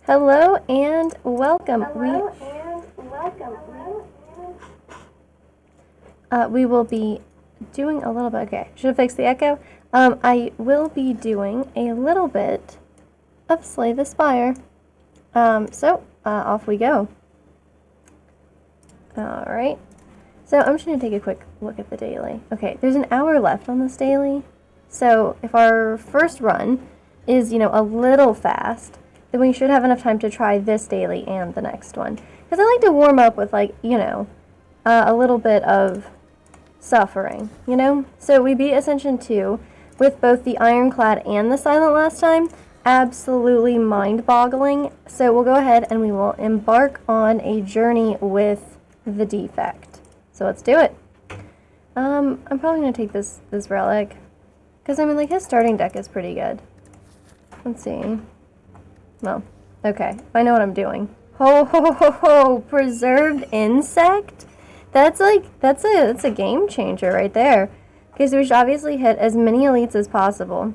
Hello and welcome. We will be doing a little bit. Okay, should have fixed the echo. I will be doing a little bit of Slay the Spire. Off we go. All right. So I'm just gonna take a quick look at the daily. Okay, there's an hour left on this daily. So if our first run is, a little fast, then we should have enough time to try this daily and the next one. Because I like to warm up with, a little bit of suffering, So we beat Ascension 2 with both the Ironclad and the Silent last time. Absolutely mind-boggling. So we'll go ahead and we will embark on a journey with the Defect. So let's do it. I'm probably going to take this relic. Because, his starting deck is pretty good. Let's see. Well, okay. I know what I'm doing. Ho, ho, ho, ho! Preserved Insect? That's a game changer right there. Okay, so we should obviously hit as many elites as possible.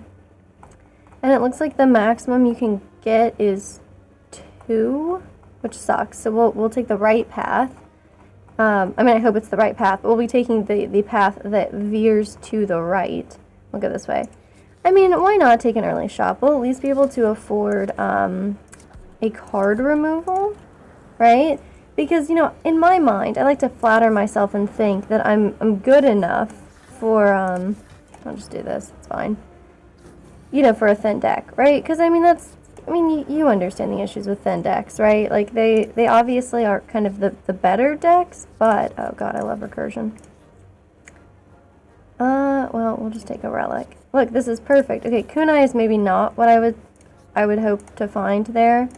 And it looks like the maximum you can get is 2, which sucks. So we'll take the right path. I hope it's the right path, but we'll be taking the path that veers to the right. We'll go this way. Why not take an early shop? We'll at least be able to afford a card removal, right? Because, in my mind, I like to flatter myself and think that I'm good enough for, I'll just do this, it's fine. For a thin deck, right? Because, you understand the issues with thin decks, right? Like, they obviously are kind of the better decks, but, oh god, I love recursion. Well, we'll just take a relic. Look, this is perfect. Okay, kunai is maybe not what I would hope to find there.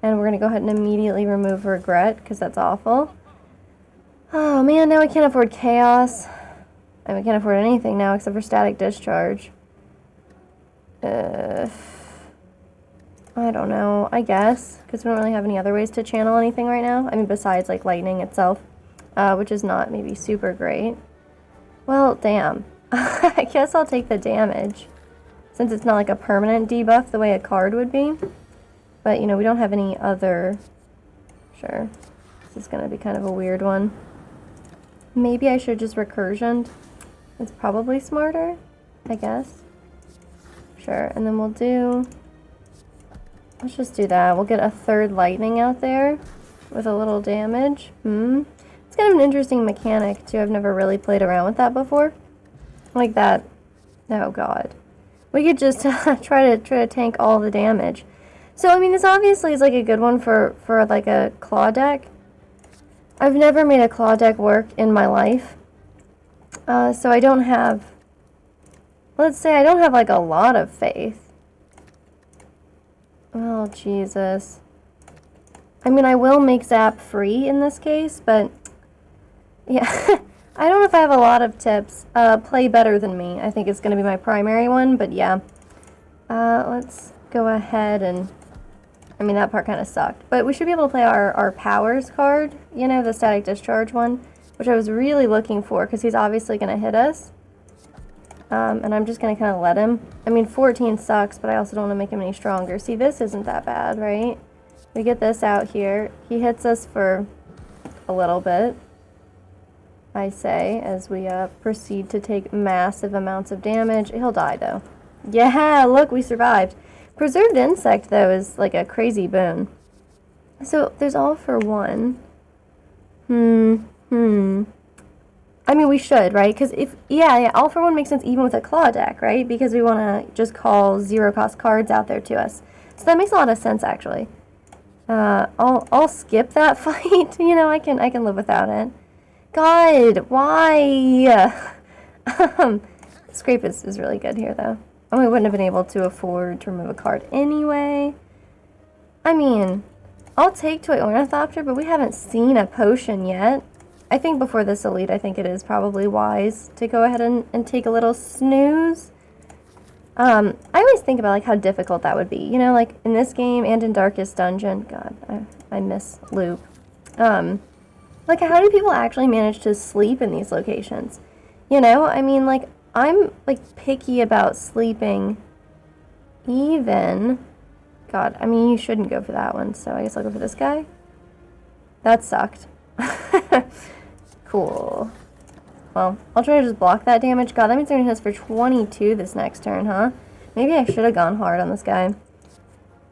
And we're going to go ahead and immediately remove regret, because that's awful. Oh man, now we can't afford chaos. And we can't afford anything now except for static discharge. I don't know, I guess, because we don't really have any other ways to channel anything right now. Besides, lightning itself, which is not maybe super great. Well, damn. I guess I'll take the damage, since it's not a permanent debuff the way a card would be. But, we don't have any other... Sure. This is going to be kind of a weird one. Maybe I should just recursioned. It's probably smarter, I guess. Sure, and then we'll do... Let's just do that. We'll get a third lightning out there with a little damage. It's kind of an interesting mechanic, too. I've never really played around with that before. Like that. Oh, God. We could just try to tank all the damage. So, this obviously is, a good one for a claw deck. I've never made a claw deck work in my life. So I don't have... Let's say I don't have, a lot of faith. Oh, Jesus. I will make Zap free in this case, but... Yeah. I don't know if I have a lot of tips. Play better than me, I think is going to be my primary one, but yeah. Let's go ahead and... that part kind of sucked. But we should be able to play our powers card, the static discharge one, which I was really looking for, because he's obviously going to hit us. And I'm just going to kind of let him. 14 sucks, but I also don't want to make him any stronger. See, this isn't that bad, right? We get this out here. He hits us for a little bit, I say, as we proceed to take massive amounts of damage. He'll die, though. Yeah, look, we survived. Preserved Insect, though, is a crazy boon. So, there's all for one. We should, right? Because yeah, all for one makes sense even with a claw deck, right? Because we want to just call 0-cost cards out there to us. So that makes a lot of sense, actually. I'll skip that fight. I can live without it. God, why? Scrape is really good here, though. We wouldn't have been able to afford to remove a card anyway. I'll take Toy Ornithopter, but we haven't seen a potion yet. I think before this elite, I think it is probably wise to go ahead and take a little snooze. I always think about how difficult that would be. In this game and in Darkest Dungeon. God, I miss Loop. How do people actually manage to sleep in these locations? I'm picky about sleeping even God, I mean, you shouldn't go for that one, so I guess I'll go for this guy. That sucked. Cool. Well, I'll try to just block that damage. God, that means they're going to hit us for 22 this next turn, huh? Maybe I should have gone hard on this guy.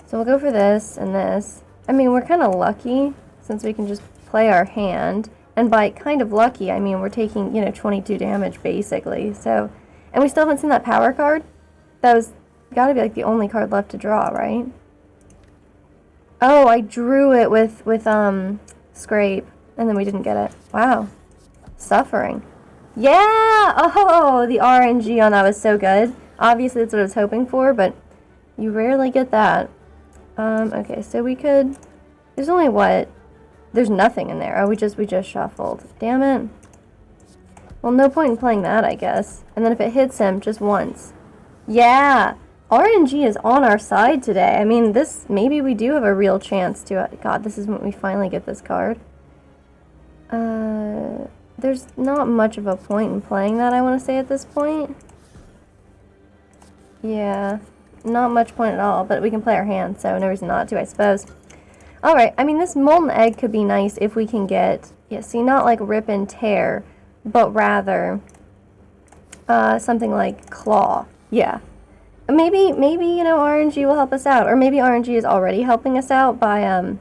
So we'll go for this and this. I mean, we're kind of lucky since we can just play our hand. And by kind of lucky, I mean we're taking, 22 damage basically. So, and we still haven't seen that power card. That was got to be like the only card left to draw, right? Oh, I drew it with Scrape, and then we didn't get it. Wow. Suffering. Yeah! Oh, the RNG on that was so good. Obviously, that's what I was hoping for, but you rarely get that. Okay, so we could... There's only what? There's nothing in there. Oh, we just shuffled. Damn it. Well, no point in playing that, I guess. And then if it hits him, just once. Yeah! RNG is on our side today. I mean, maybe we do have a real chance to... God, this is when we finally get this card. There's not much of a point in playing that, I want to say, at this point. Yeah, not much point at all, but we can play our hand, so no reason not to, I suppose. Alright, I mean, this Molten Egg could be nice if we can get... Yeah, see, not like Rip and Tear, but rather something like Claw. Yeah. Maybe, RNG will help us out. Or maybe RNG is already helping us out by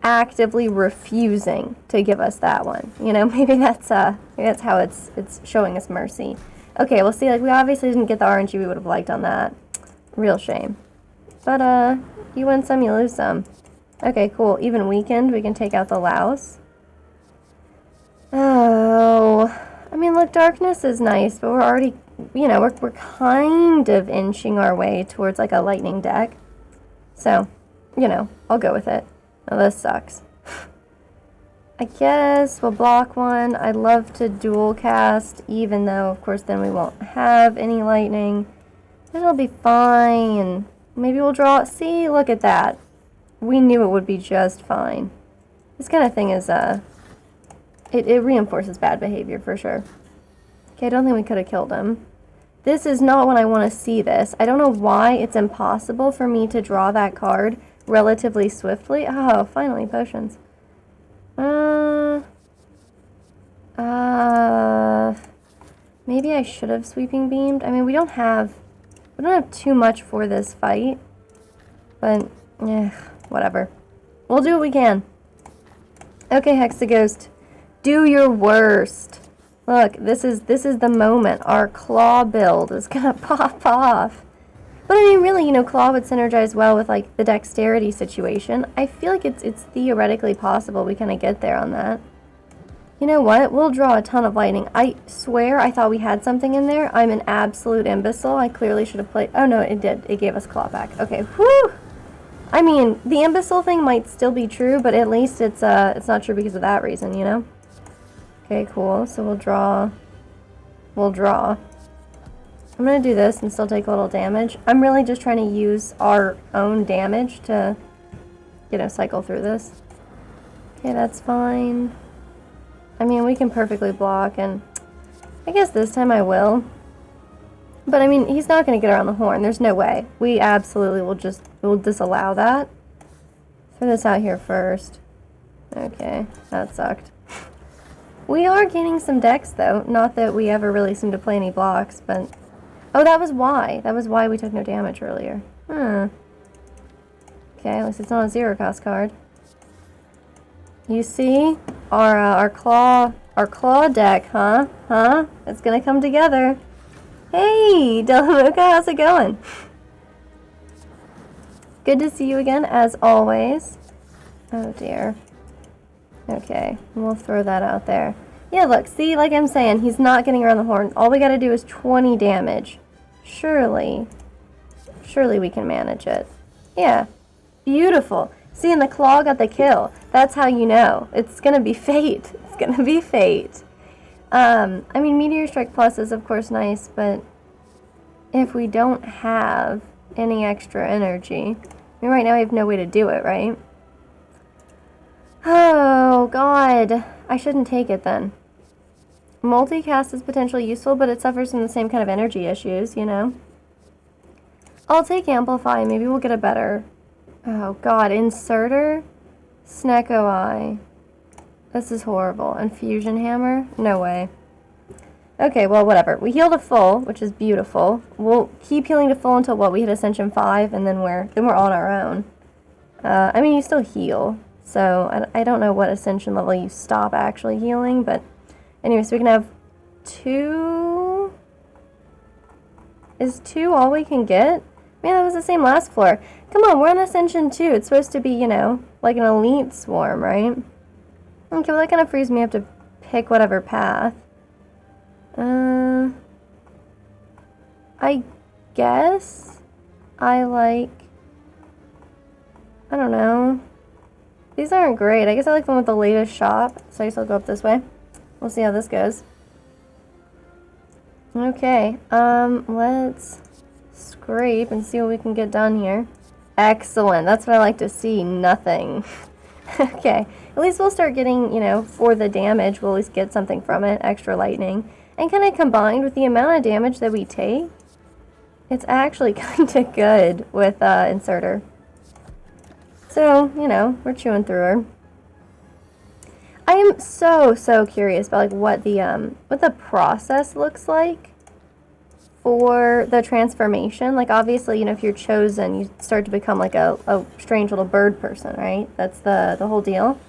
actively refusing to give us that one. Maybe that's how it's showing us mercy. Okay, well, see, like, we obviously didn't get the RNG we would have liked on that. Real shame. But, you win some, you lose some. Okay, cool. Even weakened, we can take out the Louse. Oh, I mean, look, Darkness is nice, but we're already... we're kind of inching our way towards, like, a lightning deck. So, I'll go with it. Oh, this sucks. I guess we'll block one. I'd love to dual cast, even though, of course, then we won't have any lightning. It'll be fine. Maybe we'll draw... See, look at that. We knew it would be just fine. This kind of thing is, it reinforces bad behavior, for sure. Okay, I don't think we could have killed him. This is not when I want to see this. I don't know why it's impossible for me to draw that card relatively swiftly. Oh, finally, potions. Maybe I should have sweeping beamed. I mean, we don't have too much for this fight, but whatever. We'll do what we can. Okay, Hexaghost, do your worst. Look, this is the moment. Our claw build is gonna pop off. But I mean, really, claw would synergize well with like the dexterity situation. I feel like it's theoretically possible we kind of get there on that. You know what? We'll draw a ton of lightning. I swear I thought we had something in there. I'm an absolute imbecile. I clearly should have played... Oh, no, it did. It gave us claw back. Okay, whew! I mean, the imbecile thing might still be true, but at least it's not true because of that reason, Okay, cool. So we'll draw. I'm going to do this and still take a little damage. I'm really just trying to use our own damage to, cycle through this. Okay, that's fine. I mean, we can perfectly block, and I guess this time I will. But, I mean, he's not going to get around the horn. There's no way. We absolutely will disallow that. Throw this out here first. Okay, that sucked. We are gaining some dex, though. Not that we ever really seem to play any blocks, but... Oh, that was why. That was why we took no damage earlier. Okay, at least it's not a zero cost card. You see? Our claw deck, huh? Huh? It's gonna come together. Hey, Delamoka, how's it going? Good to see you again, as always. Oh, dear. Okay, we'll throw that out there. Yeah, look, see, like I'm saying, he's not getting around the horn. All we gotta do is 20 damage. Surely we can manage it. Yeah, beautiful. See, and the claw got the kill. That's how you know. It's gonna be fate. It's gonna be fate. I mean, Meteor Strike Plus is, of course, nice, but if we don't have any extra energy... I mean, right now we have no way to do it, right? Oh, God. I shouldn't take it, then. Multicast is potentially useful, but it suffers from the same kind of energy issues, I'll take Amplify. Maybe we'll get a better Oh god, Inserter? Snecko Eye. This is horrible. And Fusion Hammer? No way. Okay, well, whatever. We healed to full, which is beautiful. We'll keep healing to full until, what, we hit Ascension 5, and then we're on our own. I mean, you still heal, so I don't know what Ascension level you stop actually healing, but anyway, so we can have 2... Is 2 all we can get? Man, that was the same last floor. Come on, we're on Ascension 2. It's supposed to be, you know, like an elite swarm, right? Okay, well, that kind of frees me up to pick whatever path. I guess I like... I don't know. These aren't great. I guess I like the one with the latest shop, so I guess I'll go up this way. We'll see how this goes. Okay, let's scrape and see what we can get done here. Excellent, that's what I like to see, nothing. Okay, at least we'll start getting, you know, for the damage, we'll at least get something from it, extra lightning. And kind of combined with the amount of damage that we take, it's actually kind of good with Inserter. So, you know, we're chewing through her. I am so curious about like what the process looks like for the transformation. Like obviously, you know, if you're chosen, you start to become like a strange little bird person, right? That's the whole deal.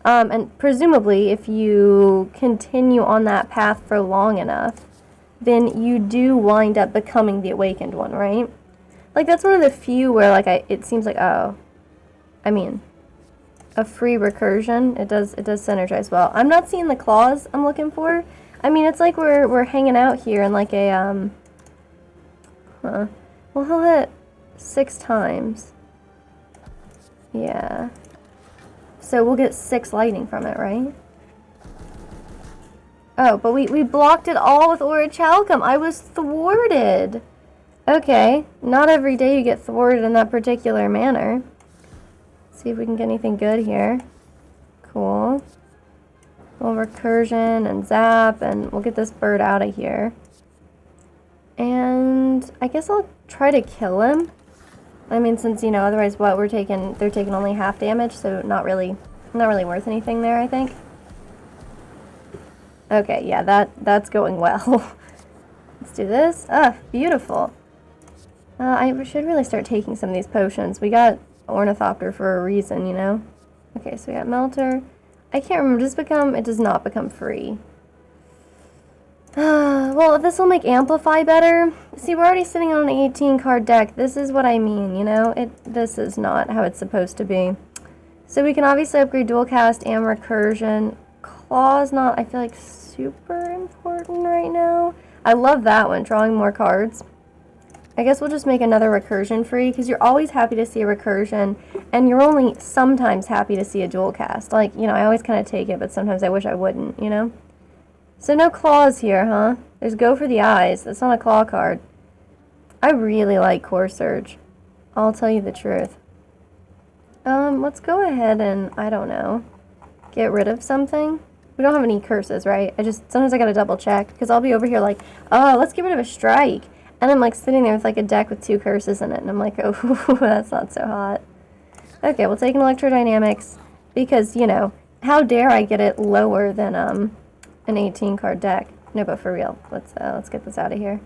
And presumably, if you continue on that path for long enough, then you do wind up becoming the awakened one, right? Like that's one of the few where like it seems like, oh, I mean, a free recursion, it does synergize well. I'm not seeing the claws I'm looking for. I mean, it's like we're hanging out here in like a well, he'll hit 6 times. Yeah. So we'll get 6 lightning from it, right? Oh, but we blocked it all with Orichalcum. I was thwarted. Okay, not every day you get thwarted in that particular manner. See if we can get anything good here. Cool. A little recursion and zap, and we'll get this bird out of here. And I guess I'll try to kill him. I mean, since, you know, otherwise what they're taking only half damage, so not really worth anything there, I think. Okay, yeah, that's going well. Let's do this. Ah, beautiful. I should really start taking some of these potions. We got Ornithopter for a reason, you know? Okay, so we got Melter. I can't remember, it does not become free. Well, if this will make Amplify better, see, we're already sitting on an 18 card deck. This is what I mean, you know? This is not how it's supposed to be. So we can obviously upgrade Dual Cast and Recursion. Claw's not, I feel like, super important right now. I love that one, drawing more cards. I guess we'll just make another recursion free, because you're always happy to see a recursion, and you're only sometimes happy to see a dual cast. Like, you know, I always kind of take it, but sometimes I wish I wouldn't, you know? So no claws here, huh? There's Go for the Eyes. That's not a claw card. I really like Core Surge. I'll tell you the truth. Let's go ahead and, I don't know, get rid of something. We don't have any curses, right? Sometimes I gotta double check, because I'll be over here like, oh, let's get rid of a strike. And I'm like sitting there with like a deck with 2 curses in it, and I'm like, oh, that's not so hot. Okay, we'll take an Electrodynamics, because, you know, how dare I get it lower than an 18 card deck. No, but for real, let's get this out of here.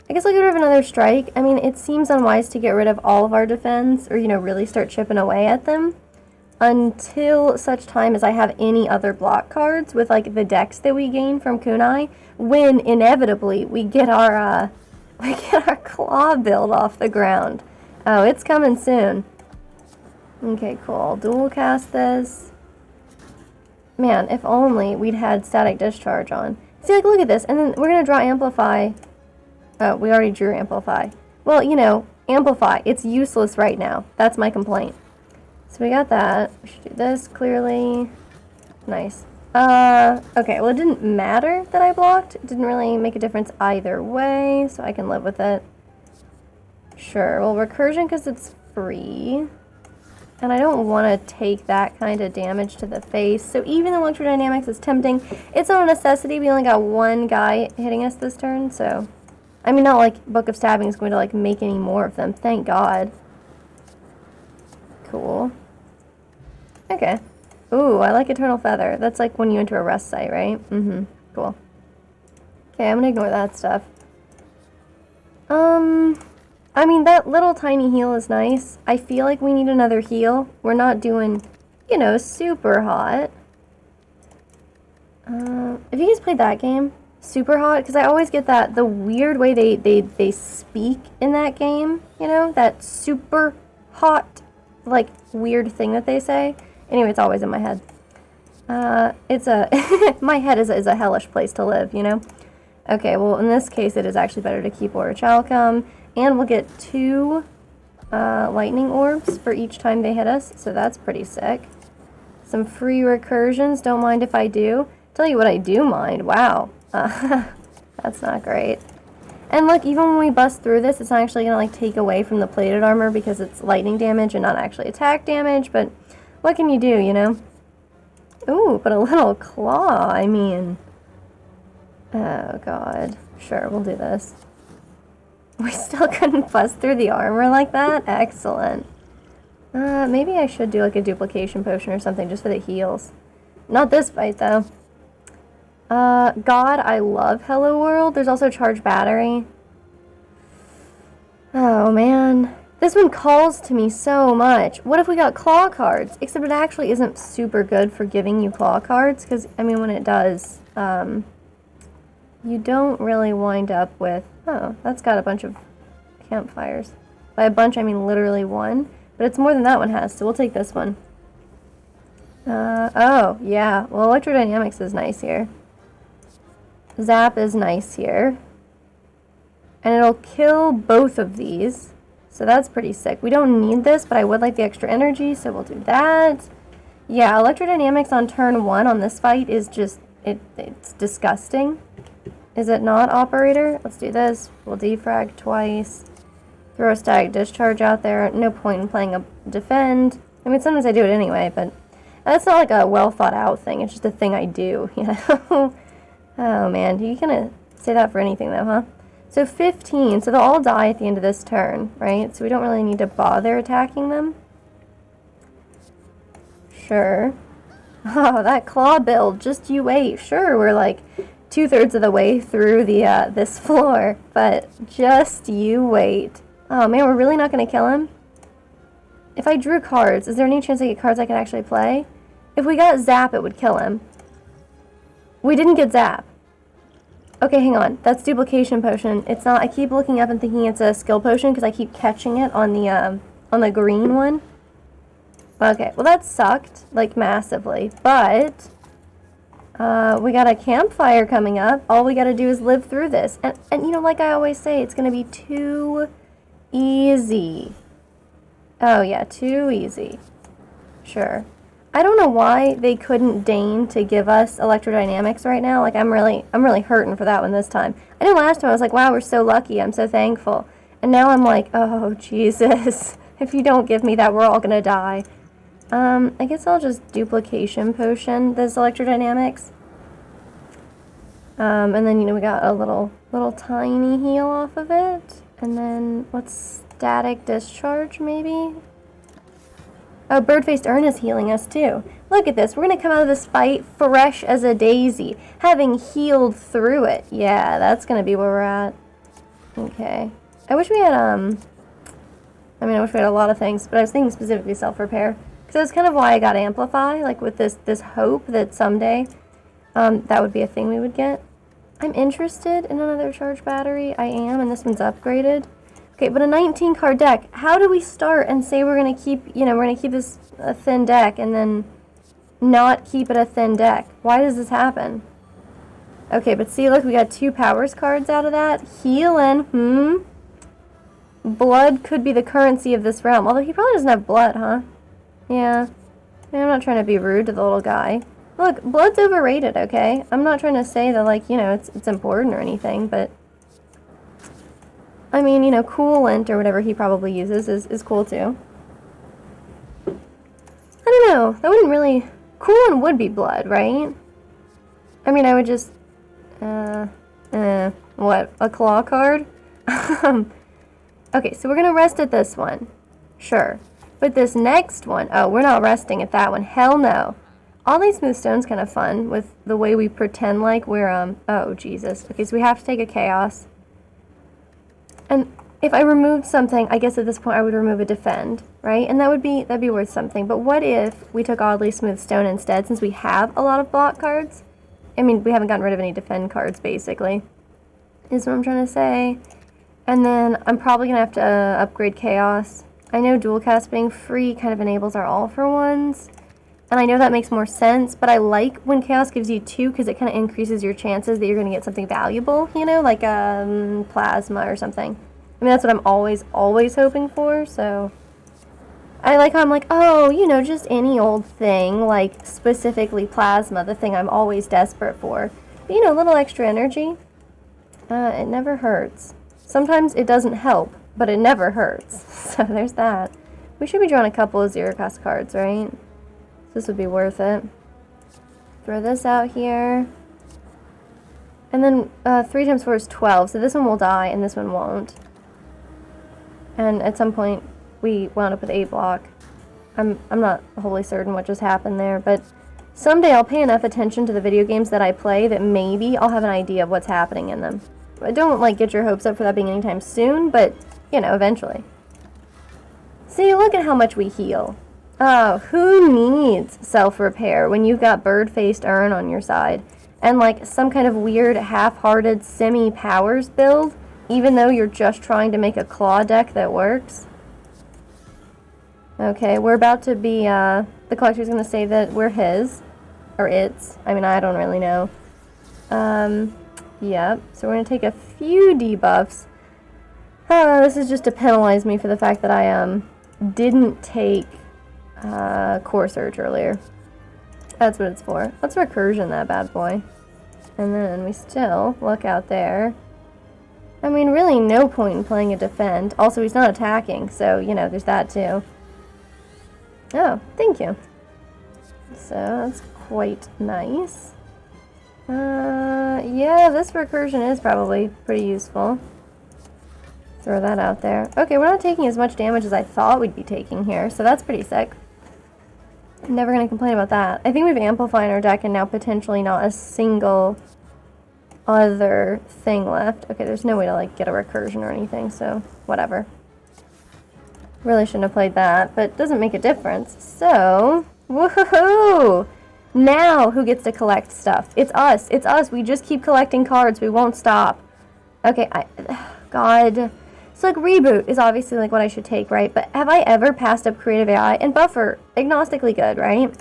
I guess I'll get rid of another strike. I mean, it seems unwise to get rid of all of our defense, or, you know, really start chipping away at them, until such time as I have any other block cards with, like, the decks that we gain from Kunai, when, inevitably, we get our claw build off the ground. Oh, it's coming soon. Okay, cool. Dual cast this. Man, if only we'd had Static Discharge on. See, like, look at this, and then we're gonna draw Amplify. Oh, we already drew Amplify. Well, you know, Amplify, it's useless right now. That's my complaint. So we got that. We should do this, clearly. Nice. Okay, well, it didn't matter that I blocked. It didn't really make a difference either way, so I can live with it. Sure, well, Recursion, because it's free. And I don't want to take that kind of damage to the face. So even though Electrodynamics is tempting, it's not a necessity. We only got 1 guy hitting us this turn, so... I mean, not like Book of Stabbing is going to, like, make any more of them. Thank God. cool. Okay. Ooh, I like Eternal Feather. That's like when you enter a rest site, right? Mm-hmm. Cool. Okay, I'm gonna ignore that stuff. I mean, that little tiny heal is nice. I feel like we need another heal. We're not doing, you know, super hot. Have you guys played that game? Super hot? Because I always get that, the weird way they speak in that game, you know? That super hot, like, weird thing that they say. Anyway, it's always in my head. It's a, my head is a hellish place to live, you know? Okay, well, in this case, it is actually better to keep Order Chalcum, and we'll get 2 lightning orbs for each time they hit us, so that's pretty sick. Some free recursions, don't mind if I do. Tell you what I do mind, wow. That's not great. And look, even when we bust through this, it's not actually going to, like, take away from the plated armor because it's lightning damage and not actually attack damage, but what can you do, you know? Ooh, but a little claw, I mean... Oh, God. Sure, we'll do this. We still couldn't bust through the armor like that? Excellent. Maybe I should do, like, a duplication potion or something just for the heals. Not this fight, though. God, I love Hello World. There's also Charge Battery. Oh, man. This one calls to me so much. What if we got claw cards? Except it actually isn't super good for giving you claw cards, because, I mean, when it does, you don't really wind up with... Oh, that's got a bunch of campfires. By a bunch, I mean literally one. But it's more than that one has, so we'll take this one. Oh, yeah. Well, Electrodynamics is nice here. Zap is nice here. And it'll kill both of these. So that's pretty sick. We don't need this, but I would like the extra energy, so we'll do that. Yeah, Electrodynamics on turn 1 on this fight is just... It's disgusting. Is it not, operator? Let's do this. We'll defrag twice. Throw a static discharge out there. No point in playing a defend. I mean, sometimes I do it anyway, but that's not like a well thought out thing. It's just a thing I do, you know? Oh, man. You gonna say that for anything, though, huh? So 15. So they'll all die at the end of this turn, right? So we don't really need to bother attacking them. Sure. Oh, that claw build. Just you wait. Sure, we're like... 2/3 of the way through the this floor, but just you wait. Oh man, we're really not going to kill him? If I drew cards, is there any chance I get cards I can actually play? If we got Zap, it would kill him. We didn't get Zap. Okay, hang on. That's Duplication Potion. It's not... I keep looking up and thinking it's a skill potion because I keep catching it on the green one. Okay, well that sucked, like, massively, but... we got a campfire coming up. All we gotta do is live through this. And you know, like I always say, it's gonna be too easy. Oh yeah, too easy. Sure. I don't know why they couldn't deign to give us Electrodynamics right now. Like, I'm really hurting for that one this time. I know last time I was like, wow, we're so lucky. I'm so thankful. And now I'm like, oh, Jesus. If you don't give me that, we're all gonna die. I guess I'll just Duplication Potion this Electrodynamics. And then, you know, we got a little tiny heal off of it. And then, what's Static Discharge, maybe? Oh, Bird-Faced Urn is healing us, too. Look at this. We're going to come out of this fight fresh as a daisy, having healed through it. Yeah, that's going to be where we're at. Okay. I wish we had, I wish we had a lot of things, but I was thinking specifically self-repair. Because that's kind of why I got Amplify, like with this hope that someday that would be a thing we would get. I'm interested in another charge battery. I am, and this one's upgraded. Okay, but a 19 card deck. How do we start and say we're going to keep, you know, we're going to keep this a thin deck and then not keep it a thin deck? Why does this happen? Okay, but see, look, we got 2 powers cards out of that. Healing, Blood could be the currency of this realm. Although he probably doesn't have blood, huh? Yeah. I'm not trying to be rude to the little guy. Look, blood's overrated, okay? I'm not trying to say that, like, you know, it's important or anything, but... I mean, you know, coolant or whatever he probably uses is cool, too. I don't know. That wouldn't really... Coolant would be blood, right? I mean, I would just... what? A claw card? Okay, so we're gonna rest at this one. Sure. But this next one, oh, we're not resting at that one. Hell no. Oddly Smooth Stone's kind of fun with the way we pretend like we're, oh, Jesus. Okay, so we have to take a Chaos. And if I removed something, I guess at this point I would remove a Defend, right? And that'd be worth something. But what if we took Oddly Smooth Stone instead, since we have a lot of block cards? I mean, we haven't gotten rid of any Defend cards, basically, is what I'm trying to say. And then I'm probably going to have to upgrade Chaos. I know Dual Cast being free kind of enables our All-for-Ones. And I know that makes more sense, but I like when Chaos gives you 2 because it kind of increases your chances that you're going to get something valuable, you know, like Plasma or something. I mean, that's what I'm always hoping for, so... I like how I'm like, oh, you know, just any old thing, like specifically Plasma, the thing I'm always desperate for. But, you know, a little extra energy, it never hurts. Sometimes it doesn't help, but it never hurts. So there's that. We should be drawing a couple of zero-cost cards, right? This would be worth it. Throw this out here. And then 3 times 4 is 12, so this one will die and this one won't. And at some point, we wound up with 8 block. I'm not wholly certain what just happened there, but someday I'll pay enough attention to the video games that I play that maybe I'll have an idea of what's happening in them. I don't, like, get your hopes up for that being anytime soon, but, you know, eventually. See, look at how much we heal. Oh, who needs self-repair when you've got Bird-Faced Urn on your side? And, like, some kind of weird, half-hearted, semi-powers build, even though you're just trying to make a claw deck that works? Okay, we're about to be, the collector's gonna say that we're his. Or its. I mean, I don't really know. Yep. So we're gonna take a few debuffs. This is just to penalize me for the fact that I, didn't take, Core Surge earlier. That's what it's for. Let's recursion that bad boy. And then we still look out there. I mean, really no point in playing a Defend. Also, he's not attacking, so, you know, there's that too. Oh, thank you. So, that's quite nice. Yeah, this recursion is probably pretty useful. Throw that out there. Okay, we're not taking as much damage as I thought we'd be taking here, so that's pretty sick. I'm never going to complain about that. I think we've amplified our deck and now potentially not a single other thing left. Okay, there's no way to, like, get a recursion or anything, so whatever. Really shouldn't have played that, but it doesn't make a difference. So, woohoo! Now, who gets to collect stuff? It's us. It's us. We just keep collecting cards. We won't stop. Okay, God. So, like, Reboot is obviously, like, what I should take, right? But have I ever passed up Creative AI? And Buffer, agnostically good, right?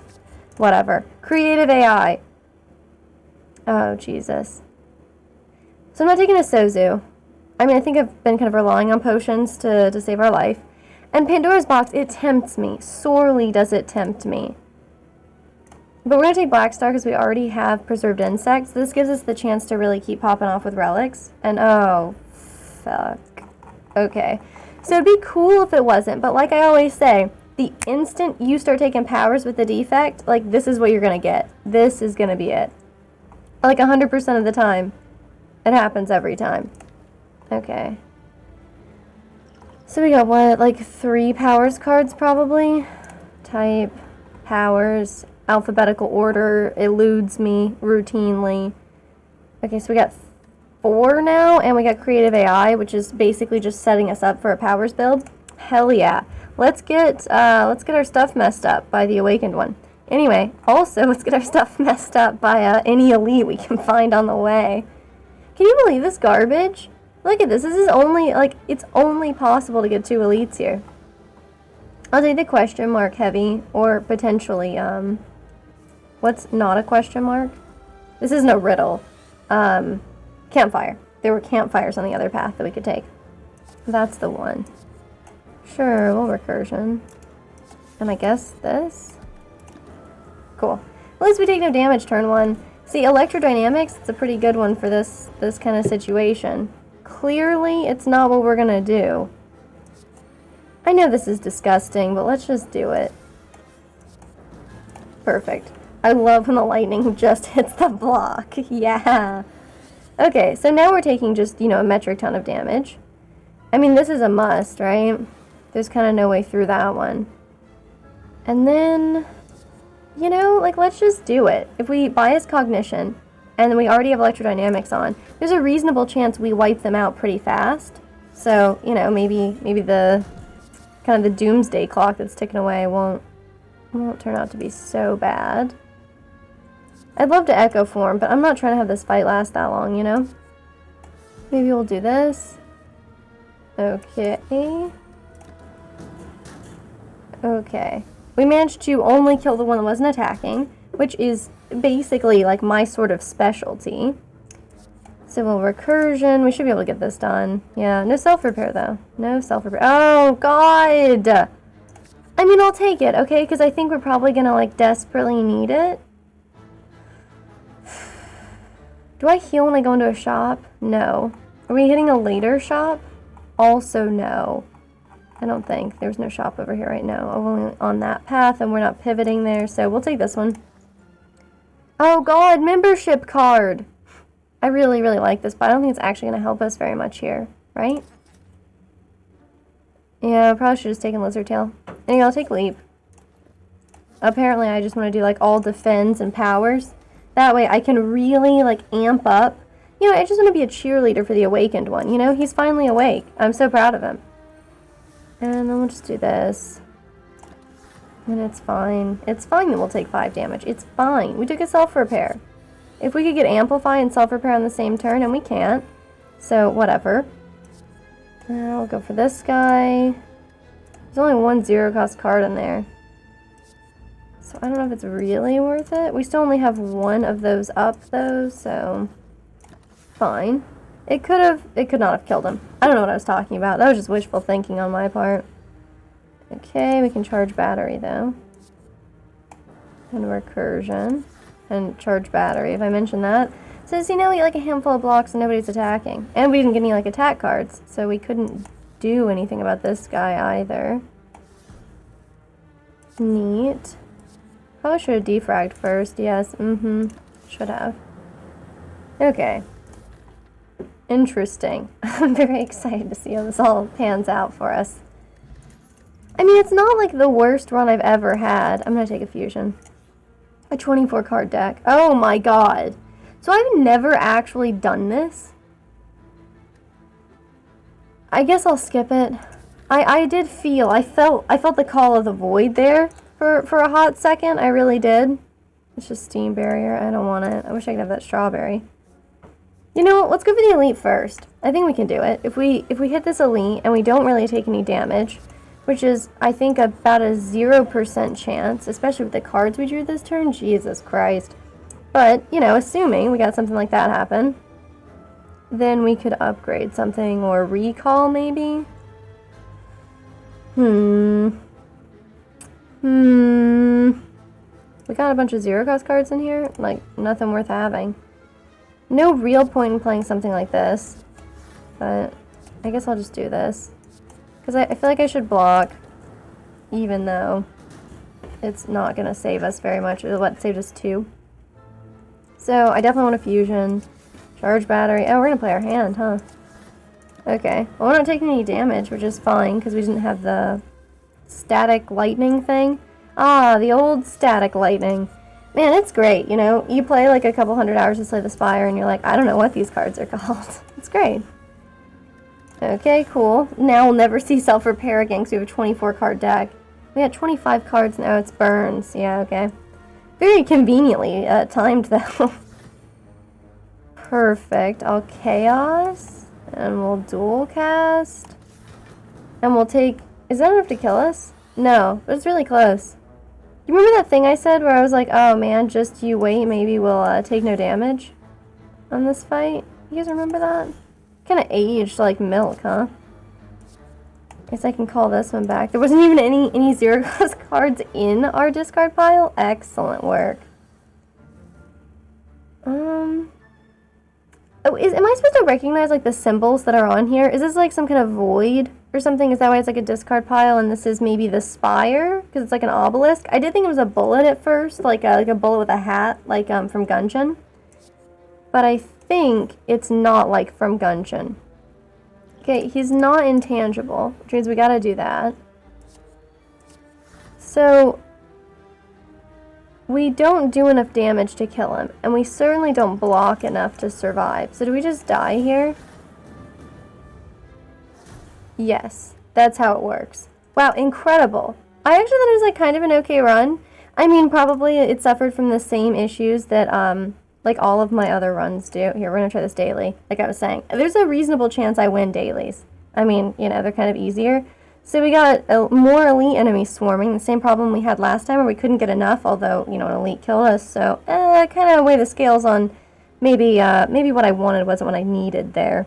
Whatever. Creative AI. Oh, Jesus. So I'm not taking a Sozu. I mean, I think I've been kind of relying on potions to save our life. And Pandora's Box, it tempts me. Sorely does it tempt me. But we're going to take Black Star because we already have Preserved Insects. This gives us the chance to really keep popping off with relics. And oh, fuck. Okay. So it'd be cool if it wasn't, but like I always say, the instant you start taking powers with the Defect, like, this is what you're going to get. This is going to be it. Like 100% of the time. It happens every time. Okay. So we got what, like 3 powers cards probably? Type, powers, alphabetical order, eludes me routinely. Okay, so we got 4 now, and we got Creative AI, which is basically just setting us up for a powers build. Hell yeah. Let's get our stuff messed up by the Awakened one. Anyway, also, let's get our stuff messed up by any elite we can find on the way. Can you believe this garbage? Look at this. This is only, like, it's only possible to get 2 elites here. I'll take the question mark heavy, or potentially, what's not a question mark? This isn't a riddle. Campfire. There were campfires on the other path that we could take. That's the one. Sure, we'll recursion. And I guess this? Cool. At least we take no damage turn 1. See, electrodynamics, it's a pretty good one for this kind of situation. Clearly, it's not what we're gonna do. I know this is disgusting, but let's just do it. Perfect. I love when the lightning just hits the block. Yeah. Okay, so now we're taking just, you know, a metric ton of damage. I mean, this is a must, right? There's kind of no way through that one. And then, you know, like, let's just do it. If we bias cognition, and then we already have electrodynamics on, there's a reasonable chance we wipe them out pretty fast. So, you know, maybe the kind of the doomsday clock that's ticking away won't turn out to be so bad. I'd love to echo form, but I'm not trying to have this fight last that long, you know? Maybe we'll do this. Okay. Okay. We managed to only kill the one that wasn't attacking, which is basically like my sort of specialty. Civil recursion. We should be able to get this done. Yeah, no self-repair though. No self-repair. Oh, God! I mean, I'll take it, okay? Because I think we're probably gonna, like, desperately need it. Do I heal when I go into a shop? No. Are we hitting a later shop? Also no. I don't think. There's no shop over here right now. I'm only on that path, and we're not pivoting there, so we'll take this one. Oh, God! Membership card! I really, really like this, but I don't think it's actually going to help us very much here, right? Yeah, I probably should have just taken Lizard Tail. Anyway, I'll take Leap. Apparently, I just want to do, like, all defense and powers. That way, I can really, like, amp up. You know, I just want to be a cheerleader for the Awakened one, you know? He's finally awake. I'm so proud of him. And then we'll just do this. And it's fine. It's fine that we'll take 5 damage. It's fine. We took a self-repair. If we could get Amplify and self-repair on the same turn, and we can't. So, whatever. I'll go for this guy. There's only one zero-cost card in there. So, I don't know if it's really worth it. We still only have one of those up, though, so... Fine. It could not have killed him. I don't know what I was talking about. That was just wishful thinking on my part. Okay, we can charge battery, though. And recursion. And charge battery, if I mentioned that. Says, you know, we get like a handful of blocks and nobody's attacking. And we didn't get any, like, attack cards. So we couldn't do anything about this guy either. Neat. Probably should have defragged first. Yes, should have. Okay. Interesting. I'm very excited to see how this all pans out for us. I mean, it's not like the worst run I've ever had. I'm gonna take a fusion. A 24 card deck. Oh my God. So I've never actually done this. I guess I'll skip it. I felt the call of the void there for a hot second. I really did. It's just steam barrier. I don't want it. I wish I could have that strawberry. You know what? Let's go for the elite first. I think we can do it. If we hit this elite and we don't really take any damage, which is, I think, about a 0% chance, especially with the cards we drew this turn. Jesus Christ. But, you know, assuming we got something like that happen, then we could upgrade something or recall, maybe. We got a bunch of zero-cost cards in here. Like, nothing worth having. No real point in playing something like this. But I guess I'll just do this. Because I feel like I should block, even though it's not going to save us very much. It saved us 2. So I definitely want a fusion. Charge battery. Oh, we're going to play our hand, huh? Okay. Well, we're not taking any damage, which is fine, because we didn't have the static lightning thing. Ah, the old static lightning. Man, it's great, you know? You play like a couple hundred hours to Slay the Spire, and you're like, I don't know what these cards are called. It's great. Okay, cool. Now we'll never see self-repair again because we have a 24 card deck. We had 25 cards, now it's burns. Yeah, okay. Very conveniently timed, though. Perfect. I'll chaos. And we'll dual cast. And we'll take... Is that enough to kill us? No, but it's really close. Do you remember that thing I said where I was like, oh man, just you wait, maybe we'll take no damage on this fight? You guys remember that? Kind of aged like milk, huh? Guess I can call this one back. There wasn't even any zero-cost cards in our discard pile. Excellent work. Oh, am I supposed to recognize like the symbols that are on here? Is this like some kind of void or something? Is that why it's like a discard pile and this is maybe the Spire? Because it's like an obelisk. I did think it was a bullet at first, like a bullet with a hat, like from Genshin. But I think it's not like from Genshin. Okay, he's not intangible, which means we gotta do that. So, we don't do enough damage to kill him, and we certainly don't block enough to survive. So do we just die here? Yes, that's how it works. Wow, incredible. I actually thought it was like kind of an okay run. I mean, probably it suffered from the same issues that like all of my other runs do. Here, we're gonna try this daily. Like I was saying, there's a reasonable chance I win dailies. I mean, you know, they're kind of easier. So we got more elite enemies swarming, the same problem we had last time where we couldn't get enough, although, you know, an elite killed us. So, kind of weigh the scales on maybe what I wanted wasn't what I needed there.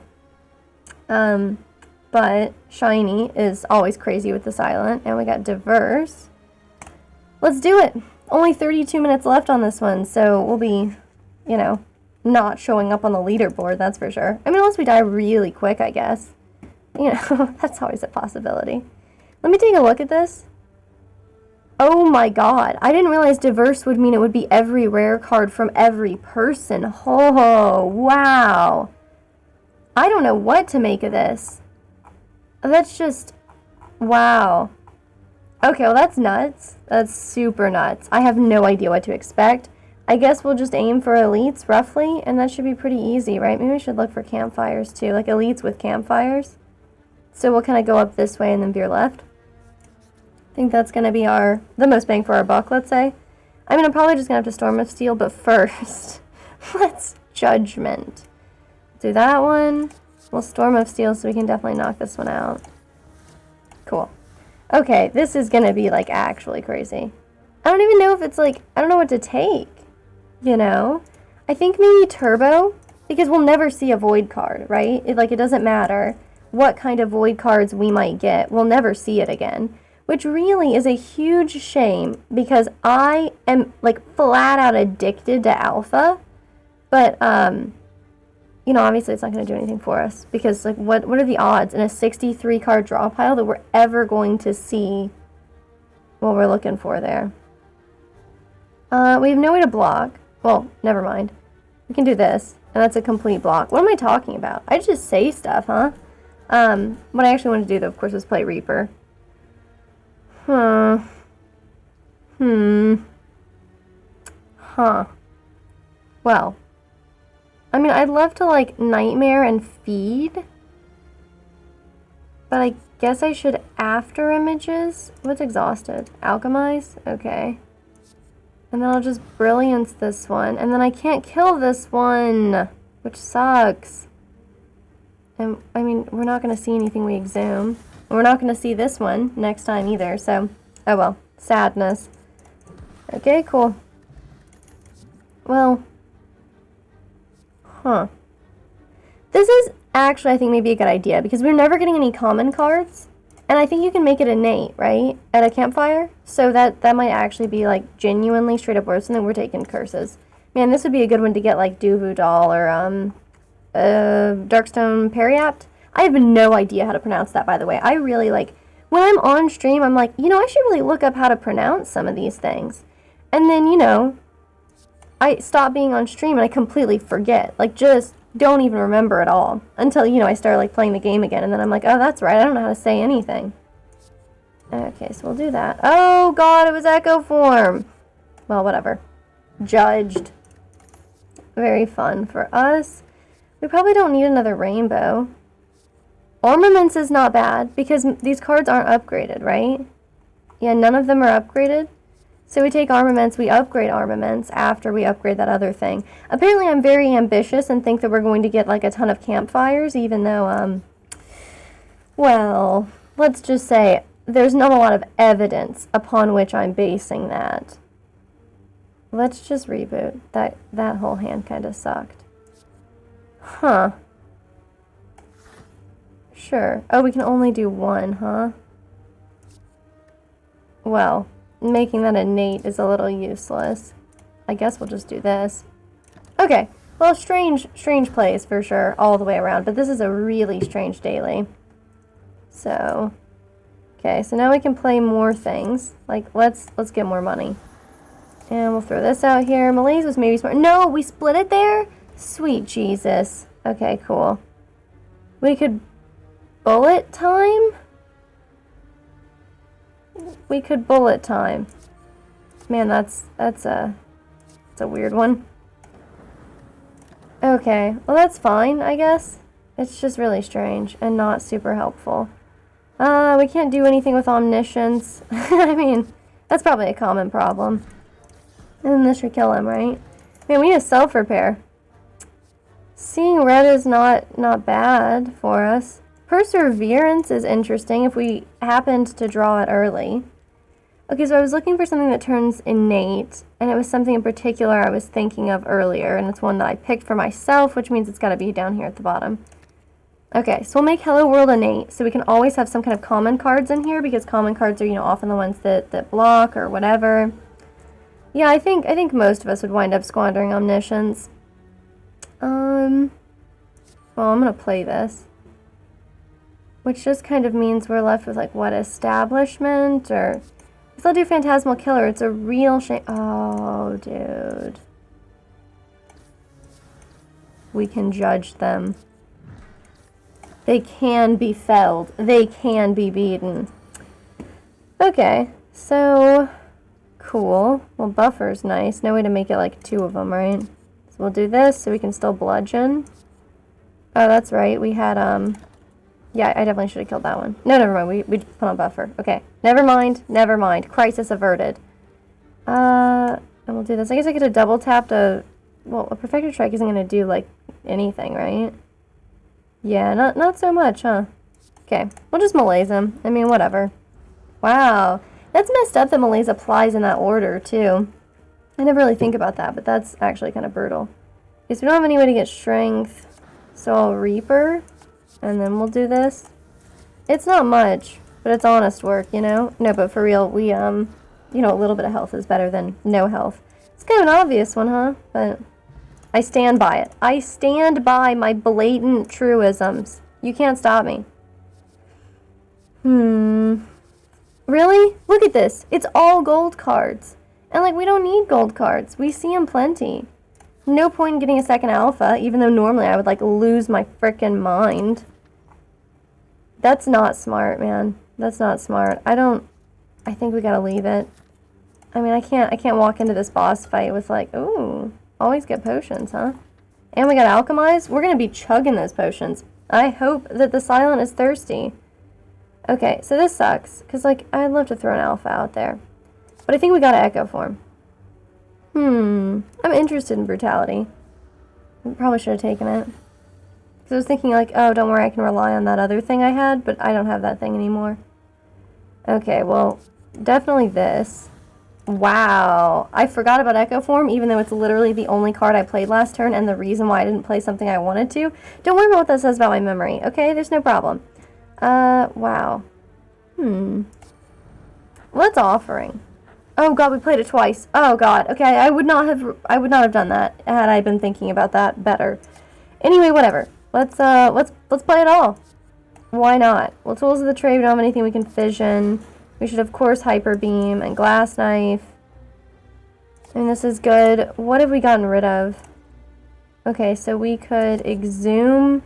But shiny is always crazy with the silent, and we got diverse. Let's do it. Only 32 minutes left on this one, so we'll be, you know, not showing up on the leaderboard, that's for sure. I mean, unless we die really quick, I guess. You know, that's always a possibility. Let me take a look at this. Oh my god, I didn't realize diverse would mean it would be every rare card from every person. Oh, wow. I don't know what to make of this. That's just, wow. Okay, well that's nuts. That's super nuts. I have no idea what to expect. I guess we'll just aim for elites, roughly, and that should be pretty easy, right? Maybe we should look for campfires, too, like elites with campfires. So we'll kind of go up this way and then veer left. I think that's going to be the most bang for our buck, let's say. I mean, I'm probably just going to have to Storm of Steel, but first, let's Judgment. Do that one. We'll Storm of Steel so we can definitely knock this one out. Cool. Okay, this is going to be, like, actually crazy. I don't even know if it's, like, I don't know what to take, you know? I think maybe Turbo, because we'll never see a Void card, right? It doesn't matter what kind of Void cards we might get. We'll never see it again, which really is a huge shame because I am, like, flat out addicted to Alpha, but, you know, obviously it's not going to do anything for us because, like, what are the odds in a 63 card draw pile that we're ever going to see what we're looking for there? We have no way to block. Well, never mind. We can do this, and that's a complete block. What am I talking about? I just say stuff, huh? What I actually wanted to do, though, of course, was play Reaper. Huh. Well, I mean, I'd love to, like, Nightmare and Feed, but I guess I should After Images. What's Exhausted? Alchemize? Okay. And then I'll just Brilliance this one, and then I can't kill this one, which sucks. And, I mean, we're not going to see anything we exhume. And we're not going to see this one next time either, so, oh well. Sadness. Okay, cool. Well, huh. This is actually, I think, maybe a good idea, because we're never getting any common cards, and I think you can make it innate, right, at a campfire, so that might actually be, like, genuinely straight up worse, and then we're taking curses. Man, this would be a good one to get, like, Duvu Doll, or, Darkstone Periapt. I have no idea how to pronounce that, by the way. I really, like, when I'm on stream, I'm like, you know, I should really look up how to pronounce some of these things. And then, you know, I stop being on stream and I completely forget. Like, just don't even remember at all. Until, you know, I start, like, playing the game again. And then I'm like, oh, that's right. I don't know how to say anything. Okay, so we'll do that. Oh, God, it was Echo Form. Well, whatever. Judged. Very fun for us. We probably don't need another rainbow. Armaments is not bad, because these cards aren't upgraded, right? Yeah, none of them are upgraded. So we take armaments, we upgrade armaments after we upgrade that other thing. Apparently I'm very ambitious and think that we're going to get, like, a ton of campfires, even though, well, let's just say there's not a lot of evidence upon which I'm basing that. Let's just reboot. That whole hand kind of sucked. Huh. Sure. Oh, we can only do one, huh? Well, making that innate is a little useless. I guess we'll just do this. Okay. Well, strange plays for sure, all the way around, but this is a really strange daily. So, okay, so now we can play more things. Like, let's get more money. And we'll throw this out here. Malaise was maybe smart. No, we split it there? Sweet Jesus. Okay, cool. We could bullet time? We could bullet time. Man, that's a weird one. Okay, well that's fine, I guess. It's just really strange and not super helpful. We can't do anything with omniscience. I mean, that's probably a common problem. And then this should kill him, right? Man, we need a self-repair. Seeing red is not bad for us. Perseverance is interesting if we happened to draw it early. Okay, so I was looking for something that turns innate, and it was something in particular I was thinking of earlier, and it's one that I picked for myself, which means it's got to be down here at the bottom. Okay, so we'll make Hello World innate, so we can always have some kind of common cards in here, because common cards are, you know, often the ones that block or whatever. Yeah, I think most of us would wind up squandering omniscience. Well, I'm gonna play this. Which just kind of means we're left with, like, what, establishment, or... I'll do Phantasmal Killer. It's a real shame. Oh, dude. We can judge them. They can be felled. They can be beaten. Okay, so... Cool. Well, buffer's nice. No way to make it, like, 2 of them, right? So we'll do this so we can still bludgeon. Oh, that's right. We had, Yeah, I definitely should have killed that one. No, never mind. We put on buffer. Okay. Never mind. Never mind. Crisis averted. And we'll do this. I guess I could have double tapped a... Well, a Perfected Strike isn't going to do, like, anything, right? Yeah, not so much, huh? Okay. We'll just malaise him. I mean, whatever. Wow. That's messed up that malaise applies in that order, too. I never really think about that, but that's actually kind of brutal. Okay, so we don't have any way to get strength. So I'll Reaper. And then we'll do this. It's not much, but it's honest work, you know? No, but for real, we, you know, a little bit of health is better than no health. It's kind of an obvious one, huh? But I stand by it. I stand by my blatant truisms. You can't stop me. Really? Look at this. It's all gold cards. And, like, we don't need gold cards. We see them plenty. No point in getting a second alpha, even though normally I would, like, lose my frickin' mind. That's not smart, man. That's not smart. I think we gotta leave it. I mean, I can't walk into this boss fight with, like, ooh, always get potions, huh? And we got alchemize. We're gonna be chugging those potions. I hope that the silent is thirsty. Okay, so this sucks, because, like, I'd love to throw an alpha out there. But I think we gotta echo form. I'm interested in brutality. I probably should have taken it. Because I was thinking, like, oh, don't worry, I can rely on that other thing I had, but I don't have that thing anymore. Okay, well, definitely this. Wow. I forgot about Echo Form, even though it's literally the only card I played last turn, and the reason why I didn't play something I wanted to. Don't worry about what that says about my memory, okay? There's no problem. Wow. What's offering? Oh god, we played it twice. Oh god. Okay, I would not have done that had I been thinking about that better. Anyway, whatever. Let's play it all. Why not? Well, tools of the trade, we don't have anything we can fission. We should of course hyper beam and glass knife. I mean, this is good. What have we gotten rid of? Okay, so we could exhume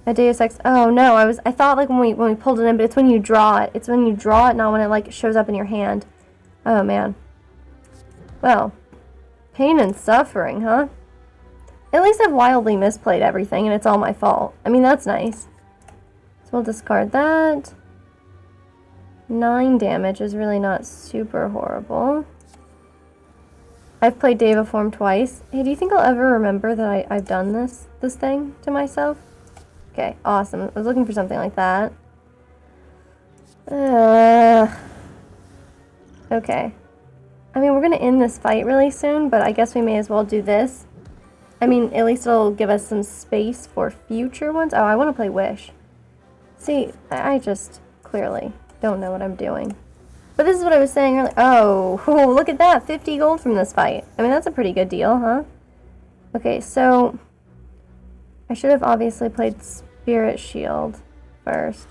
a Deus Ex. Oh no, I thought like when we pulled it in, but it's when you draw it. It's when you draw it, not when it like shows up in your hand. Oh, man. Well, pain and suffering, huh? At least I've wildly misplayed everything, and it's all my fault. I mean, that's nice. So we'll discard that. 9 damage is really not super horrible. I've played Devaform twice. Hey, do you think I'll ever remember that I've done this thing to myself? Okay, awesome. I was looking for something like that. Okay. I mean, we're going to end this fight really soon, but I guess we may as well do this. I mean, at least it'll give us some space for future ones. Oh, I want to play Wish. See, I just clearly don't know what I'm doing. But this is what I was saying earlier. Oh, look at that. 50 gold from this fight. I mean, that's a pretty good deal, huh? Okay, so I should have obviously played Spirit Shield first.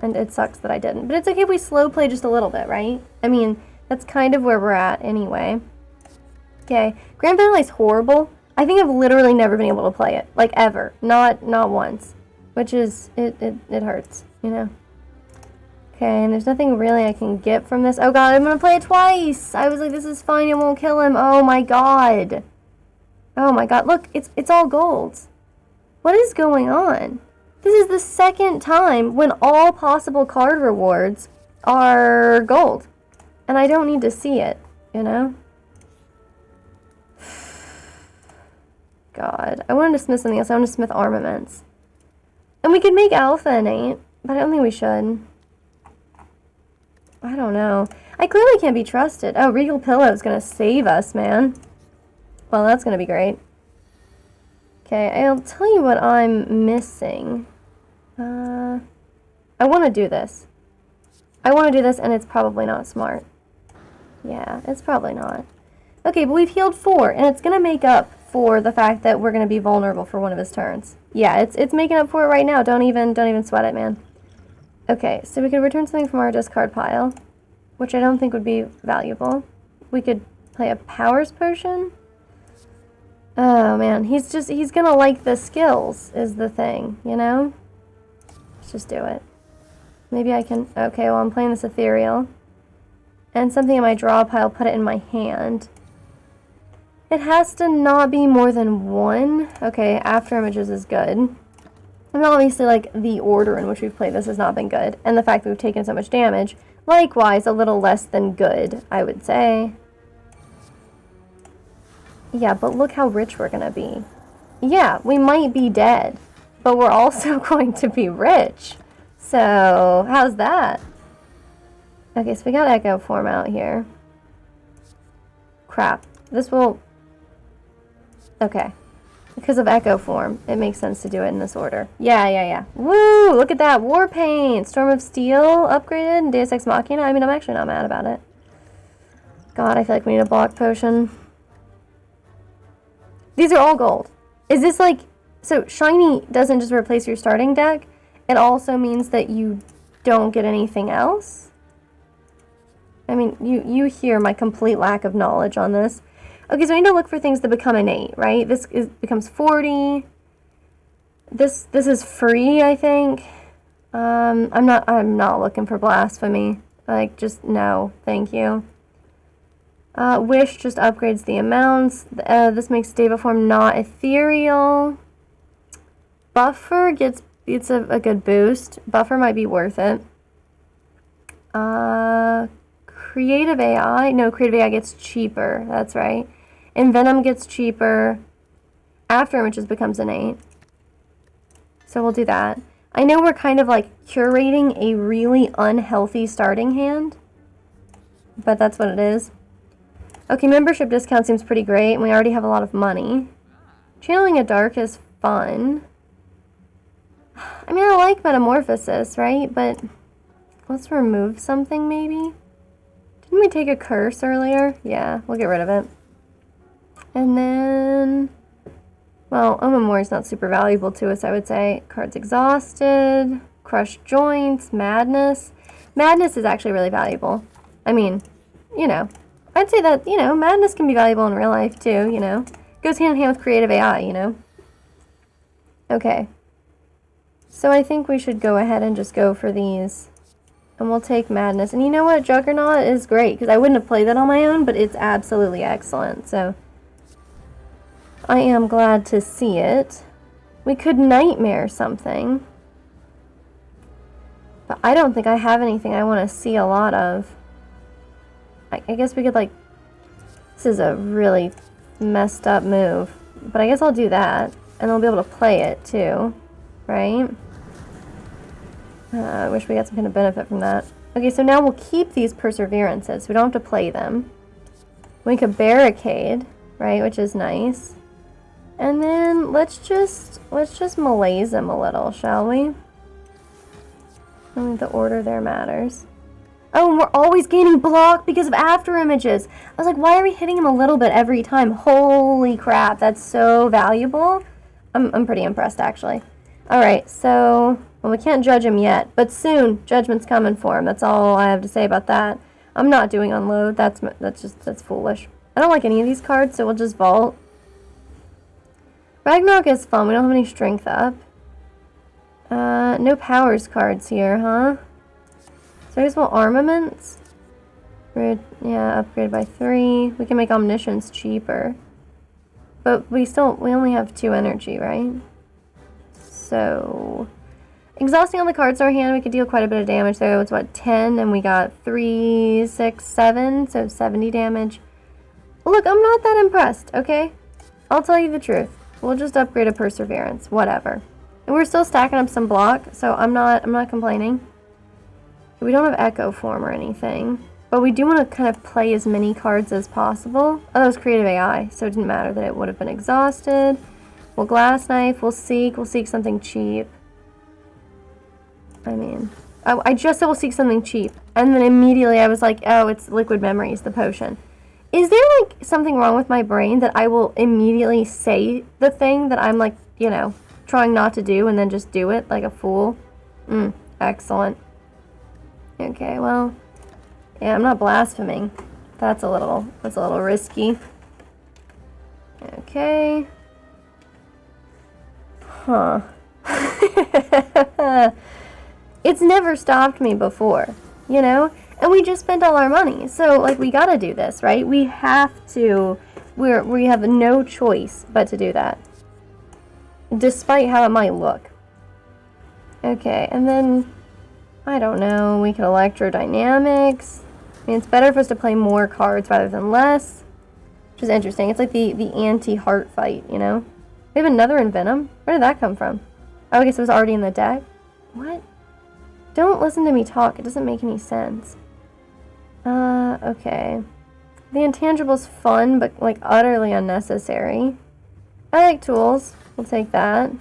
And it sucks that I didn't. But it's okay if we slow play just a little bit, right? I mean, that's kind of where we're at anyway. Okay. Grand Finale's horrible. I think I've literally never been able to play it. Like, ever. Not once. Which is, it hurts, you know? Okay, and there's nothing really I can get from this. Oh god, I'm gonna play it twice! I was like, this is fine, it won't kill him. Oh my god. Oh my god, look, it's all gold. What is going on? This is the second time when all possible card rewards are gold. And I don't need to see it, you know? God, I wanted to smith something else. I want to smith armaments. And we could make alpha innate, but I don't think we should. I don't know. I clearly can't be trusted. Oh, Regal Pillow is going to save us, man. Well, that's going to be great. Okay, I'll tell you what I'm missing. I want to do this. I want to do this, and it's probably not smart. Yeah, it's probably not. Okay, but we've healed 4, and it's going to make up for the fact that we're going to be vulnerable for one of his turns. Yeah, it's making up for it right now. Don't even sweat it, man. Okay, so we could return something from our discard pile, which I don't think would be valuable. We could play a powers potion. Oh man, he's gonna like the skills is the thing, you know? Let's just do it. Maybe I can, okay, well I'm playing this ethereal. And something in my draw pile, put it in my hand. It has to not be more than 1. Okay, after images is good. And obviously, like, the order in which we've played this has not been good. And the fact that we've taken so much damage, likewise, a little less than good, I would say. Yeah, but look how rich we're gonna be. Yeah, we might be dead, but we're also going to be rich. So, how's that? Okay, so we got Echo Form out here. Crap. This will... Okay. Because of Echo Form, it makes sense to do it in this order. Yeah. Woo! Look at that! War Paint! Storm of Steel upgraded, and Deus Ex Machina. I mean, I'm actually not mad about it. God, I feel like we need a block potion. These are all gold. Is this like... So, Shiny doesn't just replace your starting deck. It also means that you don't get anything else. I mean, you hear my complete lack of knowledge on this. Okay, so I need to look for things that become innate, right? This becomes 40. This is free, I think. I'm not looking for blasphemy. Like, just no, thank you. Wish just upgrades the amounts. This makes Deva Form not ethereal. Buffer gets a good boost. Buffer might be worth it. Creative AI? No, Creative AI gets cheaper. That's right. Envenom gets cheaper. After Images becomes innate. So we'll do that. I know we're kind of like curating a really unhealthy starting hand. But that's what it is. Okay, membership discount seems pretty great, and we already have a lot of money. Channeling a Dark is fun. I mean, I like Metamorphosis, right? But let's remove something, maybe? Didn't we take a curse earlier? Yeah, we'll get rid of it. And then... Well, Omamori is not super valuable to us, I would say. Cards Exhausted, Crushed Joints, Madness. Madness is actually really valuable. I mean, you know, I'd say that, you know, Madness can be valuable in real life, too, you know. Goes hand in hand with Creative AI, you know. Okay. So I think we should go ahead and just go for these. And we'll take Madness. And you know what? Juggernaut is great, because I wouldn't have played that on my own, but it's absolutely excellent, so... I am glad to see it. We could Nightmare something. But I don't think I have anything I want to see a lot of. I guess we could, like... This is a really messed up move. But I guess I'll do that. And I'll be able to play it, too. Right? I wish we got some kind of benefit from that. Okay, so now we'll keep these Perseverances. We don't have to play them. We could Barricade, right? Which is nice. And then let's just malaise him a little, shall we? I think the order there matters. Oh, and we're always gaining block because of After Images. I was like, why are we hitting him a little bit every time? Holy crap, that's so valuable. I'm pretty impressed, actually. All right, so well, we can't judge him yet, but soon judgment's coming for him. That's all I have to say about that. I'm not doing unload. That's foolish. I don't like any of these cards, so we'll just vault. Ragnarok is fun. We don't have any strength up. No powers cards here, huh? So I guess we'll armaments. Yeah, upgrade by 3. We can make omniscience cheaper. But we only have 2 energy, right? So, exhausting on the cards in our hand, we could deal quite a bit of damage. So it's what, 10, and we got 3, 6, 7, so 70 damage. Look, I'm not that impressed, okay? I'll tell you the truth. We'll just upgrade a perseverance, whatever. And we're still stacking up some block, so I'm not complaining. We don't have echo form or anything. But we do want to kind of play as many cards as possible. Oh, that was creative AI, so it didn't matter that it would have been exhausted. We'll glass knife, we'll seek something cheap. I mean, I just said we'll seek something cheap. And then immediately I was like, oh, it's liquid memories, the potion. Is there like something wrong with my brain that I will immediately say the thing that I'm like, you know, trying not to do and then just do it like a fool? Excellent. Okay, well, yeah, I'm not blaspheming. That's a little risky. Okay. Huh. It's never stopped me before, you know? And we just spent all our money. So, like, we gotta do this, right? We have to. We have no choice but to do that. Despite how it might look. Okay, and then, I don't know, we could electrodynamics. I mean, it's better for us to play more cards rather than less. Which is interesting. It's like the anti-heart fight, you know? We have another Envenom? Where did that come from? Oh, I guess it was already in the deck? What? Don't listen to me talk. It doesn't make any sense. Okay. The intangible's fun, but, like, utterly unnecessary. I like tools. We'll take that.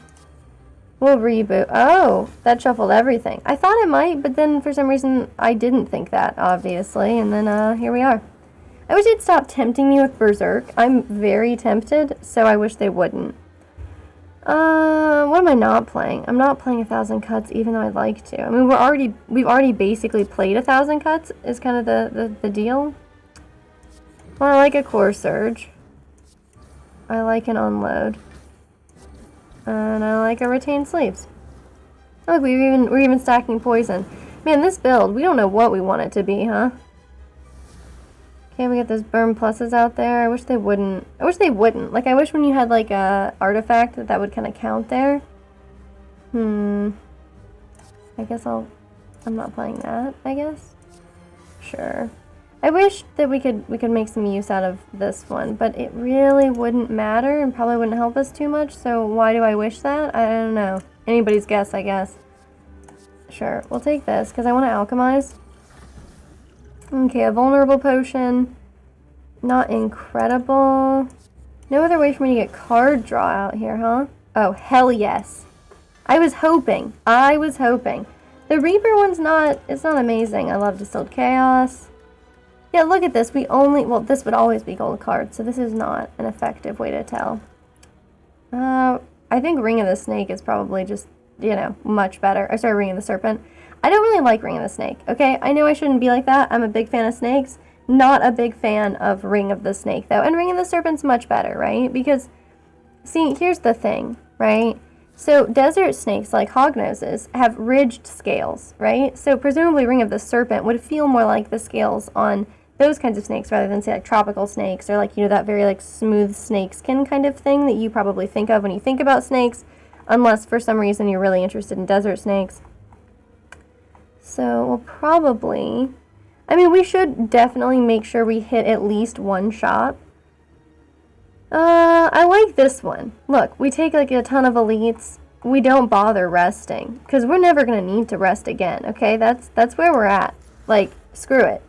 We'll reboot. Oh, that shuffled everything. I thought it might, but then for some reason I didn't think that, obviously. And then, here we are. I wish they'd stop tempting me with Berserk. I'm very tempted, so I wish they wouldn't. What am I not playing? I'm not playing 1,000 Cuts, even though I'd like to. I mean, we've already basically played 1,000 Cuts, is kind of the deal. Well, I like a Core Surge. I like an Unload. And I like a Retained Sleeves. Oh, look, we're even stacking Poison. Man, this build, we don't know what we want it to be, huh? Okay, we got those burn pluses out there. I wish they wouldn't. Like, I wish when you had, like, a artifact that would kind of count there. I guess I'm not playing that, I guess. Sure. I wish that we could make some use out of this one, but it really wouldn't matter and probably wouldn't help us too much, so why do I wish that? I don't know. Anybody's guess, I guess. Sure, we'll take this, because I want to alchemize. Okay, a vulnerable potion. Not incredible. No other way for me to get card draw out here, huh? Oh, hell yes. I was hoping. The Reaper one's it's not amazing. I love Distilled Chaos. Yeah, look at this. Well, this would always be gold cards, so this is not an effective way to tell. I think Ring of the Snake is probably just, you know, much better. I started Ring of the Serpent. I don't really like Ring of the Snake, okay? I know I shouldn't be like that. I'm a big fan of snakes. Not a big fan of Ring of the Snake, though. And Ring of the Serpent's much better, right? Because, see, here's the thing, right? So desert snakes, like hognoses, have ridged scales, right? So presumably Ring of the Serpent would feel more like the scales on those kinds of snakes rather than, say, like tropical snakes or, like, you know, that very, like, smooth snake skin kind of thing that you probably think of when you think about snakes, unless for some reason you're really interested in desert snakes. So we'll probably... I mean, we should definitely make sure we hit at least one shop. I like this one. Look, we take, like, a ton of elites. We don't bother resting, because we're never going to need to rest again, okay? That's where we're at. Like, screw it.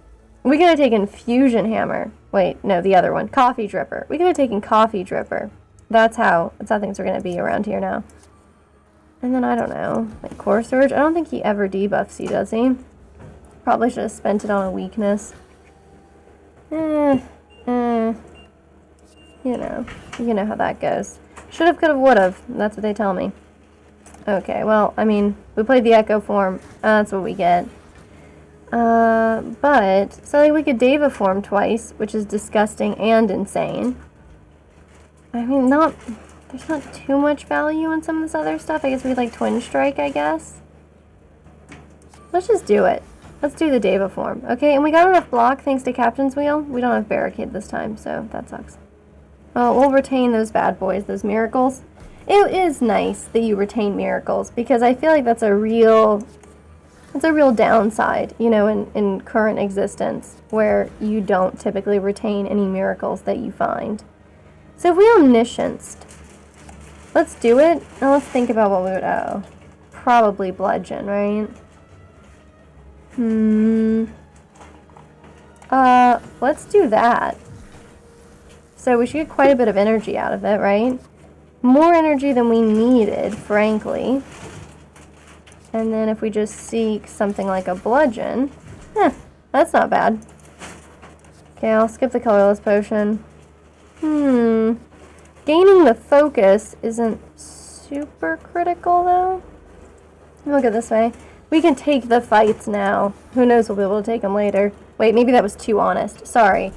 We could have taken Fusion Hammer. Wait, no, the other one. Coffee Dripper. We could have taken Coffee Dripper. That's how things are going to be around here now. And then, I don't know, like Core Surge. I don't think he ever debuffs you, does he? Probably should have spent it on a weakness. You know how that goes. Should have, could have, would have. That's what they tell me. Okay, well, I mean, we played the Echo form. That's what we get. But, so like, we could Deva form twice, which is disgusting and insane. I mean, there's not too much value in some of this other stuff. I guess we like Twin Strike, I guess. Let's just do it. Let's do the Deva form. Okay, and we got enough block thanks to Captain's Wheel. We don't have Barricade this time, so that sucks. Well, we'll retain those bad boys, those miracles. It is nice that you retain miracles, because I feel like that's a real downside, you know, in current existence, where you don't typically retain any miracles that you find. So if we omniscienced, let's do it, and let's think about what we would owe. Probably bludgeon, right? Let's do that. So we should get quite a bit of energy out of it, right? More energy than we needed, frankly. And then if we just seek something like a bludgeon, that's not bad. Okay, I'll skip the colorless potion. Gaining the focus isn't super critical, though. We'll go this way. We can take the fights now. Who knows, we'll be able to take them later. Wait, maybe that was too honest. Sorry.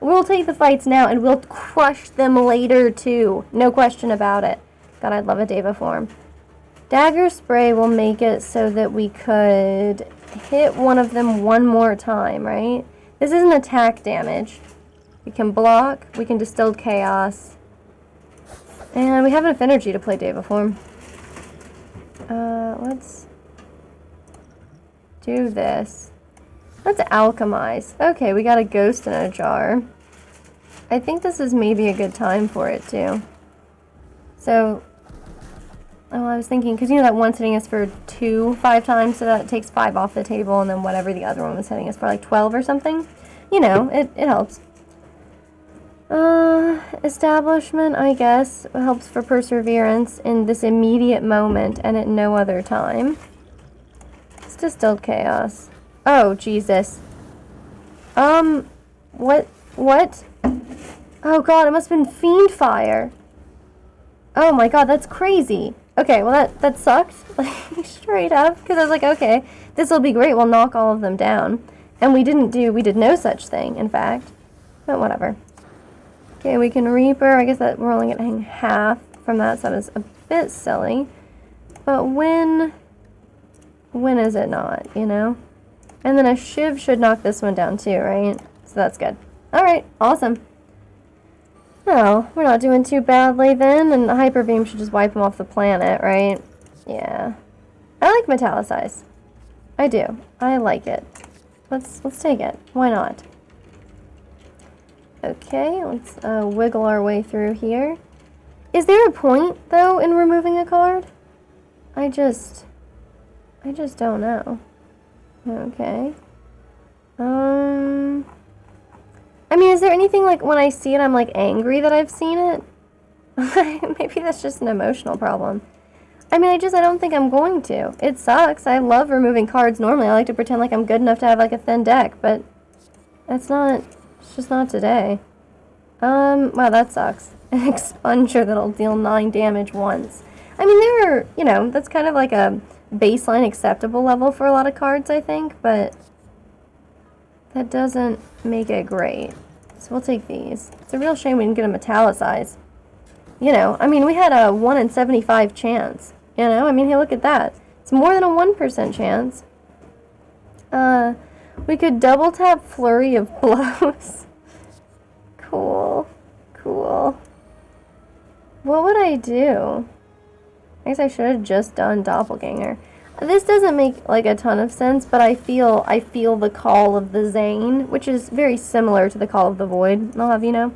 We'll take the fights now, and we'll crush them later, too. No question about it. God, I'd love a Deva form. Dagger Spray will make it so that we could hit one of them one more time, right? This isn't attack damage. We can block. We can Distilled Chaos. And we have enough energy to play Deva form. Let's do this. Let's alchemize. Okay, we got a ghost in a jar. I think this is maybe a good time for it, too. So, I was thinking, because you know that one's hitting us for 5 times, so that takes 5 off the table, and then whatever the other one was hitting us for, like 12 or something. You know, it helps. Establishment, I guess, helps for perseverance in this immediate moment and at no other time. It's Distilled Chaos. Oh, Jesus. What? Oh god, it must have been Fiend Fire. Oh my god, that's crazy. Okay, well that sucked, like, straight up, because I was like, okay, this will be great, we'll knock all of them down. And we did no such thing, in fact. But whatever. Okay, we can Reaper. I guess that we're only getting half from that, so that was a bit silly. But when is it not, you know? And then a Shiv should knock this one down too, right? So that's good. Alright, awesome. Well, we're not doing too badly then, and the Hyper Beam should just wipe him off the planet, right? Yeah. I like Metallicize. I do. I like it. Let's take it. Why not? Okay, let's wiggle our way through here. Is there a point, though, in removing a card? I just don't know. Okay. I mean, is there anything, like, when I see it, I'm, like, angry that I've seen it? Maybe that's just an emotional problem. I mean, I don't think I'm going to. It sucks. I love removing cards normally. I like to pretend like I'm good enough to have, like, a thin deck, but it's just not today. Wow, that sucks. An Expunger that'll deal 9 damage once. I mean, there are, you know, that's kind of like a baseline acceptable level for a lot of cards, I think, but that doesn't make it great. So we'll take these. It's a real shame we didn't get a Metallicize. You know, I mean, we had a 1 in 75 chance. You know, I mean, hey, look at that. It's more than a 1% chance. We could double tap Flurry of Blows. Cool. What would I do? I guess I should have just done Doppelganger. This doesn't make, like, a ton of sense, but I feel the call of the Zane, which is very similar to the call of the Void, I'll have you know.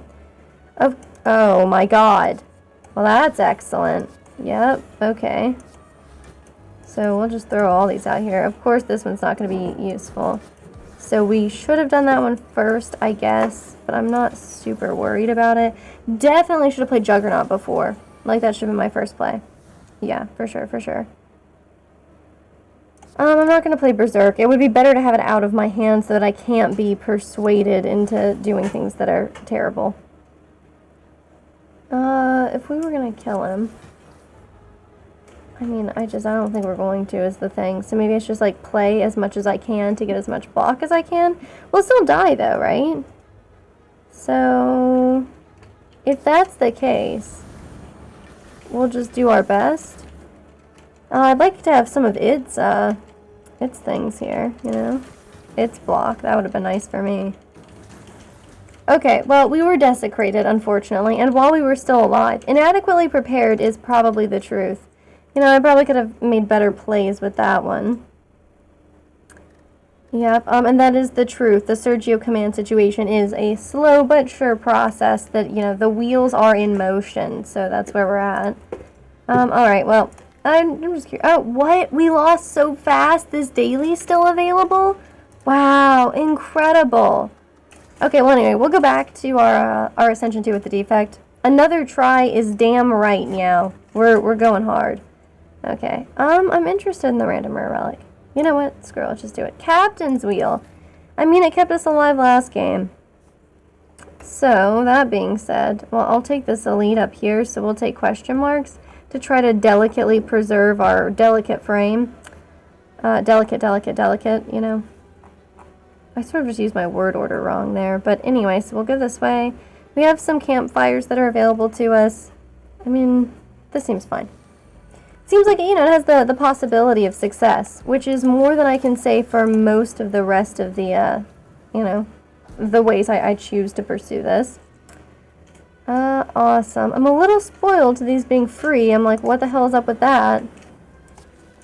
Oh my god. Well, that's excellent. Yep, okay. So we'll just throw all these out here. Of course, this one's not going to be useful. So we should have done that one first, I guess, but I'm not super worried about it. Definitely should have played Juggernaut before. Like, that should have been my first play. Yeah, for sure. I'm not going to play Berserk. It would be better to have it out of my hand so that I can't be persuaded into doing things that are terrible. If we were going to kill him... I mean, I don't think we're going to, is the thing. So maybe it's just, like, play as much as I can to get as much block as I can. We'll still die, though, right? So, if that's the case, we'll just do our best. I'd like to have some of its its things here, you know? Its block. That would have been nice for me. Okay, well, we were desecrated, unfortunately, and while we were still alive. Inadequately prepared is probably the truth. You know, I probably could have made better plays with that one. Yep, and that is the truth. The Sergio command situation is a slow but sure process that, you know, the wheels are in motion, so that's where we're at. Alright, well, I'm just curious. Oh, what? We lost so fast? This daily's still available? Wow, incredible. Okay, well, anyway, we'll go back to our Ascension 2 with the defect. Another try is damn right, meow. We're going hard. Okay, I'm interested in the random rare relic. You know what? Screw it, let's just do it. Captain's Wheel. I mean, it kept us alive last game. So, that being said, well, I'll take this elite up here, so we'll take question marks to try to delicately preserve our delicate frame. Delicate, you know. I sort of just used my word order wrong there, but anyway, so we'll go this way. We have some campfires that are available to us. I mean, this seems fine. Seems like, you know, it has the possibility of success, which is more than I can say for most of the rest of the, you know, the ways I choose to pursue this. Awesome. I'm a little spoiled to these being free. I'm like, what the hell is up with that?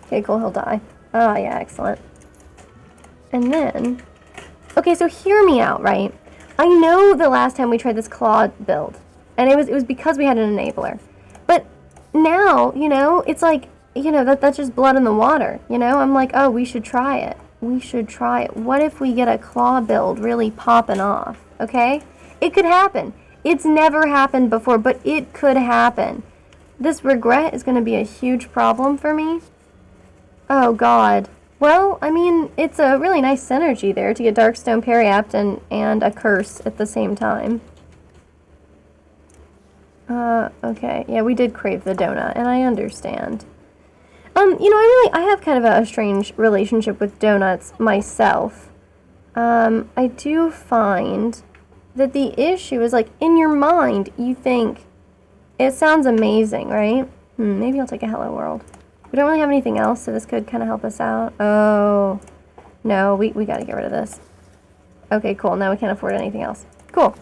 Okay, cool, he'll die. Oh, yeah, excellent. And then, okay, so hear me out, right? I know the last time we tried this claw build, and it was because we had an enabler. But now, you know, it's like, you know, that's just blood in the water, you know? I'm like, oh, we should try it. We should try it. What if we get a claw build really popping off, okay? It could happen. It's never happened before, but it could happen. This regret is going to be a huge problem for me. Oh, God. Well, I mean, it's a really nice synergy there to get Darkstone Periapt and a curse at the same time. Okay. Yeah, we did crave the donut, and I understand. You know, I have kind of a strange relationship with donuts myself. I do find that the issue is, like, in your mind, you think, it sounds amazing, right? Maybe I'll take a Hello World. We don't really have anything else, so this could kind of help us out. Oh, no, we gotta get rid of this. Okay, cool, now we can't afford anything else. Cool.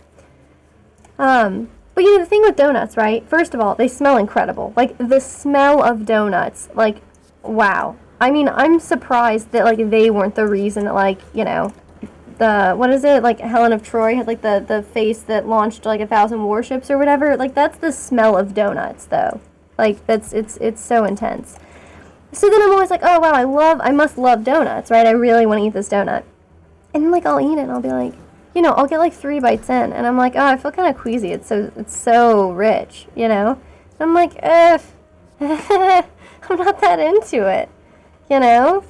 But you know, the thing with donuts, right? First of all, they smell incredible. Like, the smell of donuts, like, wow. I mean, I'm surprised that, like, they weren't the reason that, like, you know, what is it? Like, Helen of Troy had, like, the face that launched, like, 1,000 warships or whatever. Like, that's the smell of donuts, though. Like, it's so intense. So then I'm always like, oh, wow, I must love donuts, right? I really want to eat this donut. And, like, I'll eat it, and I'll be like, you know, I'll get, like, 3 bites in, and I'm like, oh, I feel kind of queasy. It's so rich, you know? And I'm like, I'm not that into it, you know?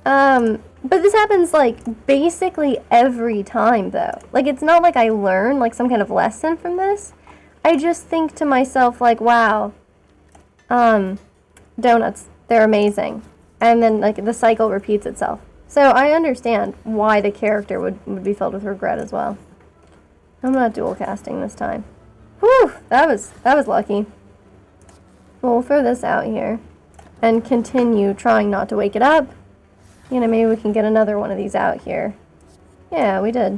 But this happens, like, basically every time, though. Like, it's not like I learn, like, some kind of lesson from this. I just think to myself, like, wow, donuts, they're amazing. And then, like, the cycle repeats itself. So I understand why the character would be filled with regret as well. I'm not dual casting this time. Whew, that was lucky. Well, we'll throw this out here and continue trying not to wake it up. You know, maybe we can get another one of these out here. Yeah, we did.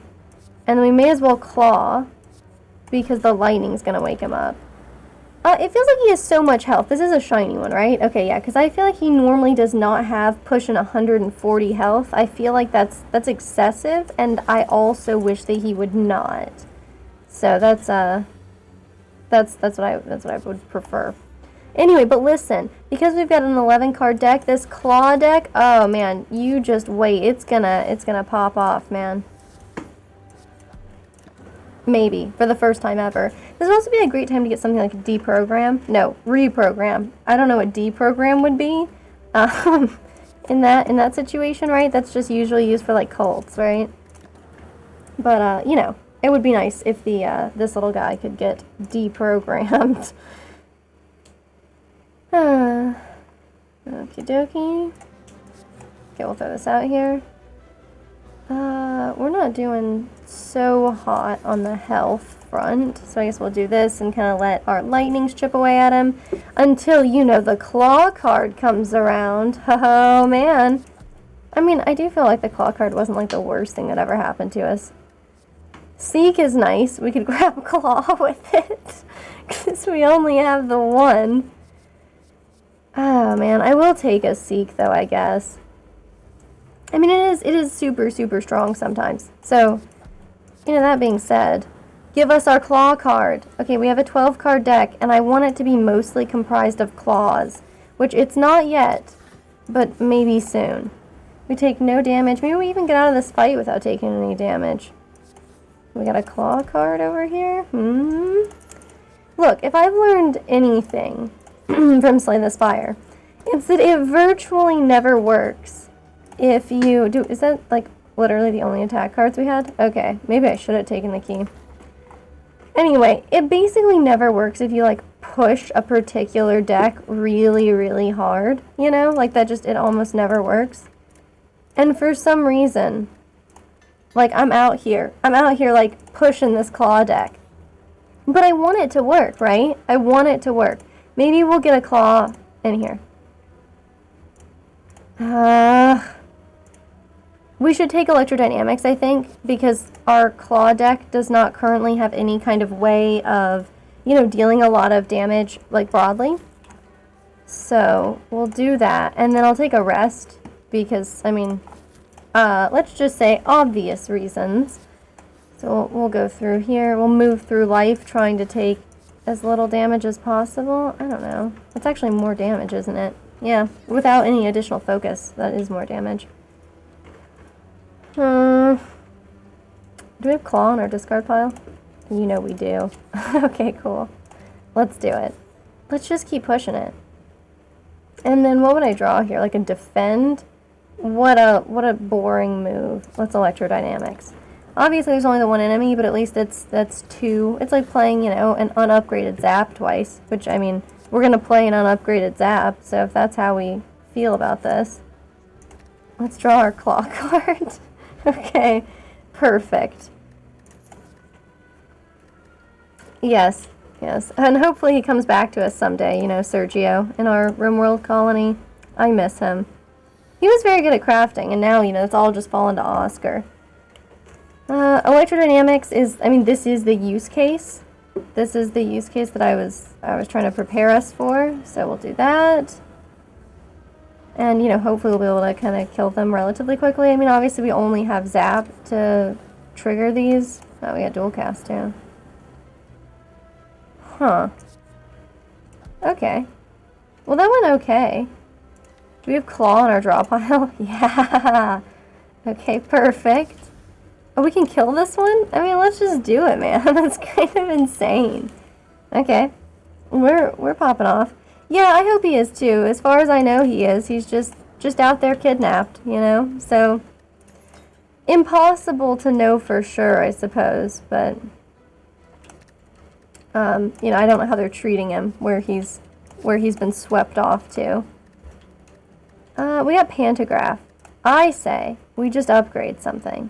And we may as well claw because the lightning's gonna wake him up. It feels like he has so much health. This is a shiny one, right? Okay, yeah, because I feel like he normally does not have pushing 140 health. I feel like that's excessive, and I also wish that he would not. So that's what I would prefer. Anyway, but listen, because we've got an 11 card deck, this claw deck, oh man, you just wait. It's gonna pop off, man. Maybe, for the first time ever. This would also be a great time to get something like a deprogram. No, reprogram. I don't know what deprogram would be in that situation, right? That's just usually used for, like, cults, right? But, you know, it would be nice if this little guy could get deprogrammed. Okie dokie. Okay, we'll throw this out here. We're not doing so hot on the health front, so I guess we'll do this and kind of let our lightnings chip away at him until, you know, the claw card comes around. Oh, man. I mean, I do feel like the claw card wasn't like the worst thing that ever happened to us. Seek is nice. We could grab claw with it. Because we only have the one. Oh, man. I will take a seek, though, I guess. I mean, it is super, super strong sometimes. So, you know, that being said, give us our claw card. Okay, we have a 12-card deck, and I want it to be mostly comprised of claws. Which it's not yet, but maybe soon. We take no damage. Maybe we even get out of this fight without taking any damage. We got a claw card over here. Look, if I've learned anything from Slay the Spire, it's that it virtually never works if you do. Is that like literally the only attack cards we had? Okay, maybe I should have taken the key. Anyway, it basically never works if you like push a particular deck really, really hard. You know, like that just, it almost never works. And for some reason, like I'm out here like pushing this claw deck. But I want it to work, right? I want it to work. Maybe we'll get a claw in here. We should take electrodynamics, I think, because our claw deck does not currently have any kind of way of, you know, dealing a lot of damage, like broadly. So we'll do that, and then I'll take a rest, because, I mean, let's just say obvious reasons. So we'll go through here. We'll move through life trying to take as little damage as possible. I don't know. It's actually more damage, isn't it? Yeah, without any additional focus, that is more damage. Do we have claw in our discard pile? You know we do. Okay, cool. Let's do it. Let's just keep pushing it. And then what would I draw here? Like a defend? What a boring move. Let's electrodynamics. Obviously there's only the one enemy, but at least that's two. It's like playing, you know, an unupgraded zap twice, which, I mean, we're gonna play an unupgraded zap, so if that's how we feel about this. Let's draw our claw card. Okay, perfect. Yes, yes. And hopefully he comes back to us someday, you know, Sergio, in our RimWorld colony. I miss him. He was very good at crafting, and now, you know, it's all just fallen to Oscar. Electrodynamics is, I mean, this is the use case. This is the use case that I was trying to prepare us for, so we'll do that. And, you know, hopefully we'll be able to kind of kill them relatively quickly. I mean, obviously we only have zap to trigger these. Oh, we got dual cast too. Huh. Okay. Well, that went okay. Do we have claw in our draw pile? Yeah. Okay, perfect. Oh, we can kill this one? I mean, let's just do it, man. That's kind of insane. Okay. We're popping off. Yeah, I hope he is too. As far as I know, he is. He's just out there kidnapped, you know? So, impossible to know for sure, I suppose, but, you know, I don't know how they're treating him, where he's been swept off to. We got Pantograph. I say we just upgrade something.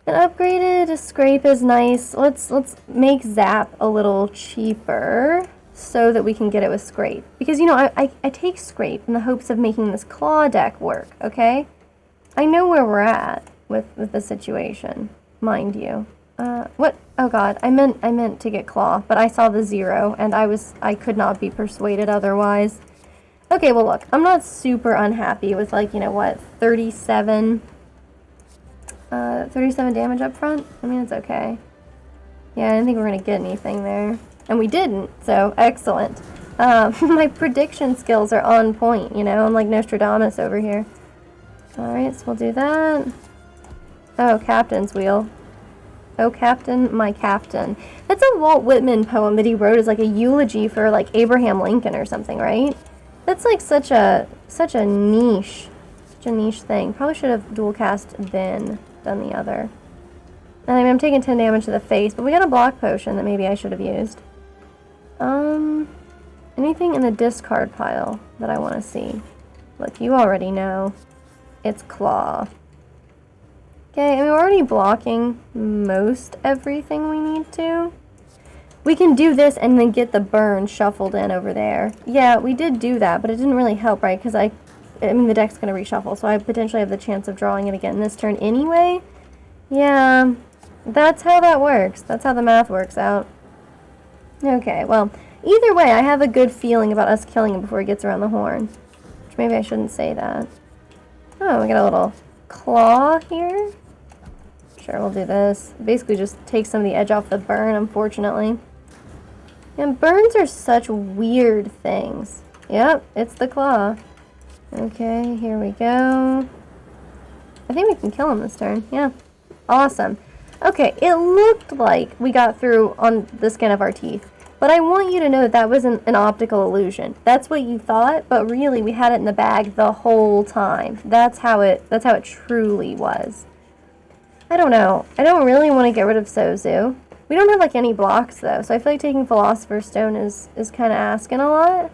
An upgraded scrape is nice. Let's make zap a little cheaper so that we can get it with scrape. Because, you know, I take scrape in the hopes of making this claw deck work, okay? I know where we're at with the situation, mind you. What? Oh god, I meant to get claw, but I saw the 0 and I could not be persuaded otherwise. Okay, well look, I'm not super unhappy with, like, you know what, 37 damage up front. I mean, it's okay. Yeah, I didn't think we were gonna get anything there. And we didn't, so excellent. My prediction skills are on point, you know? I'm like Nostradamus over here. Alright, so we'll do that. Oh, Captain's Wheel. Oh, Captain, my Captain. That's a Walt Whitman poem that he wrote as like a eulogy for like Abraham Lincoln or something, right? That's like such a niche thing. Probably should have dual cast then done the other. And I mean, I'm taking 10 damage to the face, but we got a block potion that maybe I should have used. Anything in the discard pile that I want to see? Look, you already know. It's claw. Okay, and we're already blocking most everything we need to. We can do this and then get the burn shuffled in over there. Yeah, we did do that, but it didn't really help, right? Because I mean, the deck's going to reshuffle, so I potentially have the chance of drawing it again this turn anyway. Yeah, that's how that works. That's how the math works out. Okay, well, either way, I have a good feeling about us killing him before he gets around the horn. Which maybe I shouldn't say that. Oh, we got a little claw here. Sure, we'll do this. Basically just take some of the edge off the burn, unfortunately. And burns are such weird things. Yep, it's the claw. Okay, here we go. I think we can kill him this turn. Yeah. Awesome. Okay, it looked like we got through on the skin of our teeth. But I want you to know that that wasn't an optical illusion. That's what you thought, but really we had it in the bag the whole time. That's how it truly was. I don't know. I don't really want to get rid of Sozu. We don't have like any blocks though, so I feel like taking Philosopher's Stone is kind of asking a lot.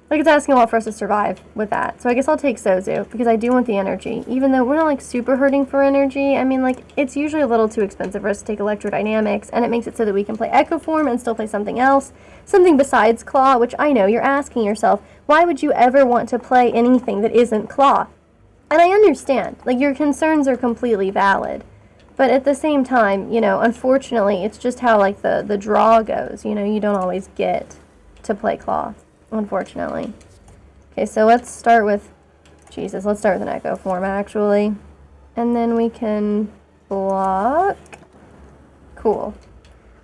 Like it's asking a lot for us to survive with that. So I guess I'll take Sozu because I do want the energy. Even though we're not like super hurting for energy, I mean like it's usually a little too expensive for us to take Electrodynamics, and it makes it so that we can play Echo Form and still play something else. Something besides Claw, which I know you're asking yourself, why would you ever want to play anything that isn't Claw? And I understand, like your concerns are completely valid. But at the same time, you know, unfortunately, it's just how like the draw goes. You know, you don't always get to play Claw, unfortunately. Okay, so let's start with, let's start with an Echo Form, actually. And then we can block. Cool.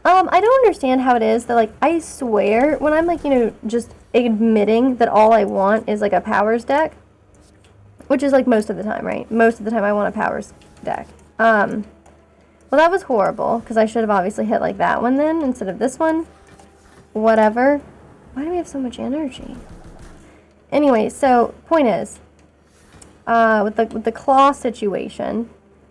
I don't understand how it is that, like, I swear, when I'm, like, you know, just admitting that all I want is, like, a Powers deck, which is, like, most of the time, right? Most of the time I want a Powers deck. Well, that was horrible, because I should have obviously hit, like, that one then, instead of this one. Whatever. Why do we have so much energy? Anyway, so point is, with the claw situation,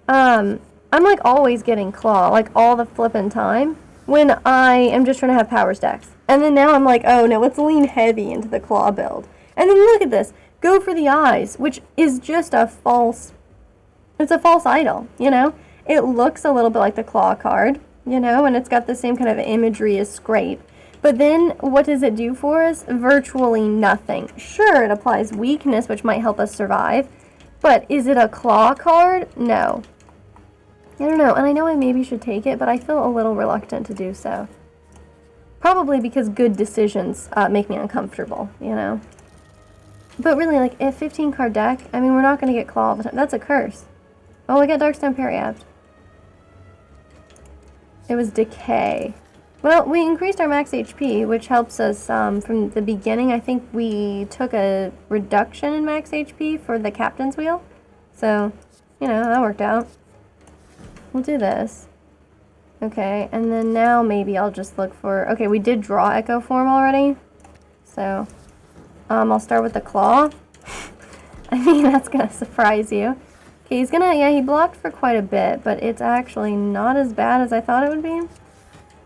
I'm like always getting claw, like all the flippin' time, when I am just trying to have powers decks. And then now I'm like, oh no, let's lean heavy into the claw build. And then look at this, go for the eyes, which is just a false, it's a false idol, you know? It looks a little bit like the claw card, you know, and it's got the same kind of imagery as Scrape. But then, what does it do for us? Virtually nothing. Sure, it applies weakness, which might help us survive. But is it a claw card? No. I don't know, and I know I maybe should take it, but I feel a little reluctant to do so. Probably because good decisions make me uncomfortable, you know? But really, like, a 15-card deck, I mean, we're not going to get claw all the time. That's a curse. Oh, we got Darkstone Periapt. It was Decay. Well, we increased our max HP, which helps us from the beginning. I think we took a reduction in max HP for the Captain's Wheel. So, you know, that worked out. We'll do this. Okay, and then now maybe I'll just look for... Okay, we did draw Echo Form already. So, I'll start with the Claw. I mean, that's going to surprise you. Okay, he's going to... Yeah, he blocked for quite a bit, but it's actually not as bad as I thought it would be.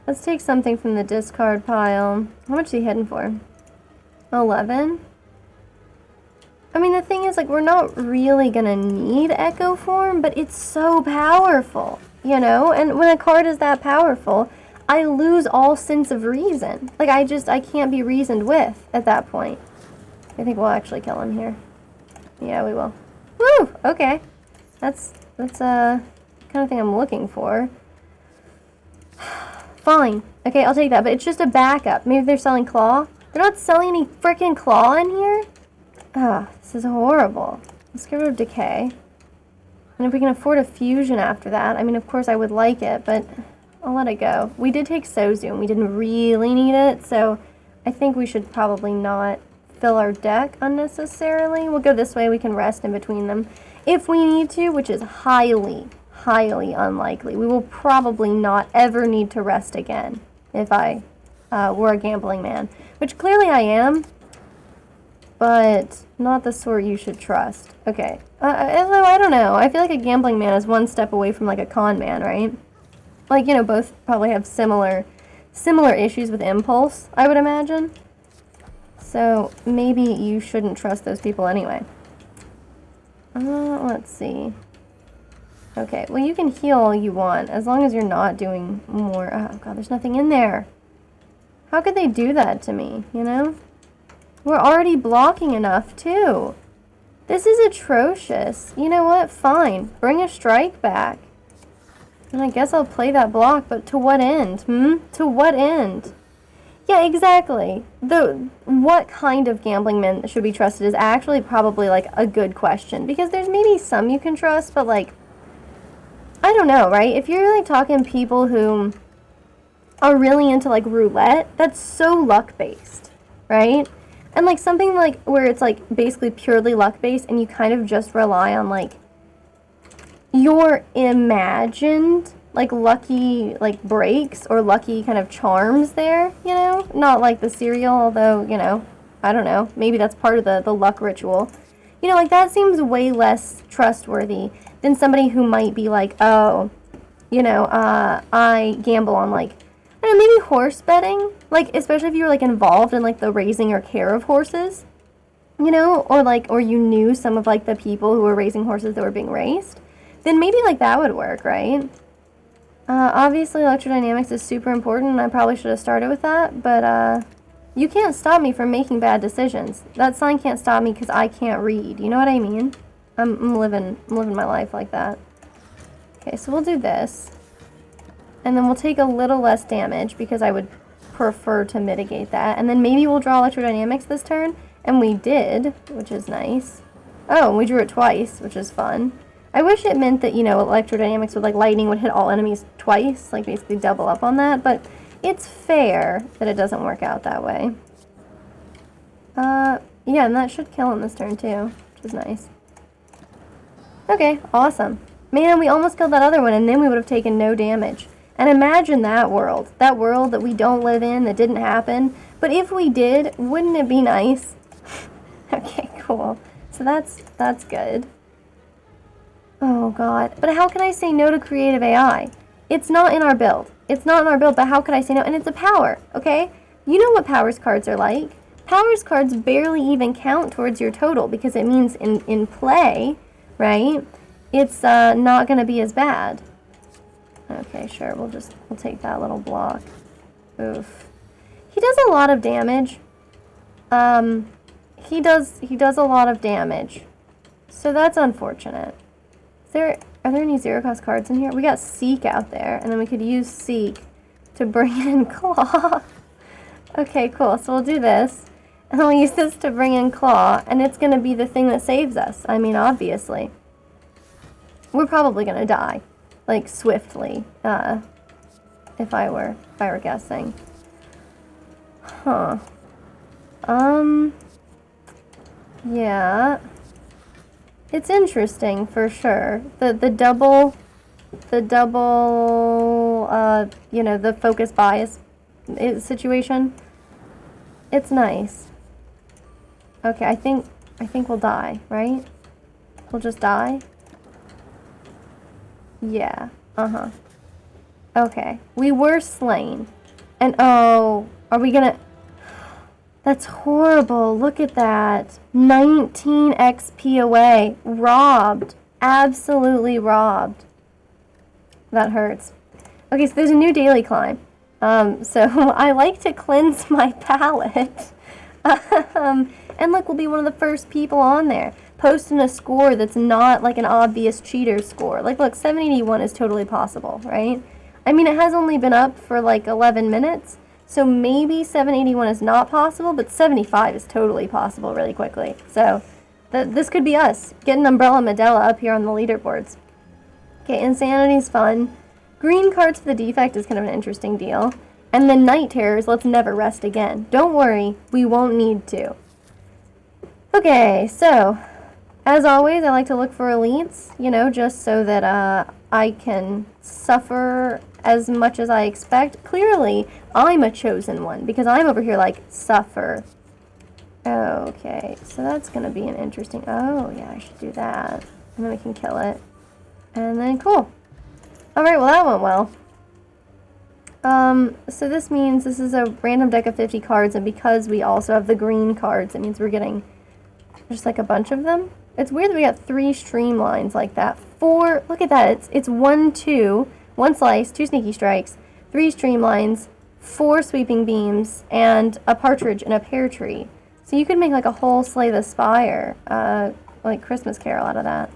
Let's take something from the discard pile. How much is he hitting for? 11? I mean, the thing is, like, we're not really gonna need Echo Form, but it's so powerful, you know? And when a card is that powerful, I lose all sense of reason. Like, I can't be reasoned with at that point. I think we'll actually kill him here. Yeah, we will. Woo! Okay. That's kind of thing I'm looking for. Fine. Okay, I'll take that, but it's just a backup. Maybe they're selling Claw? They're not selling any freaking Claw in here? Ah, this is horrible. Let's get rid of Decay. And if we can afford a Fusion after that, I mean, of course I would like it, but I'll let it go. We did take Sozu, and we didn't really need it, so I think we should probably not fill our deck unnecessarily. We'll go this way, we can rest in between them. If we need to, which is highly unlikely. We will probably not ever need to rest again if I were a gambling man, which clearly I am, but not the sort you should trust. Okay, although I don't know. I feel like a gambling man is one step away from like a con man, right? Like, you know, both probably have similar issues with impulse, I would imagine. So maybe you shouldn't trust those people anyway. Let's see. Okay, well, you can heal all you want, as long as you're not doing more. Oh, God, there's nothing in there. How could they do that to me, you know? We're already blocking enough, too. This is atrocious. You know what? Fine. Bring a strike back. And I guess I'll play that block, but to what end? To what end? Yeah, exactly. What kind of gambling men should be trusted is actually probably, like, a good question. Because there's maybe some you can trust, but, like, I don't know, right? If you're, like, talking people who are really into, like, roulette, that's so luck-based, right? And, like, something, like, where it's, like, basically purely luck-based and you kind of just rely on, like, your imagined, like, lucky, like, breaks or lucky kind of charms there, you know? Not like the cereal, although, you know, I don't know. Maybe that's part of the luck ritual. You know, like, that seems way less trustworthy than somebody who might be like, oh, you know, I gamble on, like, I don't know, maybe horse betting? Like, especially if you were, like, involved in, like, the raising or care of horses, you know? Or, like, or you knew some of, like, the people who were raising horses that were being raised. Then maybe, like, that would work, right? Obviously, electrodynamics is super important, and I probably should have started with that, but, you can't stop me from making bad decisions. That sign can't stop me because I can't read. You know what I mean? I'm living my life like that. Okay, so we'll do this. And then we'll take a little less damage because I would prefer to mitigate that. And then maybe we'll draw electrodynamics this turn. And we did, which is nice. Oh, and we drew it twice, which is fun. I wish it meant that, you know, electrodynamics with, like, lightning would hit all enemies twice. Like, basically double up on that. But it's fair that it doesn't work out that way. Yeah, and that should kill him this turn, too. Which is nice. Okay, awesome. Man, we almost killed that other one, and then we would have taken no damage. And imagine that world that we don't live in, that didn't happen. But if we did, wouldn't it be nice? Okay, cool. So that's good. Oh, God. But how can I say no to creative AI? It's not in our build. It's not in our build, but how could I say no? And it's a power, okay? You know what powers cards are like. Powers cards barely even count towards your total because it means in play, right, it's not going to be as bad. Okay, sure, we'll take that little block. Oof. He does a lot of damage. He does a lot of damage. So that's unfortunate. Are there any zero-cost cards in here? We got Seek out there, and then we could use Seek to bring in Claw. Okay, cool. So we'll do this, and then we'll use this to bring in Claw, and it's going to be the thing that saves us. I mean, obviously. We're probably going to die. Like, swiftly, if I were guessing. Huh. Yeah. It's interesting, for sure. The double, you know, the focus bias situation. It's nice. Okay, I think we'll die, right? We'll just die? Yeah, Okay, we were slain. And oh, are we gonna... That's horrible, look at that. 19 XP away, robbed, absolutely robbed. That hurts. Okay, so there's a new daily climb. So I like to cleanse my palette. And look, we'll be one of the first people on there. Posting a score that's not like an obvious cheater score. Like, look, 781 is totally possible, right? I mean, it has only been up for like 11 minutes, so maybe 781 is not possible, but 75 is totally possible really quickly. So, this could be us, getting Umbrella Medella up here on the leaderboards. Okay, Insanity's fun. Green cards for the Defect is kind of an interesting deal. And then Night Terrors, let's never rest again. Don't worry, we won't need to. Okay, so... As always, I like to look for elites, you know, just so that I can suffer as much as I expect. Clearly, I'm a chosen one, because I'm over here like, suffer. Okay, so that's going to be an interesting... Oh, yeah, I should do that. And then we can kill it. And then, cool. Alright, well, that went well. So this means this is a random deck of 50 cards, and because we also have the green cards, it means we're getting just like a bunch of them. It's weird that we got 3 streamlines like that. 4, look at that, it's 1, 2, 1 slice, 2 sneaky strikes, 3 streamlines, 4 sweeping beams, and a partridge in a pear tree. So you could make like a whole Slay the Spire, like Christmas Carol out of that.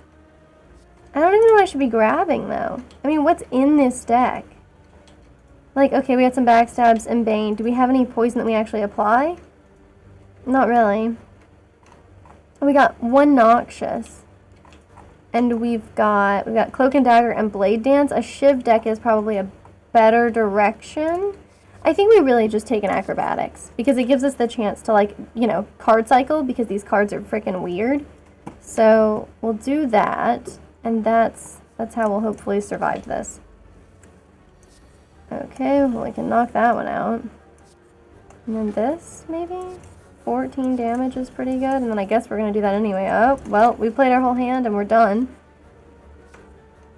I don't even know what I should be grabbing though. I mean, what's in this deck? Like, okay, we got some Backstabs and Bane. Do we have any poison that we actually apply? Not really. We got one Noxious. And we've got Cloak and Dagger and Blade Dance. A Shiv deck is probably a better direction. I think we really just take an Acrobatics because it gives us the chance to, like, you know, card cycle because these cards are freaking weird. So we'll do that, and that's how we'll hopefully survive this. Okay, well, we can knock that one out. And then this, maybe? 14 damage is pretty good, and then I guess we're going to do that anyway. Oh, well, we played our whole hand and we're done.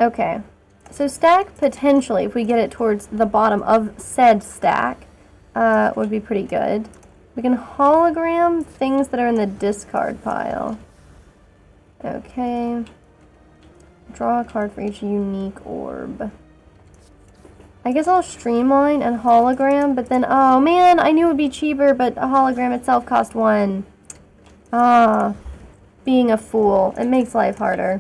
Okay, so stack potentially, if we get it towards the bottom of said stack, would be pretty good. We can hologram things that are in the discard pile. Okay. Draw a card for each unique orb. I guess I'll streamline and hologram, but then, oh man, I knew it would be cheaper, but a hologram itself cost 1. Ah, being a fool. It makes life harder.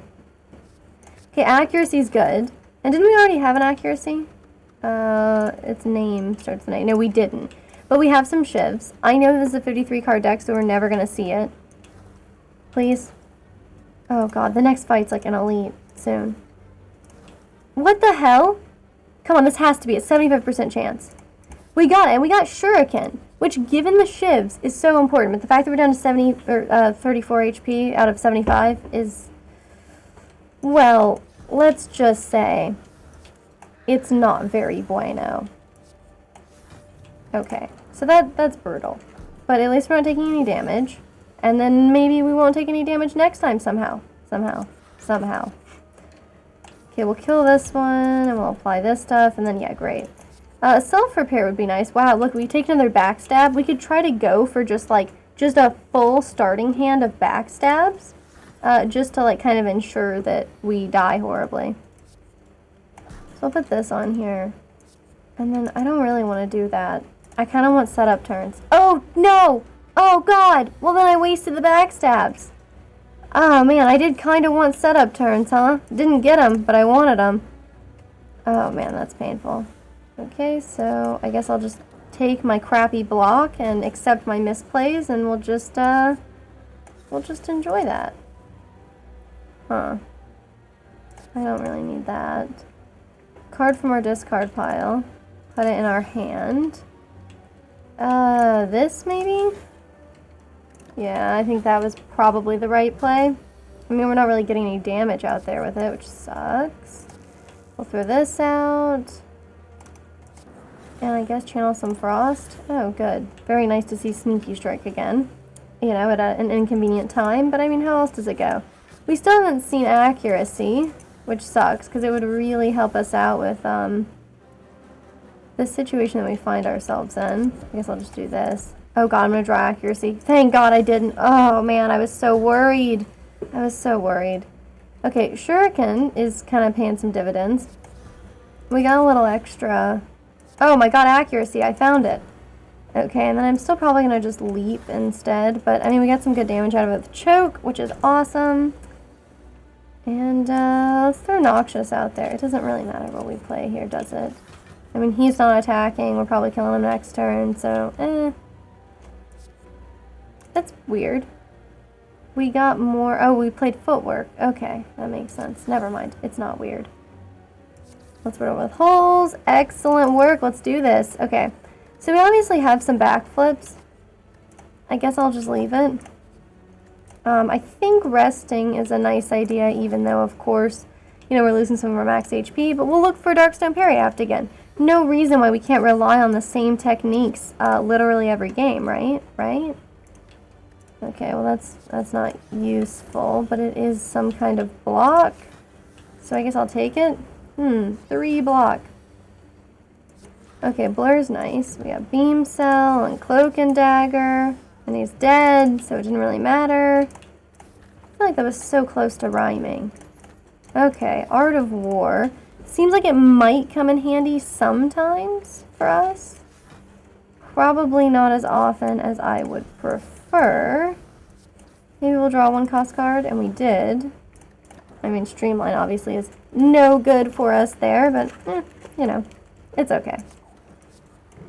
Okay, accuracy's good. And didn't we already have an accuracy? Its name starts with an A. No, we didn't. But we have some shivs. I know this is a 53 card deck, so we're never going to see it. Please. Oh god, the next fight's like an elite soon. What the hell? Come on, this has to be a 75% chance. We got it, and we got Shuriken, which, given the shivs, is so important. But the fact that we're down to 34 HP out of 75 is, well, let's just say it's not very bueno. Okay, so that's brutal. But at least we're not taking any damage. And then maybe we won't take any damage next time somehow. Somehow. Okay, we'll kill this one, and we'll apply this stuff, and then, yeah, great. Self-repair would be nice. Wow, look, we take another backstab. We could try to go for just a full starting hand of backstabs, just to, like, kind of ensure that we die horribly. So I'll put this on here. And then I don't really want to do that. I kind of want setup turns. Oh, no! Oh, God! Well, then I wasted the backstabs. Oh, man, I did kind of want setup turns, huh? Didn't get them, but I wanted them. Oh, man, that's painful. Okay, so I guess I'll just take my crappy block and accept my misplays, and we'll just enjoy that. Huh. I don't really need that. Card from our discard pile. Put it in our hand. This maybe? Yeah, I think that was probably the right play. I mean, we're not really getting any damage out there with it, which sucks. We'll throw this out. And I guess channel some Frost. Oh, good. Very nice to see Sneaky Strike again. You know, at an inconvenient time. But I mean, how else does it go? We still haven't seen Accuracy, which sucks, because it would really help us out with the situation that we find ourselves in. I guess I'll just do this. Oh god, I'm going to draw Accuracy. Thank god I didn't. Oh man, I was so worried. I was so worried. Okay, Shuriken is kind of paying some dividends. We got a little extra. Oh my god, Accuracy. I found it. Okay, and then I'm still probably going to just leap instead. But, I mean, we got some good damage out of it with Choke, which is awesome. And, let's throw Noxious out there. It doesn't really matter what we play here, does it? I mean, he's not attacking. We're probably killing him next turn, so, That's weird. We got more... Oh, we played Footwork. Okay, that makes sense. Never mind. It's not weird. Let's put it with holes. Excellent work. Let's do this. Okay. So we obviously have some backflips. I guess I'll just leave it. I think resting is a nice idea, even though, of course, you know, we're losing some of our max HP, but we'll look for Darkstone Parry Apt again. No reason why we can't rely on the same techniques literally every game, right? Right? Okay, well that's not useful, but it is some kind of block. So I guess I'll take it. 3 block. Okay, Blur's nice. We got Beam Cell and Cloak and Dagger. And he's dead, so it didn't really matter. I feel like that was so close to rhyming. Okay, Art of War. Seems like it might come in handy sometimes for us. Probably not as often as I would prefer. prefer, maybe we'll draw 1 cost card, and we did. I mean, Streamline obviously is no good for us there, but, you know, it's okay.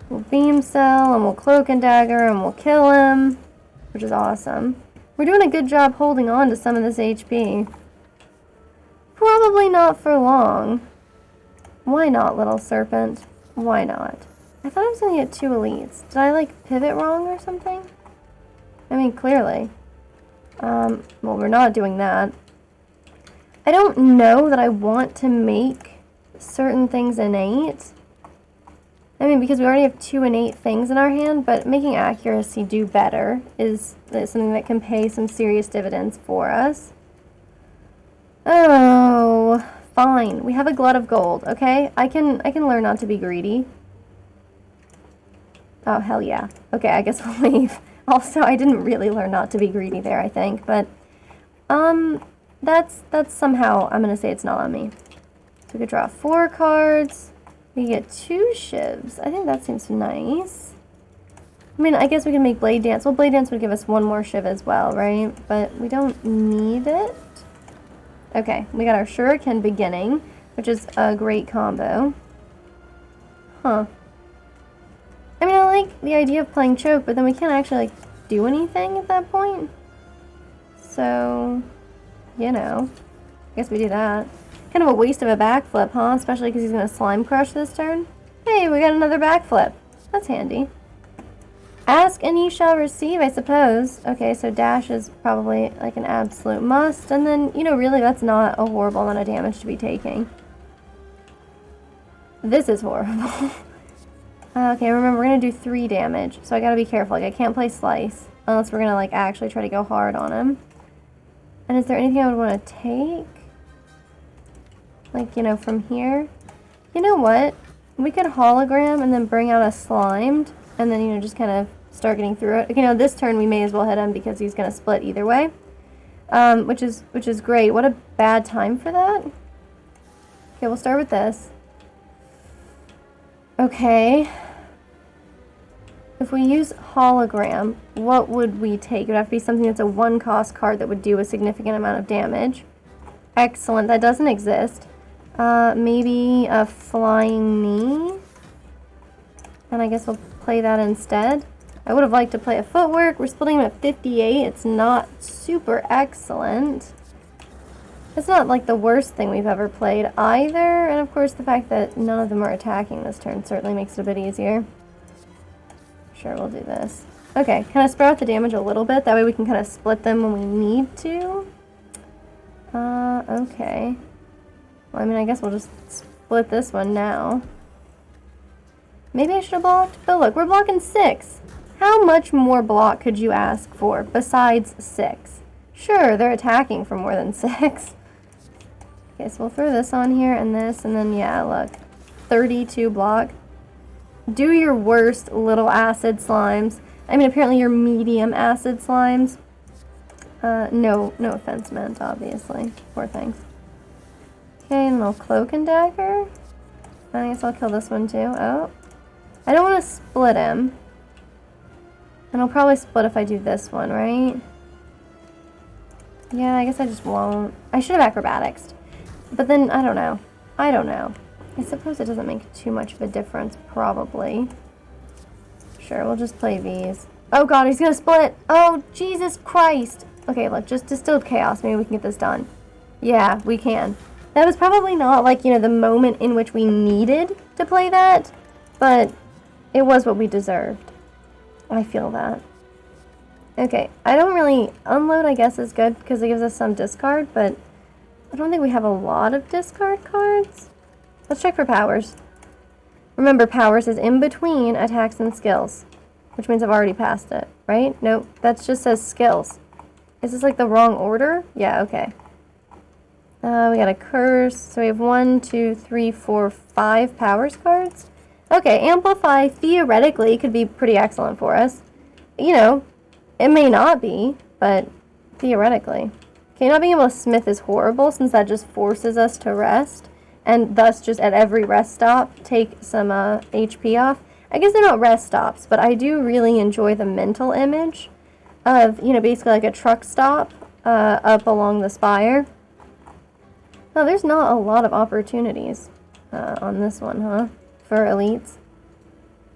We'll Beam Cell, and we'll Cloak and Dagger, and we'll kill him, which is awesome. We're doing a good job holding on to some of this HP. Probably not for long. Why not, little serpent? Why not? I thought I was going to get 2 elites. Did I, like, pivot wrong or something? I mean, clearly. Well, we're not doing that. I don't know that I want to make certain things innate. I mean, because we already have 2 innate things in our hand, but making accuracy do better is something that can pay some serious dividends for us. Oh, fine. We have a glut of gold, okay? I can learn not to be greedy. Oh, hell yeah. Okay, I guess we'll leave. Also, I didn't really learn not to be greedy there, I think, but, that's somehow, I'm gonna say it's not on me. So we could draw 4 cards. We get 2 shivs. I think that seems nice. I mean, I guess we can make Blade Dance. Well, Blade Dance would give us 1 more shiv as well, right? But we don't need it. Okay, we got our Shuriken beginning, which is a great combo. Huh. I mean, I like the idea of playing Choke, but then we can't actually, like, do anything at that point. So, you know, I guess we do that. Kind of a waste of a backflip, huh? Especially because he's going to Slime Crush this turn. Hey, we got another backflip. That's handy. Ask and ye shall receive, I suppose. Okay, so dash is probably like an absolute must. And then, you know, really that's not a horrible amount of damage to be taking. This is horrible. Okay, remember, we're going to do 3 damage. So I got to be careful. Like, I can't play Slice unless we're going to, like, actually try to go hard on him. And is there anything I would want to take? Like, you know, from here? You know what? We could hologram and then bring out a Slimed. And then, you know, just kind of start getting through it. You know, this turn we may as well hit him because he's going to split either way. Which is great. What a bad time for that. Okay, we'll start with this. Okay. If we use hologram, what would we take? It would have to be something that's a 1-cost card that would do a significant amount of damage. Excellent. That doesn't exist. Maybe a Flying Knee. And I guess we'll play that instead. I would have liked to play a Footwork. We're splitting him at 58. It's not super excellent. It's not like the worst thing we've ever played either. And of course the fact that none of them are attacking this turn certainly makes it a bit easier. Sure, we'll do this. Okay, kind of spread out the damage a little bit. That way we can kind of split them when we need to. Okay. Well, I mean, I guess we'll just split this one now. Maybe I should have blocked, but look, we're blocking 6. How much more block could you ask for besides 6? Sure, they're attacking for more than 6. Okay, so we'll throw this on here and this, and then, yeah, look. 32 block. Do your worst, little acid slimes. I mean, apparently you're medium acid slimes. No offense meant, obviously. Poor things. Okay, and I'll Cloak and Dagger. I guess I'll kill this one too. Oh. I don't want to split him. And I'll probably split if I do this one, right? Yeah, I guess I just won't. I should have acrobatics. But then, I don't know. I suppose it doesn't make too much of a difference, probably. Sure, we'll just play these. Oh god, he's gonna split! Oh, Jesus Christ! Okay, look, just Distilled Chaos. Maybe we can get this done. Yeah, we can. That was probably not, like, you know, the moment in which we needed to play that, but it was what we deserved. I feel that. Okay, I don't really... Unload, I guess, is good because it gives us some discard, but I don't think we have a lot of discard cards. Let's check for powers. Remember, powers is in between attacks and skills, which means I've already passed it, right? Nope, that just says skills. Is this like the wrong order? Yeah, okay. We got a curse, so we have 1, 2, 3, 4, 5 powers cards. Okay, Amplify theoretically could be pretty excellent for us. You know, it may not be, but theoretically. Okay, not being able to smith is horrible since that just forces us to rest, and thus just at every rest stop take some HP off. I guess they're not rest stops, but I do really enjoy the mental image of, you know, basically like a truck stop up along the Spire. Oh, there's not a lot of opportunities on this one, huh? For elites.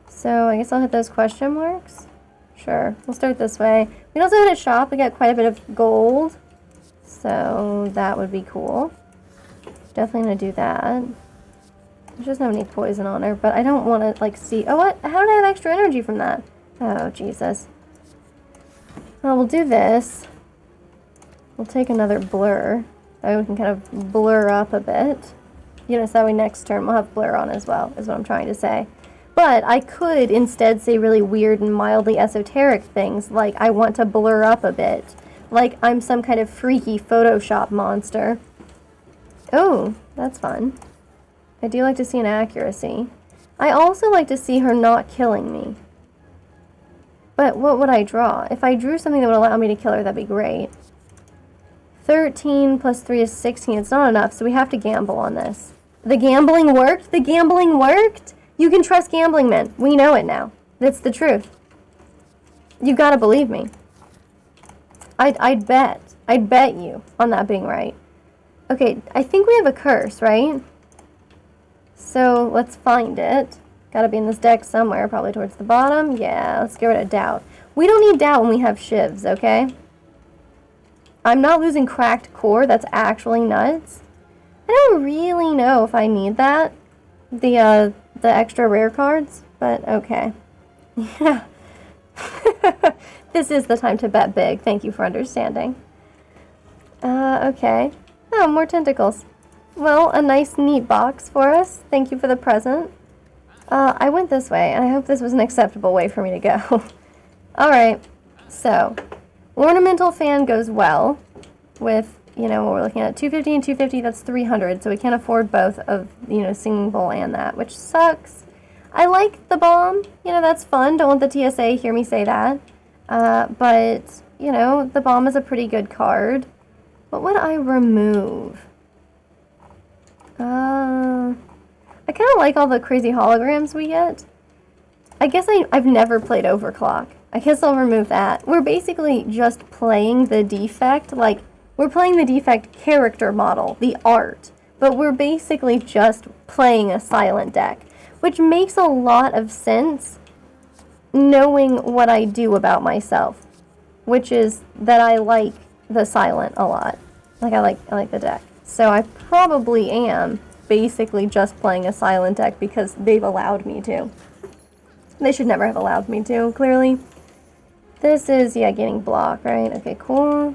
So I guess I'll hit those question marks. Sure, we'll start this way. We also hit a shop. We got quite a bit of gold. So that would be cool. Definitely gonna do that. She doesn't have any poison on her, but I don't want to, like, see... Oh, what? How did I have extra energy from that? Oh, Jesus. Well, we'll do this. We'll take another blur. That way we can kind of blur up a bit. You know, so that way next turn we'll have blur on as well, is what I'm trying to say. But I could instead say really weird and mildly esoteric things, like I want to blur up a bit. Like I'm some kind of freaky Photoshop monster. Oh, that's fun. I do like to see an accuracy. I also like to see her not killing me. But what would I draw? If I drew something that would allow me to kill her, that'd be great. 13 plus 3 is 16. It's not enough, so we have to gamble on this. The gambling worked? The gambling worked? You can trust gambling men. We know it now. That's the truth. You gotta believe me. I'd bet. I'd bet you on that being right. Okay, I think we have a curse, right? So let's find it. Gotta be in this deck somewhere, probably towards the bottom. Yeah, let's get rid of doubt. We don't need doubt when we have shivs, okay? I'm not losing cracked core. That's actually nuts. I don't really know if I need that. The extra rare cards, but okay. Yeah. This is the time to bet big. Thank you for understanding. Okay. Oh, more tentacles. Well, a nice, neat box for us. Thank you for the present. I went this way, and I hope this was an acceptable way for me to go. Alright, so, ornamental fan goes well with, you know, what we're looking at. 250 and 250, that's 300, so we can't afford both of, you know, Singing Bowl and that, which sucks. I like the bomb, you know, that's fun. Don't let the TSA hear me say that. But, you know, the bomb is a pretty good card. What would I remove? I kind of like all the crazy holograms we get. I guess I've never played Overclock. I guess I'll remove that. We're basically just playing the Defect, like, we're playing the Defect character model, the art, but we're basically just playing a silent deck, which makes a lot of sense knowing what I do about myself, which is that I like the silent a lot. Like, I like the deck. So I probably am basically just playing a silent deck because they've allowed me to. They should never have allowed me to, clearly. This is, yeah, getting block, right? Okay, cool.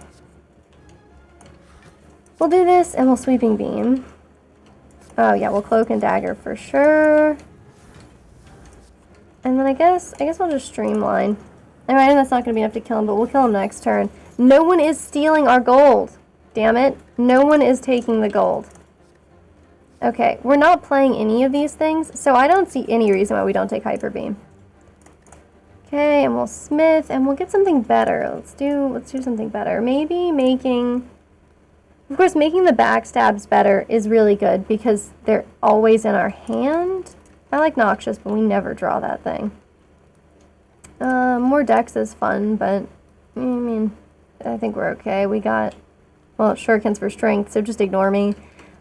We'll do this, and we'll Sweeping Beam. Oh, yeah, we'll Cloak and Dagger for sure. And then I guess we'll just Streamline. Alright, and that's not going to be enough to kill him, but we'll kill him next turn. No one is stealing our gold. Damn it. No one is taking the gold. Okay, we're not playing any of these things, so I don't see any reason why we don't take Hyper Beam. Okay, and we'll Smith, and we'll get something better. Let's do something better. Maybe making... Of course, making the backstabs better is really good because they're always in our hand. I like Noxious, but we never draw that thing. More Dex is fun, but I mean, I think we're okay. We got, well, Shurikens for strength, so just ignore me.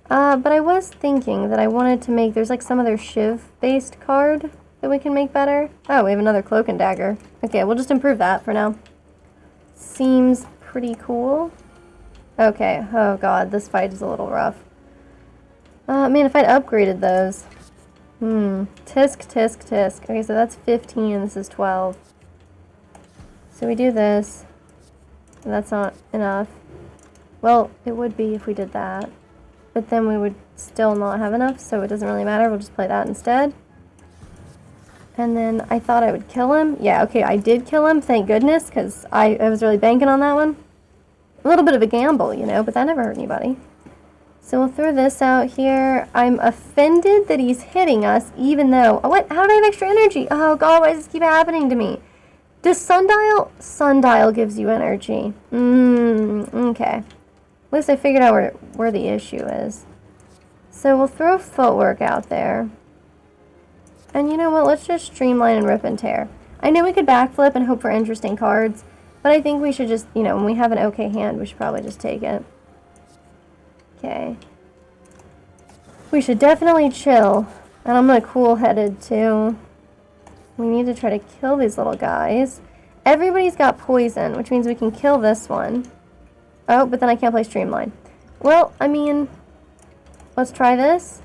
But I was thinking that I wanted to make, there's like some other Shiv-based card that we can make better. Oh, we have another Cloak and Dagger. Okay, we'll just improve that for now. Seems pretty cool. Okay, oh god, this fight is a little rough. Man, if I'd upgraded those. Tisk, tisk, tisk. Okay, so that's 15 and this is 12. So we do this. And that's not enough. Well, it would be if we did that. But then we would still not have enough, so it doesn't really matter. We'll just play that instead. And then I thought I would kill him. Yeah, okay, I did kill him, thank goodness, because I was really banking on that one. A little bit of a gamble, you know, but that never hurt anybody. So we'll throw this out here. I'm offended that he's hitting us, even though... Oh, what? How do I have extra energy? Oh, God, why does this keep happening to me? Does Sundial... Sundial gives you energy. Okay. At least I figured out where the issue is. So we'll throw Footwork out there. And you know what? Let's just Streamline and Rip and Tear. I know we could backflip and hope for interesting cards, But I think we should just, you know, when we have an okay hand, we should probably just take it. Okay. We should definitely chill. And I'm gonna cool-headed too. We need to try to kill these little guys. Everybody's got poison, which means we can kill this one. Oh, but then I can't play Streamline. Well, I mean, let's try this.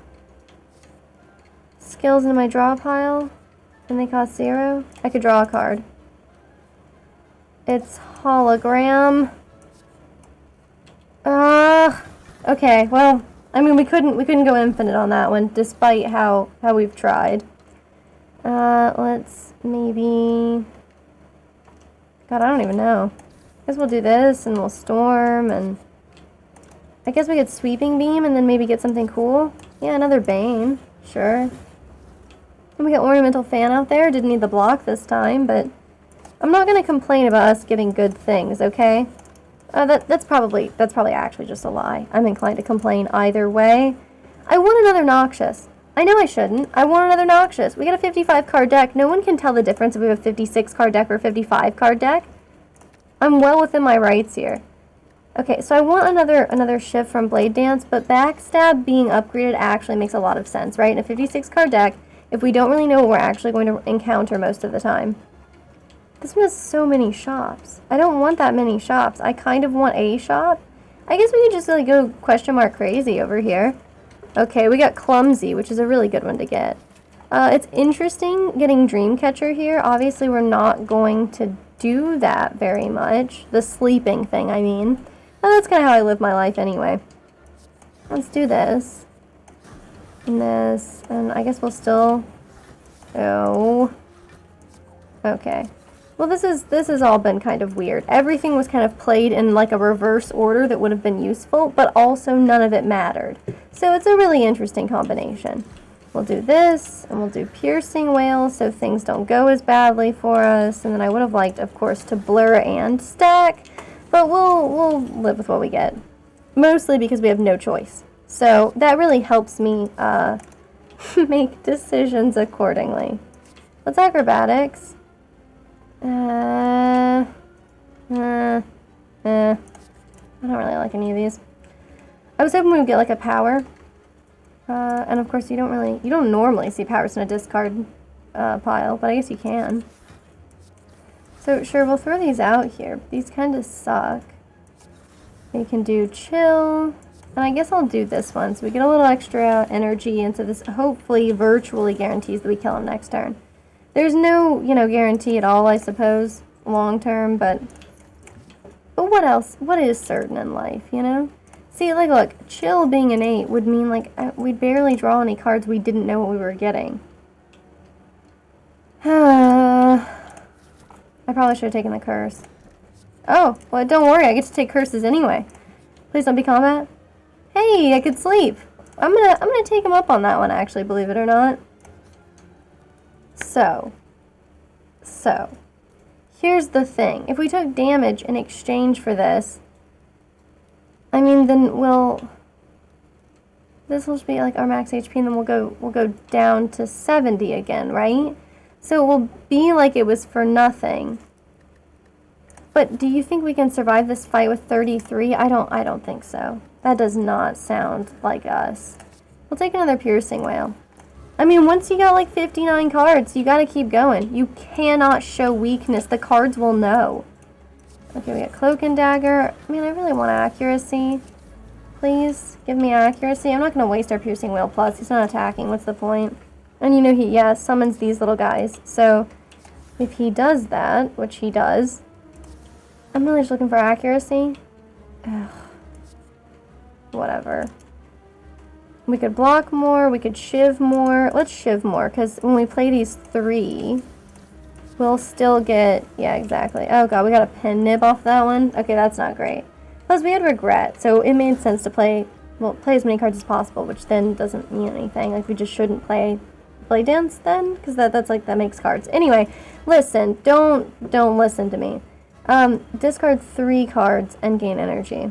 Skills into my draw pile. And they cost 0. I could draw a card. It's hologram. Okay, well, I mean, we couldn't go infinite on that one, despite how we've tried. Let's maybe... God, I don't even know. I guess we'll do this, and we'll storm, and... I guess we could sweeping beam, and then maybe get something cool. Yeah, another Bane. Sure. And we got ornamental fan out there. Didn't need the block this time, but... I'm not gonna complain about us getting good things, okay? That's probably actually just a lie. I'm inclined to complain either way. I want another Noxious. I know I shouldn't. I want another Noxious. We got a 55 card deck. No one can tell the difference if we have a 56 card deck or a 55 card deck. I'm well within my rights here. Okay, so I want another shift from Blade Dance, but Backstab being upgraded actually makes a lot of sense, right? In a 56 card deck, if we don't really know what we're actually going to encounter most of the time. This one has so many shops. I don't want that many shops. I kind of want a shop. I guess we could just like go question mark crazy over here. Okay, we got Clumsy, which is a really good one to get. It's interesting getting Dreamcatcher here. Obviously, we're not going to do that very much. The sleeping thing, I mean. Well, that's kind of how I live my life anyway. Let's do this. And this. And I guess we'll still... Oh. Okay. Well, this has all been kind of weird. Everything was kind of played in like a reverse order that would have been useful, but also none of it mattered. So it's a really interesting combination. We'll do this, and we'll do Piercing Wail so things don't go as badly for us. And then I would have liked, of course, to blur and stack, but we'll live with what we get. Mostly because we have no choice. So that really helps me make decisions accordingly. Let's Acrobatics. I don't really like any of these. I was hoping we would get like a power. And of course you don't normally see powers in a discard pile, but I guess you can. So sure, we'll throw these out here. These kind of suck. We can do Chill. And I guess I'll do this one, so we get a little extra energy, and so this hopefully virtually guarantees that we kill him next turn. There's no, guarantee at all, I suppose, long term, but what else? What is certain in life, See, like, look, Chill being an 8 would mean, like, we'd barely draw any cards we didn't know what we were getting. I probably should have taken the curse. Oh, well, don't worry, I get to take curses anyway. Please don't be combat. Hey, I could sleep. I'm gonna take him up on that one, actually, believe it or not. So, here's the thing. If we took damage in exchange for this, I mean, then this will just be like our max HP, and then we'll go down to 70 again, right? So it will be like it was for nothing. But do you think we can survive this fight with 33? I don't think so. That does not sound like us. We'll take another Piercing Wail. I mean, once you got like 59 cards, you gotta keep going. You cannot show weakness. The cards will know. Okay, we got Cloak and Dagger. I mean, I really want accuracy. Please, give me accuracy. I'm not gonna waste our Piercing Wail plus. He's not attacking. What's the point? And he summons these little guys. So, if he does that, which he does, I'm really just looking for accuracy. Ugh. Whatever. We could block more, we could shiv more. Let's shiv more, because when we play these 3, we'll still get... Yeah, exactly. Oh god, we got a pen nib off that one. Okay, that's not great. Plus, we had regret, so it made sense to play as many cards as possible, which then doesn't mean anything. Like, we just shouldn't play Blade Dance then, because that makes cards. Anyway, listen, don't listen to me. Discard 3 cards and gain energy.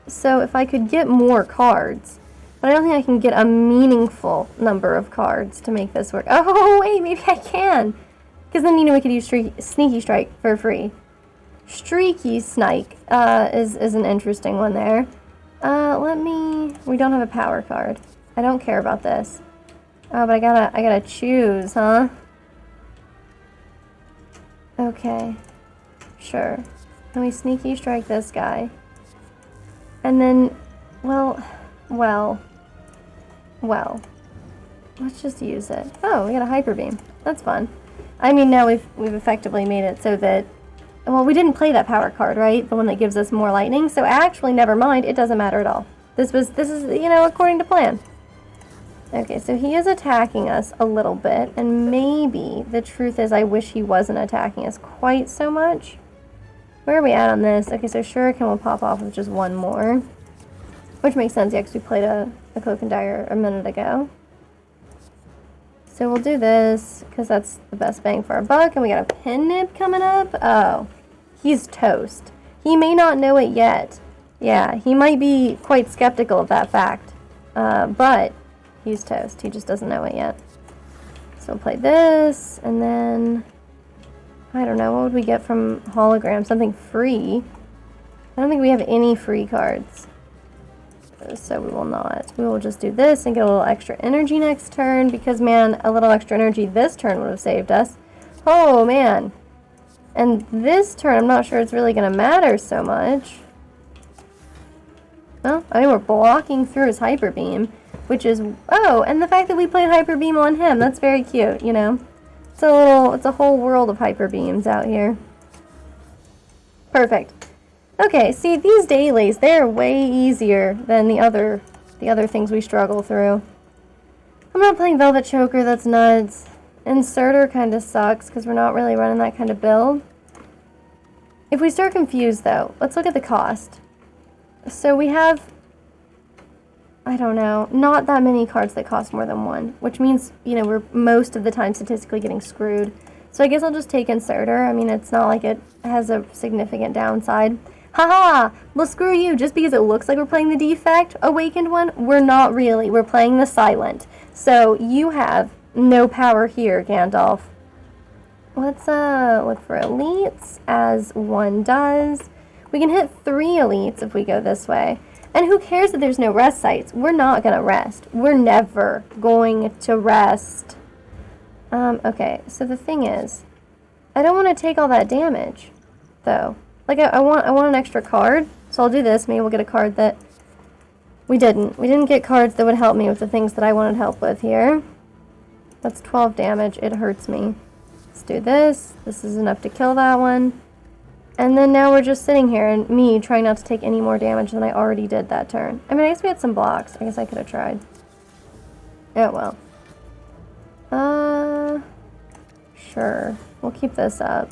So if I could get more cards... But I don't think I can get a meaningful number of cards to make this work. Oh, wait, maybe I can. Because then, we could use Sneaky Strike for free. Streaky Snike is an interesting one there. We don't have a power card. I don't care about this. Oh, but I gotta choose, huh? Okay. Sure. Can we sneaky strike this guy? And then, well. Let's just use it. Oh, we got a hyper beam. That's fun. I mean, now we've effectively made it so that, well, we didn't play that power card, right? The one that gives us more lightning. So actually, never mind. It doesn't matter at all. This is, you know, according to plan. Okay, so he is attacking us a little bit, and maybe the truth is I wish he wasn't attacking us quite so much. Where are we at on this? Okay, so Shuriken will pop off with just one more. Which makes sense, yeah, because we played a Cloak and Dagger a minute ago. So we'll do this, because that's the best bang for our buck, and we got a pin nib coming up. Oh, he's toast. He may not know it yet. Yeah, he might be quite skeptical of that fact. But he's toast. He just doesn't know it yet. So we'll play this, and then, I don't know, what would we get from hologram? Something free. I don't think we have any free cards. So we will not. We will just do this and get a little extra energy next turn, because, man, a little extra energy this turn would have saved us. Oh, man. And this turn, I'm not sure it's really going to matter so much. Well, I mean, we're blocking through his hyper beam, which is, oh, and the fact that we played hyper beam on him, that's very cute, you know. It's a whole world of hyper beams out here. Perfect. Okay, see, these dailies, they're way easier than the other things we struggle through. I'm not playing Velvet Choker, that's nuts. Inserter kind of sucks, because we're not really running that kind of build. If we start confused, though, let's look at the cost. So we have, I don't know, not that many cards that cost more than one, which means, you know, we're most of the time statistically getting screwed. So I guess I'll just take Inserter. I mean, it's not like it has a significant downside. Haha! Well, screw you. Just because it looks like we're playing the Defect Awakened one, we're not really. We're playing the Silent. So you have no power here, Gandalf. Let's look for elites, as one does. We can hit 3 elites if we go this way. And who cares that there's no rest sites? We're not going to rest. We're never going to rest. Okay, so the thing is, I don't want to take all that damage, though. Like, I want an extra card, so I'll do this. Maybe we'll get a card that we didn't. We didn't get cards that would help me with the things that I wanted help with here. That's 12 damage. It hurts me. Let's do this. This is enough to kill that one. And then now we're just sitting here, and me trying not to take any more damage than I already did that turn. I mean, I guess we had some blocks. I guess I could have tried. Oh, well. Sure. We'll keep this up.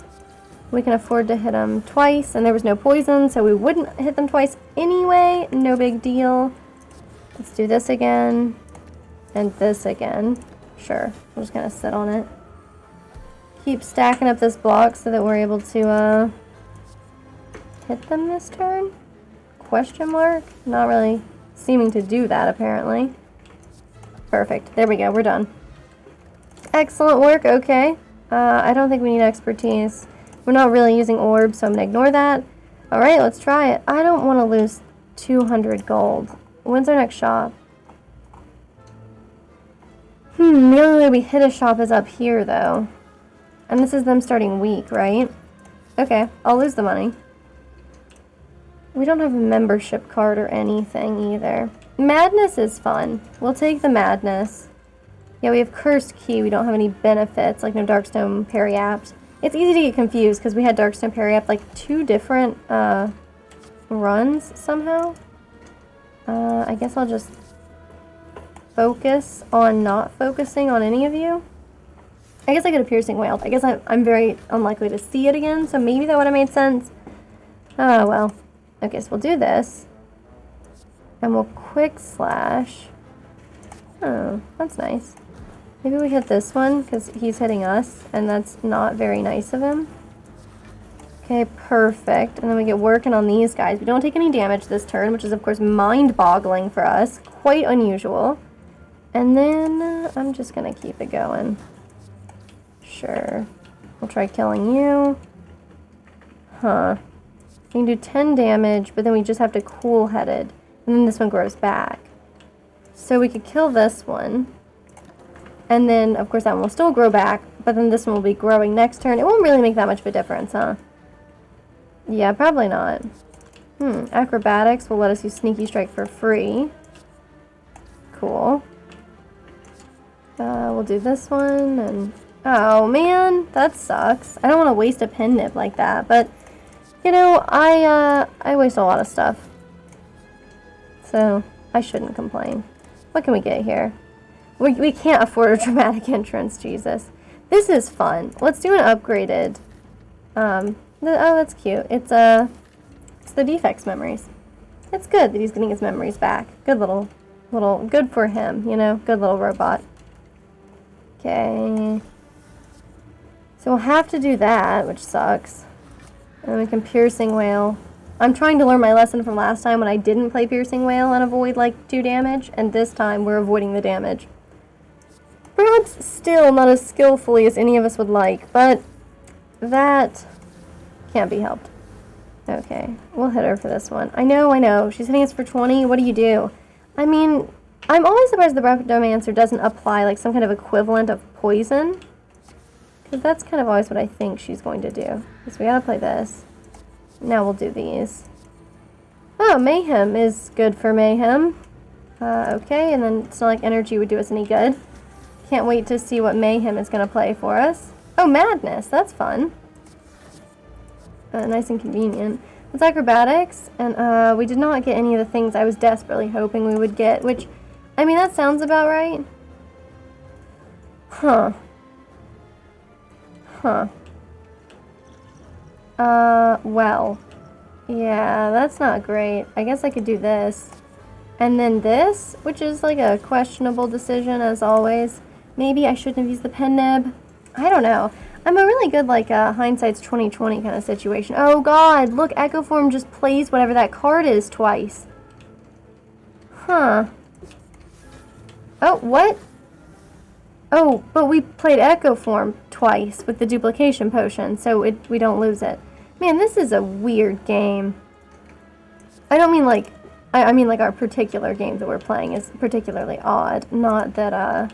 We can afford to hit them twice, and there was no poison, so we wouldn't hit them twice anyway. No big deal. Let's do this again, and this again. Sure. We're just going to sit on it. Keep stacking up this block so that we're able to, hit them this turn? Question mark? Not really seeming to do that, apparently. Perfect. There we go. We're done. Excellent work. Okay. I don't think we need expertise. We're not really using orbs, so I'm going to ignore that. Alright, let's try it. I don't want to lose 200 gold. When's our next shop? The only way we hit a shop is up here, though. And this is them starting week, right? Okay, I'll lose the money. We don't have a membership card or anything, either. Madness is fun. We'll take the Madness. Yeah, we have Cursed Key. We don't have any benefits, like no Darkstone Periapt. It's easy to get confused because we had Darkstone Periapt like 2 different runs somehow. I guess I'll just focus on not focusing on any of you. I guess I get a Piercing Wail. I guess I'm very unlikely to see it again, so maybe that would have made sense. Oh, well. Okay, so we'll do this. And we'll quick slash. Oh, that's nice. Maybe we hit this one, because he's hitting us, and that's not very nice of him. Okay, perfect. And then we get working on these guys. We don't take any damage this turn, which is, of course, mind-boggling for us. Quite unusual. And then I'm just going to keep it going. Sure. We'll try killing you. Huh. We can do 10 damage, but then we just have to cool-headed. And then this one grows back. So we could kill this one. And then, of course, that one will still grow back, but then this one will be growing next turn. It won't really make that much of a difference, huh? Yeah, probably not. Acrobatics will let us use Sneaky Strike for free. Cool. We'll do this one, and... Oh, man, that sucks. I don't want to waste a pen nib like that, but... You know, I waste a lot of stuff. So, I shouldn't complain. What can we get here? We can't afford a dramatic entrance, Jesus. This is fun. Let's do an upgraded. Oh, that's cute. It's the Defect's memories. It's good that he's getting his memories back. Good little, good for him, you know? Good little robot. Okay. So we'll have to do that, which sucks. And we can Piercing Wail. I'm trying to learn my lesson from last time when I didn't play Piercing Wail and avoid, like, 2 damage. And this time, we're avoiding the damage. Perhaps still not as skillfully as any of us would like, but that can't be helped. Okay, we'll hit her for this one. I know. She's hitting us for 20. What do you do? I mean, I'm always surprised the Reptomancer doesn't apply, like, some kind of equivalent of poison. Because that's kind of always what I think she's going to do. So we gotta play this. Now we'll do these. Oh, Mayhem is good for Mayhem. Okay, and then it's not like Energy would do us any good. Can't wait to see what Mayhem is going to play for us. Oh, Madness. That's fun. Nice and convenient. It's Acrobatics, and we did not get any of the things I was desperately hoping we would get, which, I mean, that sounds about right. Huh. Well. Yeah, that's not great. I guess I could do this. And then this, which is like a questionable decision, as always. Maybe I shouldn't have used the pen nib. I don't know. I'm a really good, like, hindsight's 20/20 kind of situation. Oh, God, look, Echo Form just plays whatever that card is twice. Huh. Oh, what? Oh, but we played Echo Form twice with the duplication potion, so we don't lose it. Man, this is a weird game. I don't mean, like, I mean, like, our particular game that we're playing is particularly odd. Not that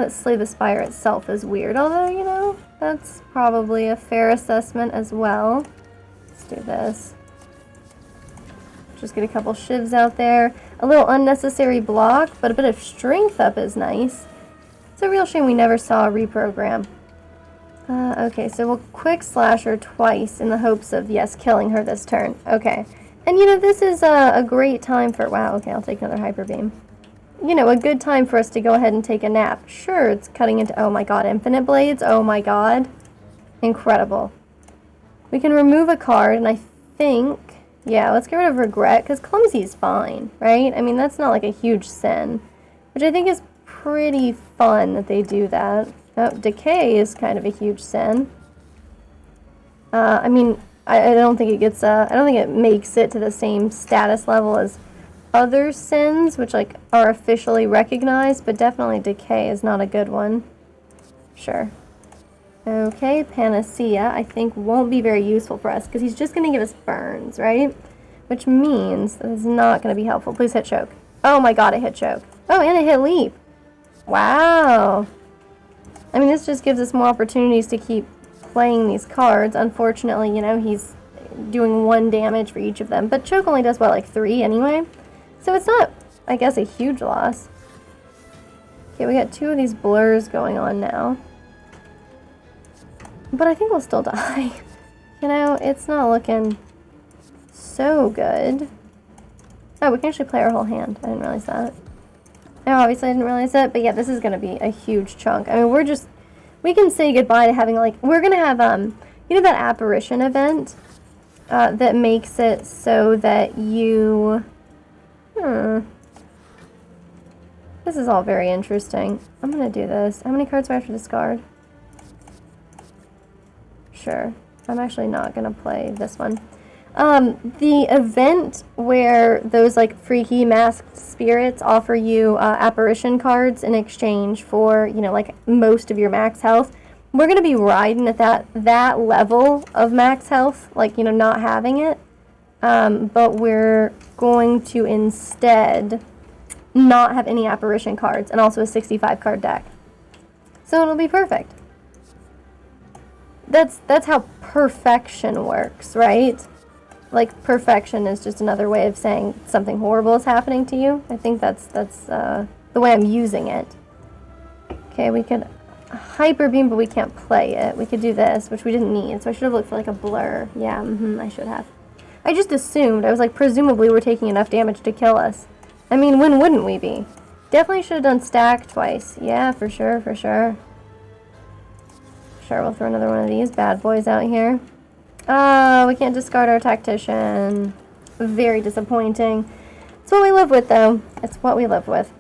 Slay the Spire itself is weird, although, you know, that's probably a fair assessment as well. Let's do this. Just get a couple shivs out there. A little unnecessary block, but a bit of strength up is nice. It's a real shame we never saw a reprogram. Okay, so we'll quick slash her twice in the hopes of, yes, killing her this turn. Okay. And, you know, this is a great time for... Wow, okay, I'll take another Hyper Beam. You know, a good time for us to go ahead and take a nap. Sure, it's cutting into... Oh, my God, Infinite Blades? Oh, my God. Incredible. We can remove a card, and I think... Yeah, let's get rid of Regret, because Clumsy is fine, right? I mean, that's not, like, a huge sin. Which I think is pretty fun that they do that. Oh, Decay is kind of a huge sin. I mean... I don't think it gets, I don't think it makes it to the same status level as other sins, which, like, are officially recognized, but definitely Decay is not a good one. Sure. Okay, Panacea, I think, won't be very useful for us, because he's just going to give us burns, right? Which means that it's not going to be helpful. Please hit Choke. Oh my God, it hit Choke. Oh, and it hit Leap. Wow. I mean, this just gives us more opportunities to keep playing these cards. Unfortunately, you know, he's doing 1 damage for each of them, but Choke only does, what, like 3 anyway? So it's not, I guess, a huge loss. Okay, we got 2 of these blurs going on now. But I think we'll still die. You know, it's not looking so good. Oh, we can actually play our whole hand. I didn't realize that. No, obviously I didn't realize that, but yeah, this is going to be a huge chunk. I mean, we can say goodbye to having, like, we're going to have, you know that apparition event that makes it so that you, this is all very interesting. I'm going to do this. How many cards do I have to discard? Sure. I'm actually not going to play this one. The event where those, like, freaky masked spirits offer you apparition cards in exchange for, you know, like, most of your max health, we're going to be riding at that level of max health, like, you know, not having it. But we're going to instead not have any apparition cards and also a 65 card deck. So it'll be perfect. That's how perfection works, right? Like, perfection is just another way of saying something horrible is happening to you. I think that's the way I'm using it. Okay, we could hyper beam, but we can't play it. We could do this, which we didn't need, so I should have looked for like a blur. Yeah, I should have. I just assumed. I was like, presumably we're taking enough damage to kill us. I mean, when wouldn't we be? Definitely should have done stack twice. Yeah, for sure, for sure. Sure, we'll throw another one of these bad boys out here. Oh, we can't discard our tactician. Very disappointing. It's what we live with, though. It's what we live with.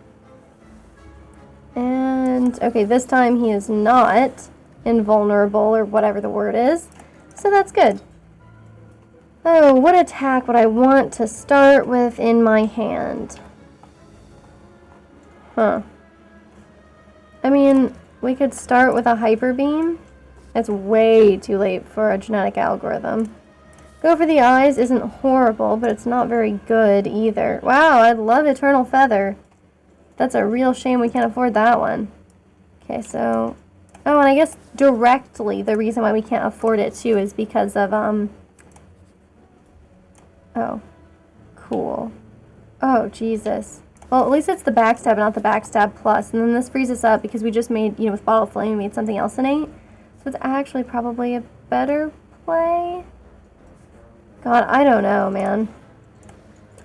And, okay, this time he is not invulnerable, or whatever the word is. So that's good. Oh, what attack would I want to start with in my hand? Huh. I mean, we could start with a hyper beam. It's way too late for a genetic algorithm. Go for the eyes isn't horrible, but it's not very good either. Wow, I'd love Eternal Feather. That's a real shame we can't afford that one. Okay, so... Oh, and I guess directly the reason why we can't afford it, too, is because of, Oh. Cool. Oh, Jesus. Well, at least it's the backstab, not the backstab plus. And then this frees us up because we just made, you know, with Bottle Flame, we made something else innate. So it's actually probably a better play. God, I don't know, man.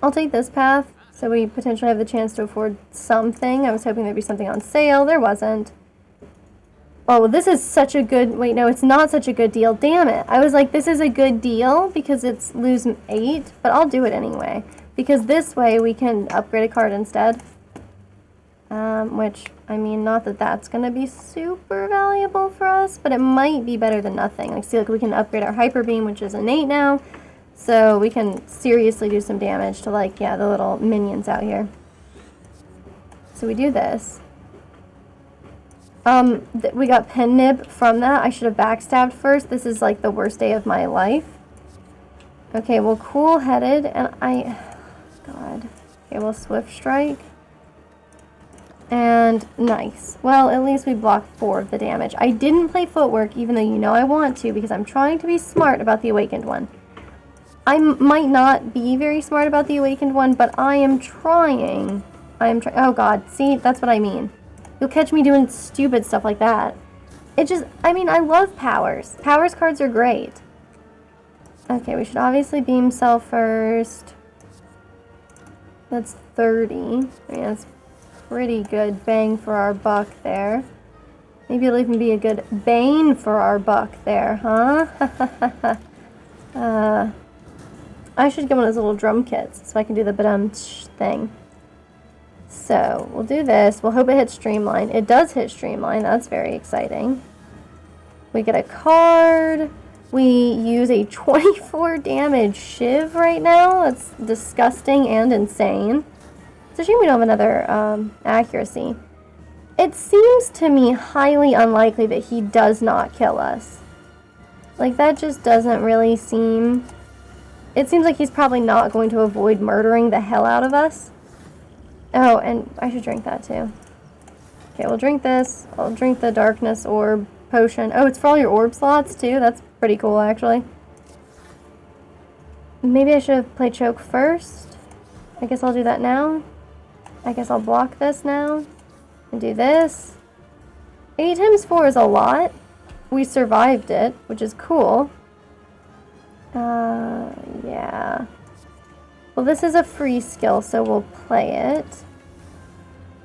I'll take this path, so we potentially have the chance to afford something. I was hoping there'd be something on sale. There wasn't. Oh, this is such a good... Wait, no, it's not such a good deal. Damn it. I was like, this is a good deal because it's lose 8, but I'll do it anyway. Because this way we can upgrade a card instead. Which, I mean, not that that's going to be super valuable for us, but it might be better than nothing. Like, see, like, we can upgrade our Hyper Beam, which is innate now, so we can seriously do some damage to, like, yeah, the little minions out here. So we do this. We got Pen Nib from that. I should have backstabbed first. This is, like, the worst day of my life. Okay, well, cool-headed, and God. Okay, well, Swift Strike. And nice. Well, at least we blocked 4 of the damage. I didn't play Footwork, even though you know I want to, because I'm trying to be smart about the Awakened one. I might not be very smart about the Awakened one, but I am trying. Oh, God. See, that's what I mean. You'll catch me doing stupid stuff like that. It just, I mean, I love powers. Powers cards are great. Okay, we should obviously Beam Cell first. That's 30. I mean, that's pretty good bang for our buck there. Maybe it'll even be a good bane for our buck there, huh? I should get one of those little drum kits so I can do the ba-dum thing. So, we'll do this. We'll hope it hits Streamline. It does hit Streamline. That's very exciting. We get a card. We use a 24 damage Shiv right now. That's disgusting and insane. It's a shame we don't have another accuracy. It seems to me highly unlikely that he does not kill us. Like, that just doesn't really seem... It seems like he's probably not going to avoid murdering the hell out of us. Oh, and I should drink that too. Okay, we'll drink this. I'll drink the Darkness Orb Potion. Oh, it's for all your orb slots too? That's pretty cool, actually. Maybe I should have played Choke first. I guess I'll do that now. I guess I'll block this now. And do this. 8 times 4 is a lot. We survived it, which is cool. Yeah. Well, this is a free skill, so we'll play it.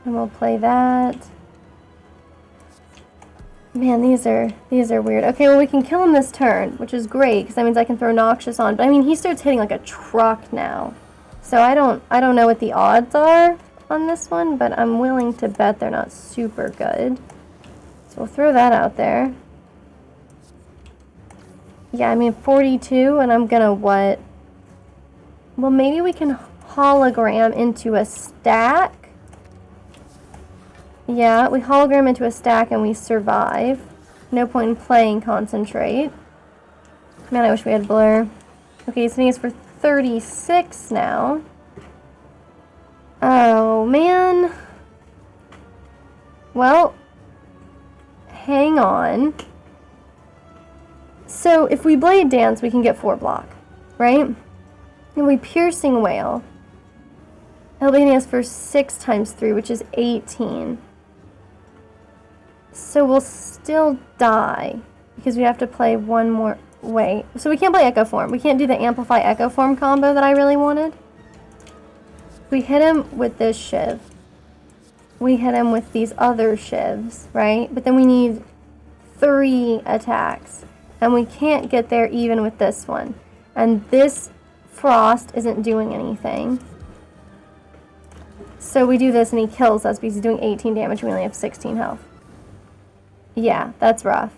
And we'll play that. Man, these are weird. Okay, well, we can kill him this turn, which is great, because that means I can throw Noxious on. But, I mean, he starts hitting like a truck now. So I don't know what the odds are on this one, but I'm willing to bet they're not super good. So we'll throw that out there. Yeah, I mean, 42, and I'm gonna what? Well, maybe we can hologram into a stack. Yeah, we hologram into a stack and we survive. No point in playing concentrate. Man, I wish we had blur. Okay, so it's for 36 now. Oh, man. Well, hang on. So if we blade dance, we can get 4 block, right? And we piercing wail. It'll be us for 6 times 3, which is 18. So we'll still die because we have to play one more. Wait, so we can't play Echo Form. We can't do the Amplify Echo Form combo that I really wanted. We hit him with this shiv. We hit him with these other shivs, right? But then we need 3 attacks. And we can't get there even with this one. And this frost isn't doing anything. So we do this and he kills us because he's doing 18 damage and we only have 16 health. Yeah, that's rough.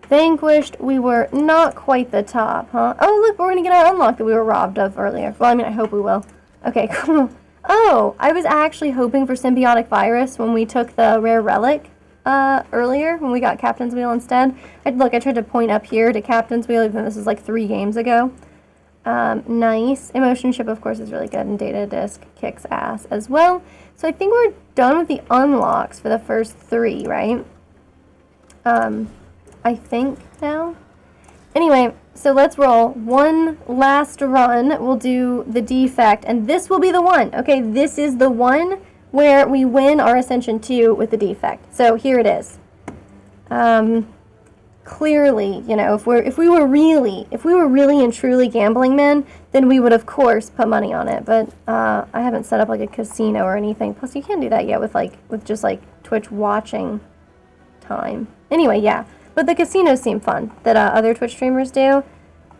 Vanquished, we were not quite the top, huh? Oh, look, we're going to get our unlock that we were robbed of earlier. Well, I mean, I hope we will. Okay, cool. Oh, I was actually hoping for Symbiotic Virus when we took the Rare Relic earlier, when we got Captain's Wheel instead. I tried to point up here to Captain's Wheel, even though this was like 3 games ago. Nice. Emotion Chip, of course, is really good, and Data Disc kicks ass as well. So I think we're done with the unlocks for the first 3, right? I think now. Anyway, so let's roll. One last run. We'll do the Defect, and this will be the one. Okay, this is the one where we win our Ascension 2 with the Defect. So here it is. Clearly, you know, if we were really and truly gambling men, then we would of course put money on it. But I haven't set up like a casino or anything. Plus, you can't do that yet with just Twitch watching time. Anyway, yeah. But the casinos seem fun that other Twitch streamers do.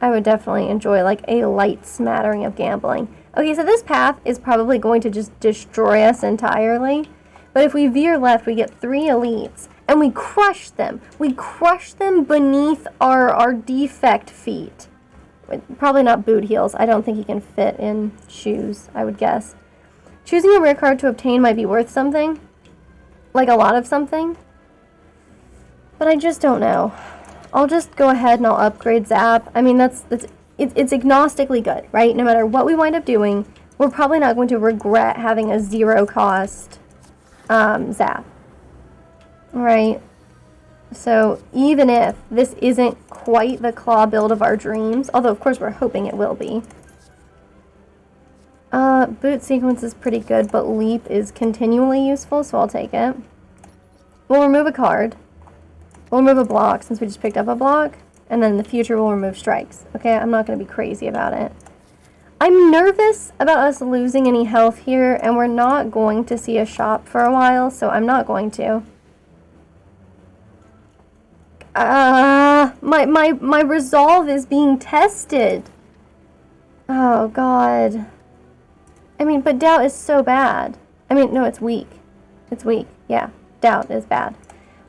I would definitely enjoy like a light smattering of gambling. Okay, so this path is probably going to just destroy us entirely. But if we veer left, we get 3 elites. And we crush them. We crush them beneath our Defect feet. Probably not boot heels. I don't think he can fit in shoes, I would guess. Choosing a rare card to obtain might be worth something. Like a lot of something. But I just don't know. I'll just go ahead and I'll upgrade Zap. I mean, it's agnostically good, right? No matter what we wind up doing, we're probably not going to regret having a 0 cost Zap. Right? So even if this isn't quite the claw build of our dreams, although of course we're hoping it will be. Boot sequence is pretty good, but leap is continually useful, so I'll take it. We'll remove a card. We'll remove a block since we just picked up a block, and then in the future we'll remove strikes. Okay, I'm not going to be crazy about it. I'm nervous about us losing any health here, and we're not going to see a shop for a while, so I'm not going to. My resolve is being tested. Oh, God. I mean, but doubt is so bad. I mean, no, it's weak. It's weak. Yeah, doubt is bad.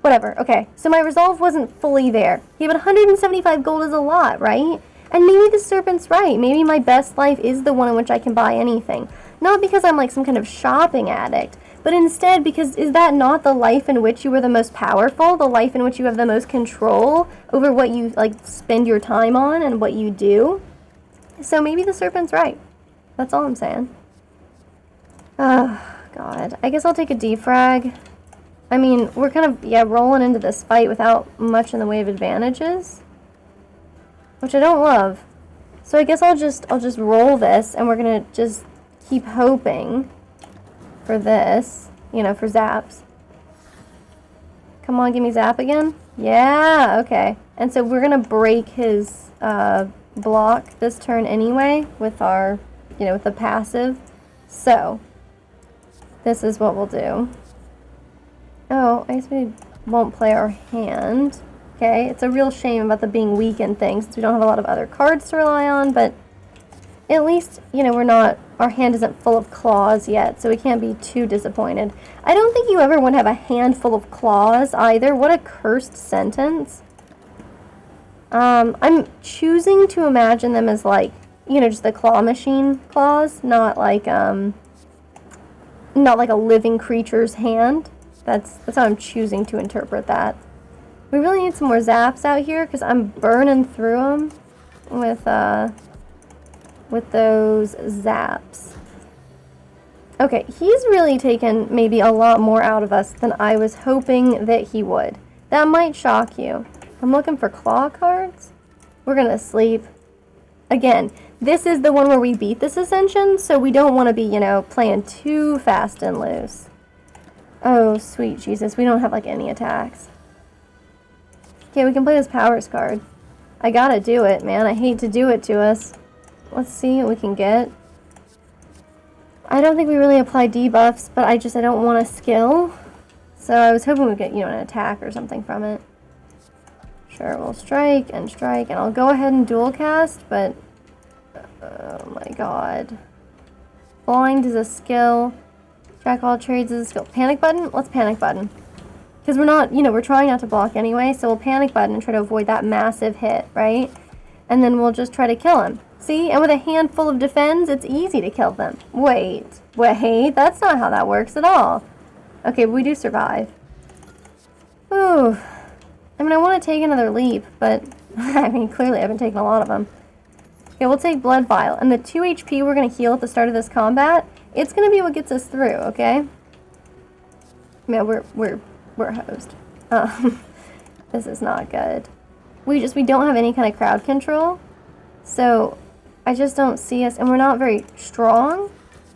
Whatever. Okay, so my resolve wasn't fully there. Yeah, but 175 gold is a lot, right? And maybe the serpent's right. Maybe my best life is the one in which I can buy anything. Not because I'm like some kind of shopping addict, but instead because is that not the life in which you are the most powerful? The life in which you have the most control over what you like spend your time on and what you do? So maybe the serpent's right. That's all I'm saying. Oh, God. I guess I'll take a defrag. I mean, we're kind of, yeah, rolling into this fight without much in the way of advantages, which I don't love. So I guess I'll just roll this, and we're gonna just keep hoping for this, you know, for zaps. Come on, give me zap again. Yeah, okay. And so we're gonna break his block this turn anyway with our, you know, with the passive. So this is what we'll do. Oh, I guess we won't play our hand. Okay, it's a real shame about the being weak and things since we don't have a lot of other cards to rely on, but at least, you know, our hand isn't full of claws yet, so we can't be too disappointed. I don't think you ever want to have a hand full of claws either. What a cursed sentence. I'm choosing to imagine them as like, you know, just the claw machine claws, not like a living creature's hand. That's how I'm choosing to interpret that. We really need some more zaps out here because I'm burning through them with those zaps. Okay, he's really taken maybe a lot more out of us than I was hoping that he would. That might shock you. I'm looking for claw cards. We're gonna sleep. Again, this is the one where we beat this ascension, so we don't want to be, you know, playing too fast and loose. Oh, sweet Jesus, we don't have, like, any attacks. Okay, we can play this powers card. I gotta do it, man. I hate to do it to us. Let's see what we can get. I don't think we really apply debuffs, but I don't want a skill. So I was hoping we'd get, you know, an attack or something from it. Sure, we'll strike, and I'll go ahead and dual cast, but... oh my god. Blind is a skill. Jack all trades is a skill. Panic button? Let's panic button. Because we're not, you know, we're trying not to block anyway, so we'll panic button and try to avoid that massive hit, right? And then we'll just try to kill him. See? And with a handful of defends, it's easy to kill them. Wait, that's not how that works at all. Okay, we do survive. Ooh. I mean, I want to take another leap, but, I mean, clearly I've been taking a lot of them. Okay, we'll take Blood Vial. And the 2 HP we're going to heal at the start of this combat, it's going to be what gets us through, okay? Yeah, we're hosed. This is not good. We don't have any kind of crowd control. So, I just don't see us, and we're not very strong.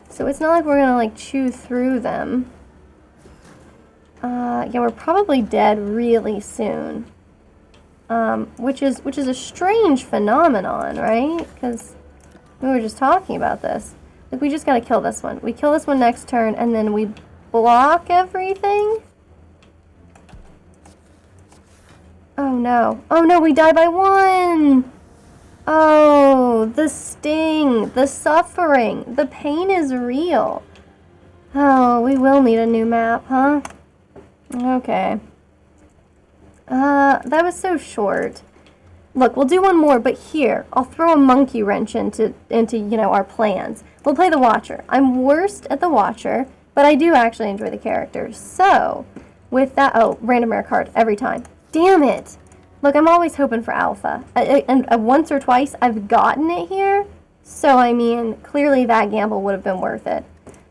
So it's not like we're going to, like, chew through them. Yeah, we're probably dead really soon. Which is a strange phenomenon, right? Because we were just talking about this. Like, we just gotta kill this one. We kill this one next turn, and then we block everything? Oh no. Oh no, we die by 1! Oh, the sting, the suffering, the pain is real. Oh, we will need a new map, huh? Okay. That was so short. Look, we'll do one more, but here, I'll throw a monkey wrench into you know, our plans. We'll play the Watcher. I'm worst at the Watcher, but I do actually enjoy the character. So, with that, oh, random rare card every time. Damn it! Look, I'm always hoping for alpha. And once or twice, I've gotten it here. So, I mean, clearly that gamble would have been worth it.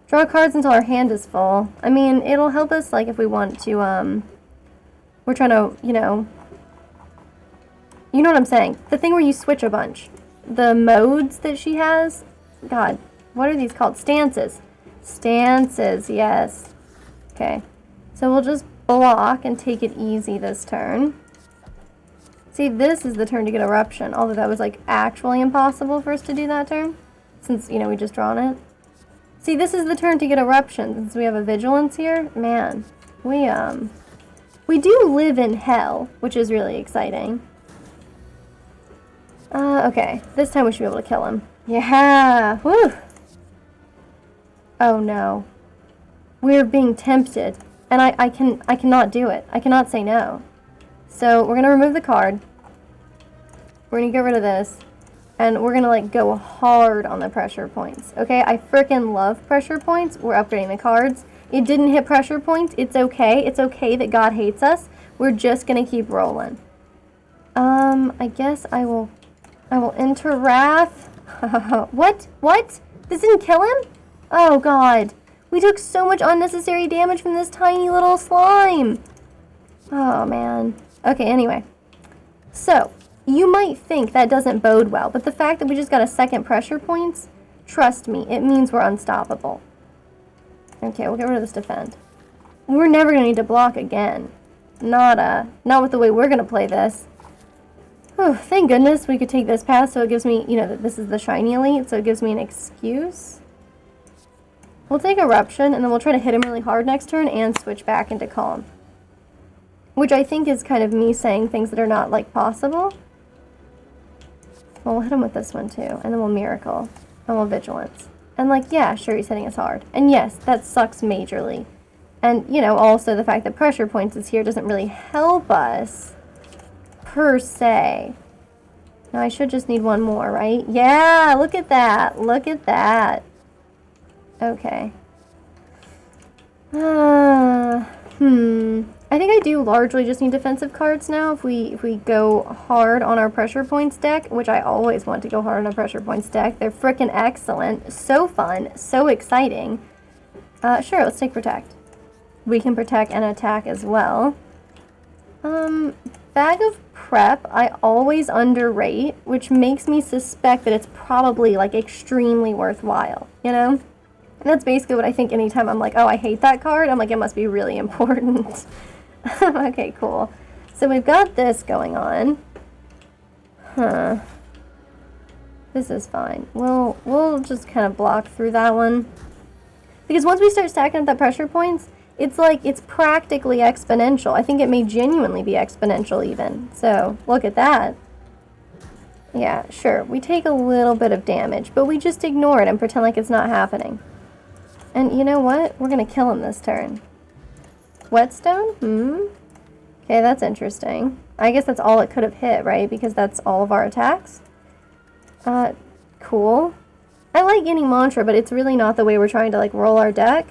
Draw cards until our hand is full. I mean, it'll help us, like, if we want to, we're trying to, you know what I'm saying. The thing where you switch a bunch. The modes that she has. God, what are these called? Stances. Stances, yes. Okay. So we'll just block and take it easy this turn. See, this is the turn to get Eruption, although that was, like, actually impossible for us to do that turn. Since, you know, we just drawn it. See, this is the turn to get Eruption, since we have a Vigilance here. Man, we do live in hell, which is really exciting. Okay. This time we should be able to kill him. Yeah! Woo! Oh no. We're being tempted. And I cannot do it. I cannot say no. So, we're gonna remove the card. We're gonna get rid of this. And we're gonna, like, go hard on the pressure points. Okay? I frickin' love pressure points. We're upgrading the cards. It didn't hit pressure points. It's okay. It's okay that God hates us. We're just gonna keep rolling. I guess I will enter Wrath. What? What? This didn't kill him? Oh, God. We took so much unnecessary damage from this tiny little slime. Oh, man. Okay, anyway. So, you might think that doesn't bode well, but the fact that we just got a second pressure points, trust me, it means we're unstoppable. Okay, we'll get rid of this defend. We're never going to need to block again. Not with the way we're going to play this. Oh, thank goodness we could take this path, so it gives me, you know, that this is the shiny elite, so it gives me an excuse. We'll take Eruption, and then we'll try to hit him really hard next turn and switch back into Calm. Which I think is kind of me saying things that are not, like, possible. Well, we'll hit him with this one, too, and then we'll Miracle, and we'll Vigilance. And, like, yeah, sure, he's hitting us hard. And yes, that sucks majorly. And, you know, also the fact that pressure points is here doesn't really help us, per se. Now, I should just need one more, right? Yeah, look at that. Look at that. Okay. I think I do largely just need defensive cards now if we go hard on our pressure points deck, which I always want to go hard on our pressure points deck. They're frickin' excellent. So fun. So exciting. Sure, let's take protect. We can protect and attack as well. Bag of prep I always underrate, which makes me suspect that it's probably like extremely worthwhile, you know? And that's basically what I think anytime I'm like, oh, I hate that card, I'm like, it must be really important. Okay, cool. So we've got this going on. Huh. This is fine. We'll just kind of block through that one. Because once we start stacking up that pressure points, it's like, it's practically exponential. I think it may genuinely be exponential even. So, look at that. Yeah, sure, we take a little bit of damage, but we just ignore it and pretend like it's not happening. And you know what? We're gonna kill him this turn. Whetstone? Okay, that's interesting. I guess that's all it could have hit, right? Because that's all of our attacks. Cool. I like getting Mantra, but it's really not the way we're trying to, like, roll our deck.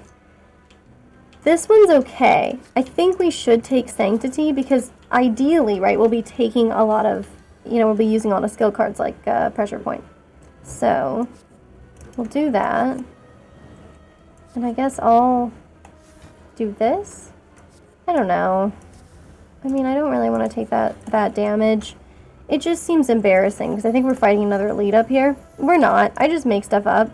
This one's okay. I think we should take Sanctity because ideally, right, we'll be taking a lot of, you know, we'll be using a lot of skill cards like Pressure Point. So, we'll do that. And I guess I'll do this? I don't know. I mean, I don't really want to take that damage. It just seems embarrassing because I think we're fighting another elite up here. We're not. I just make stuff up.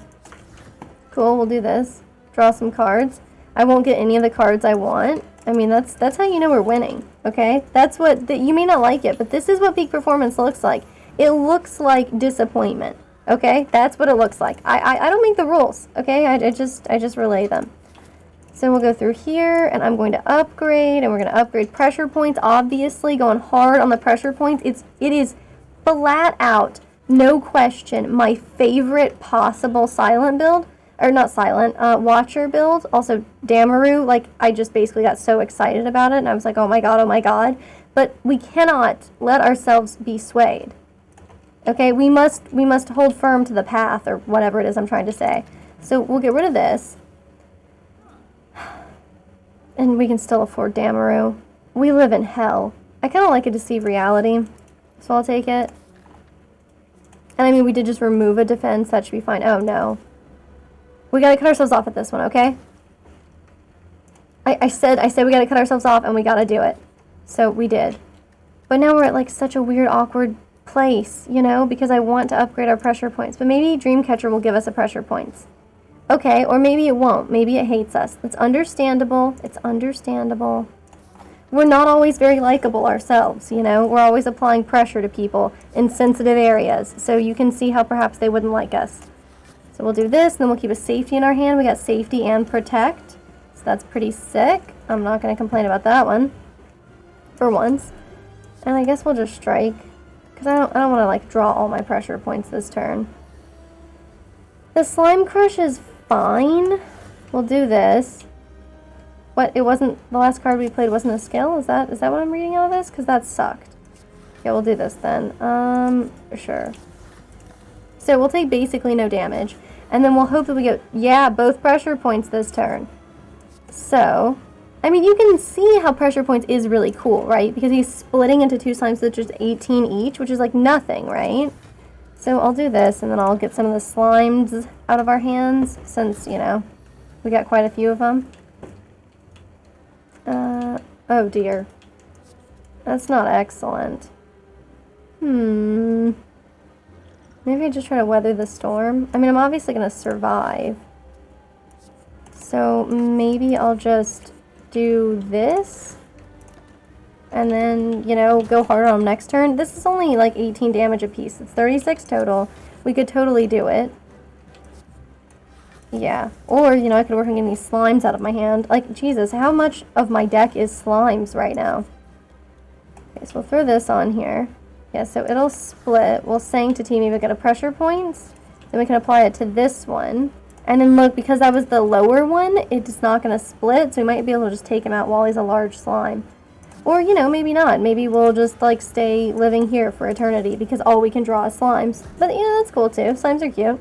Cool, we'll do this. Draw some cards. I won't get any of the cards I want. I mean, that's how you know we're winning, okay? That's what, you may not like it, but this is what peak performance looks like. It looks like disappointment, okay? That's what it looks like. I don't make the rules, okay? I just relay them. So we'll go through here, and I'm going to upgrade, and we're going to upgrade pressure points, obviously, going hard on the pressure points. It is flat out, no question, my favorite possible silent build. Or not silent, Watcher build, also Damaru. Like, I just basically got so excited about it, and I was like, oh my god, oh my god. But we cannot let ourselves be swayed. Okay, we must hold firm to the path, or whatever it is I'm trying to say. So we'll get rid of this. And we can still afford Damaru. We live in hell. I kind of like a Deceive Reality, so I'll take it. And I mean, we did just remove a defense, that should be fine. Oh no. We gotta cut ourselves off at this one, okay? I said we gotta cut ourselves off and we gotta do it. So we did. But now we're at like such a weird, awkward place, you know, because I want to upgrade our pressure points. But maybe Dreamcatcher will give us a pressure points. Okay, or maybe it won't. Maybe it hates us. It's understandable. It's understandable. We're not always very likable ourselves, you know? We're always applying pressure to people in sensitive areas. So you can see how perhaps they wouldn't like us. So we'll do this, and then we'll keep a safety in our hand. We got safety and protect. So that's pretty sick. I'm not going to complain about that one. For once. And I guess we'll just strike. Because I don't want to, like, draw all my pressure points this turn. The Slime Crush is fine. We'll do this. What? It wasn't... The last card we played wasn't a skill? Is that what I'm reading out of this? Because that sucked. Yeah, we'll do this then. Sure. So we'll take basically no damage. And then we'll hope that we get, yeah, both pressure points this turn. So, I mean, you can see how pressure points is really cool, right? Because he's splitting into two slimes that's just 18 each, which is like nothing, right? So I'll do this, and then I'll get some of the slimes out of our hands, since, you know, we got quite a few of them. Oh dear. That's not excellent. Maybe I just try to weather the storm. I mean, I'm obviously going to survive. So maybe I'll just do this. And then, you know, go hard on them next turn. This is only like 18 damage a piece. It's 36 total. We could totally do it. Yeah. Or, you know, I could work on getting these slimes out of my hand. Like, Jesus, how much of my deck is slimes right now? Okay, so we'll throw this on here. Yeah, so it'll split. We'll Sanctity, maybe get a pressure points. Then we can apply it to this one. And then look, because that was the lower one, it's not going to split, so we might be able to just take him out while he's a large slime. Or, you know, maybe not. Maybe we'll just, like, stay living here for eternity, because all we can draw is slimes. But, you know, that's cool, too. Slimes are cute.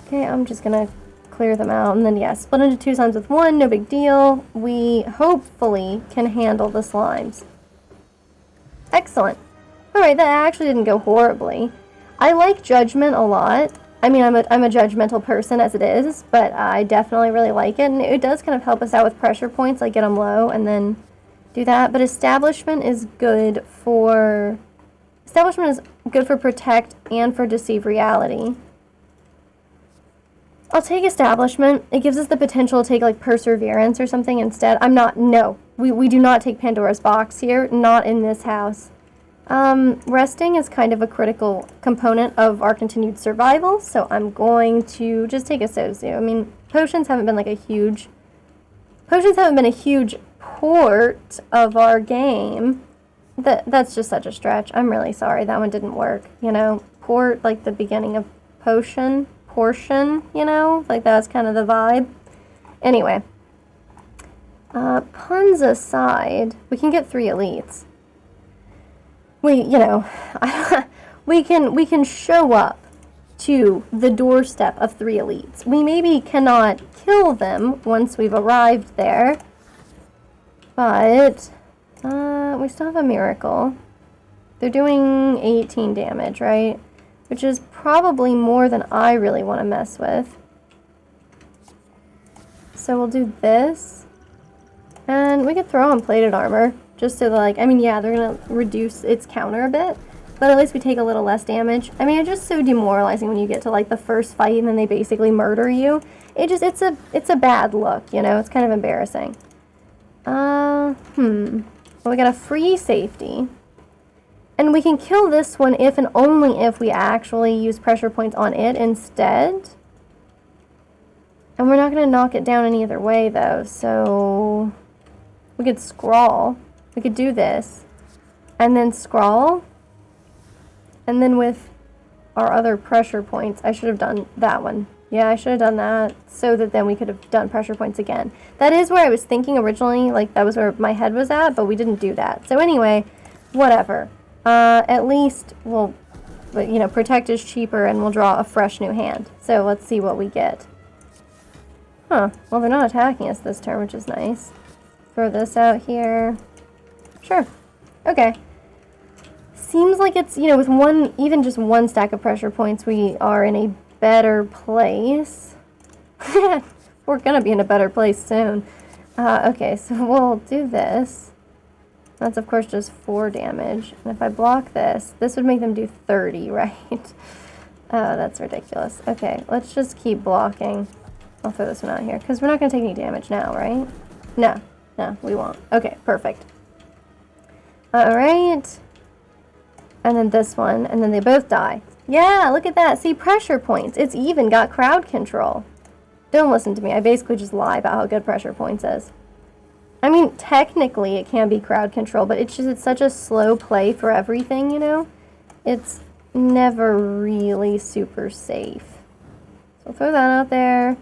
Okay, I'm just going to clear them out. And then, yeah, split into 2 slimes with 1, no big deal. We hopefully can handle the slimes. Excellent. Alright, that actually didn't go horribly. I like judgment a lot. I mean, I'm a judgmental person as it is, but I definitely really like it. And it does kind of help us out with pressure points, like get them low and then do that. But establishment is good for... Establishment is good for protect and for deceive reality. I'll take establishment. It gives us the potential to take like perseverance or something instead. No. We do not take Pandora's box here. Not in this house. Resting is kind of a critical component of our continued survival, so I'm going to just take a Sozu. I mean, potions haven't been a huge port of our game. That's just such a stretch. I'm really sorry. That one didn't work. You know, port, like the beginning of portion, you know? Like that's kind of the vibe. Anyway. Puns aside, we can get 3 elites. We can show up to the doorstep of 3 elites. We maybe cannot kill them once we've arrived there, but we still have a miracle. They're doing 18 damage, right? Which is probably more than I really want to mess with. So we'll do this, and we could throw on plated armor. Just so they're they're going to reduce its counter a bit, but at least we take a little less damage. I mean, it's just so demoralizing when you get to the first fight and then they basically murder you. It's a bad look, you know? It's kind of embarrassing. Well, we got a free safety. And we can kill this one if and only if we actually use pressure points on it instead. And we're not going to knock it down any other way, though, so we could scrawl. We could do this, and then scrawl, and then with our other pressure points, I should have done that one. Yeah, I should have done that, so that then we could have done pressure points again. That is where I was thinking originally, that was where my head was at, but we didn't do that. So anyway, whatever. At least we'll, protect is cheaper, and we'll draw a fresh new hand. So let's see what we get. Huh, well they're not attacking us this turn, which is nice. Throw this out here. Sure. Okay. Seems like it's, with even just one stack of pressure points, we are in a better place. We're gonna be in a better place soon. Okay, so we'll do this. That's, of course, just 4 damage. And if I block this would make them do 30, right? Oh, that's ridiculous. Okay, let's just keep blocking. I'll throw this one out here, because we're not gonna take any damage now, right? No, we won't. Okay, perfect. Alright. And then this one, and then they both die. Yeah, look at that. See, pressure points. It's even got crowd control. Don't listen to me. I basically just lie about how good pressure points is. I mean, technically it can be crowd control, but it's such a slow play for everything, you know? It's never really super safe. So I'll throw that out there.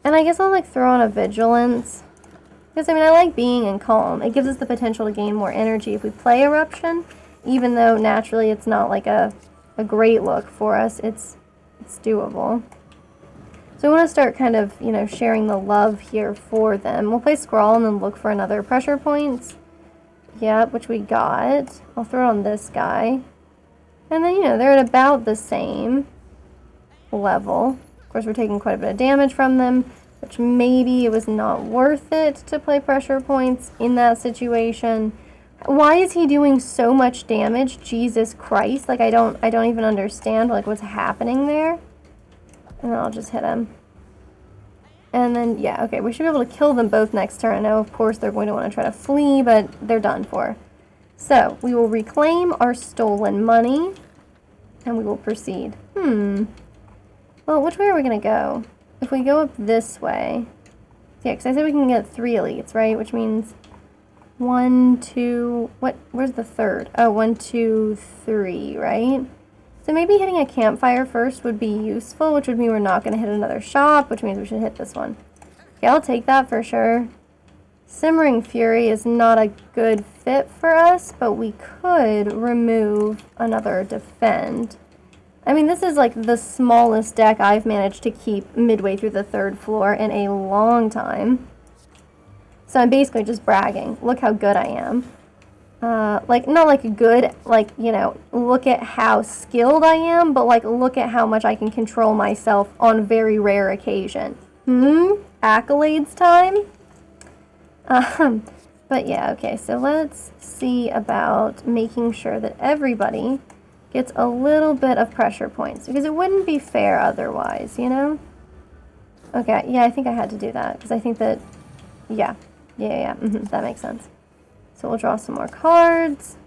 And I guess I'll, throw on a vigilance. Because, I like being in calm. It gives us the potential to gain more energy if we play Eruption, even though naturally it's not a great look for us. It's doable. So I want to start kind of, sharing the love here for them. We'll play Scrawl and then look for another pressure points. Yep, which we got. I'll throw it on this guy. And then, they're at about the same level. Of course, we're taking quite a bit of damage from them, which maybe it was not worth it to play pressure points in that situation. Why is he doing so much damage? Jesus Christ. I don't even understand, what's happening there. And then I'll just hit him. And then, yeah, okay, we should be able to kill them both next turn. I know, of course, they're going to want to try to flee, but they're done for. So, we will reclaim our stolen money, and we will proceed. Well, which way are we going to go? If we go up this way... Yeah, because I said we can get 3 elites, right? Which means 1, 2... Where's the third? Oh, 1, 2, 3, right? So maybe hitting a campfire first would be useful, which would mean we're not going to hit another shop, which means we should hit this one. Okay, I'll take that for sure. Simmering Fury is not a good fit for us, but we could remove another defend. I mean, this is like the smallest deck I've managed to keep midway through the 3rd floor in a long time. So I'm basically just bragging. Look how good I am. Like, not like good, like, you know, look at how skilled I am, but like, look at how much I can control myself on very rare occasion. Accolades time? But yeah, okay, so let's see about making sure that everybody gets a little bit of pressure points, because it wouldn't be fair otherwise, you know? Okay, yeah, I think I had to do that, because I think that, yeah, that makes sense. So we'll draw some more cards,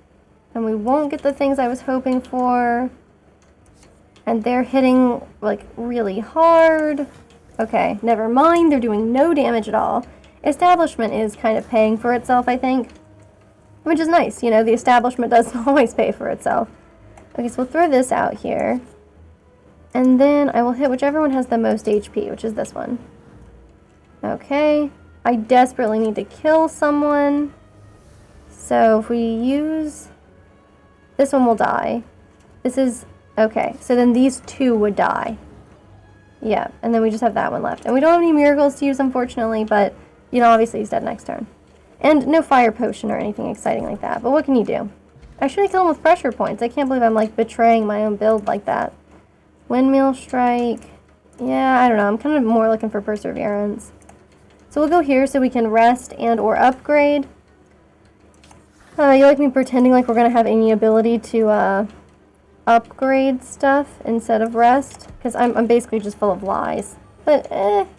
and we won't get the things I was hoping for, and they're hitting, like, really hard. Okay, never mind, they're doing no damage at all. Establishment is kind of paying for itself, I think, which is nice, you know, the establishment doesn't always pay for itself. Okay, so we'll throw this out here, and then I will hit whichever one has the most HP, which is this one. Okay, I desperately need to kill someone, so if we use... this one will die. This is... okay, so then these 2 would die. Yeah, and then we just have that one left. And we don't have any miracles to use, unfortunately, but, you know, obviously he's dead next turn. And no fire potion or anything exciting like that, but what can you do? I should have killed him with pressure points. I can't believe I'm, like, betraying my own build like that. Windmill strike. Yeah, I don't know. I'm kind of more looking for perseverance. So we'll go here so we can rest and or upgrade. You like me pretending like we're going to have any ability to upgrade stuff instead of rest? Because I'm basically just full of lies. But,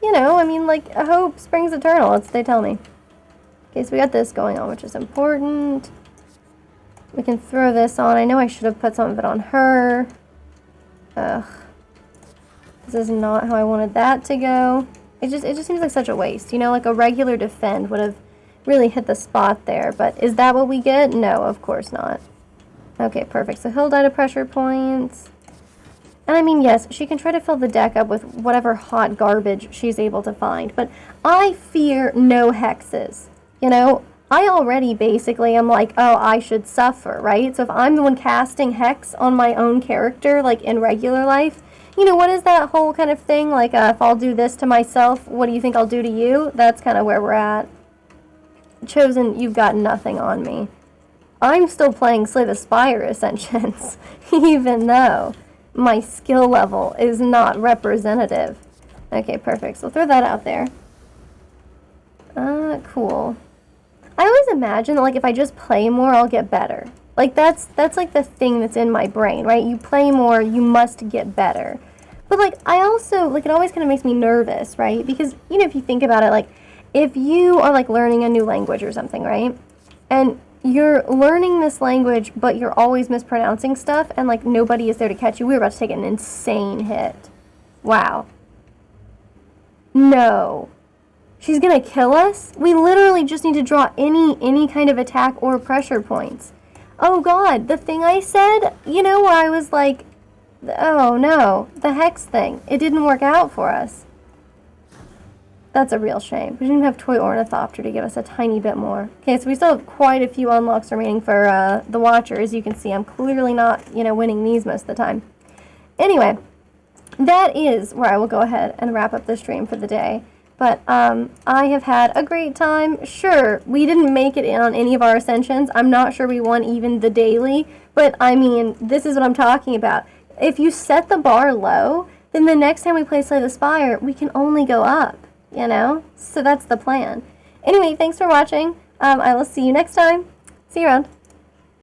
you know, I mean, like, hope springs eternal, that's what they tell me. Okay, so we got this going on, which is important. We can throw this on. I know I should have put some of it on her. Ugh. This is not how I wanted that to go. It just seems like such a waste. You know, like a regular defend would have really hit the spot there. But is that what we get? No, of course not. Okay, perfect. So he'll die to pressure points. And I mean, yes, she can try to fill the deck up with whatever hot garbage she's able to find. But I fear no hexes. You know, I already basically am like, oh, I should suffer, right? So if I'm the one casting hex on my own character, like in regular life, you know, what is that whole kind of thing? Like, if I'll do this to myself, what do you think I'll do to you? That's kind of where we're at. Chosen, you've got nothing on me. I'm still playing Slay the Spire Ascensions, even though my skill level is not representative. Okay, perfect. So throw that out there. Cool. I always imagine that, like, if I just play more, I'll get better. Like, that's like the thing that's in my brain, right? You play more, you must get better. But, like, I also, like, it always kind of makes me nervous, right? Because, you know, if you think about it, like, if you are, like, learning a new language or something, right? And you're learning this language, but you're always mispronouncing stuff, and, like, nobody is there to catch you. We were about to take an insane hit. Wow. No. She's gonna kill us? We literally just need to draw any kind of attack or pressure points. Oh god, the thing I said, you know, where I was like, oh no, the hex thing. It didn't work out for us. That's a real shame. We didn't have Toy Ornithopter to give us a tiny bit more. Okay, so we still have quite a few unlocks remaining for the Watcher. As you can see, I'm clearly not, you know, winning these most of the time. Anyway, that is where I will go ahead and wrap up the stream for the day. But I have had a great time. Sure, we didn't make it in on any of our ascensions. I'm not sure we won even the daily. But, I mean, this is what I'm talking about. If you set the bar low, then the next time we play Slay the Spire, we can only go up, you know? So that's the plan. Anyway, thanks for watching. I will see you next time. See you around.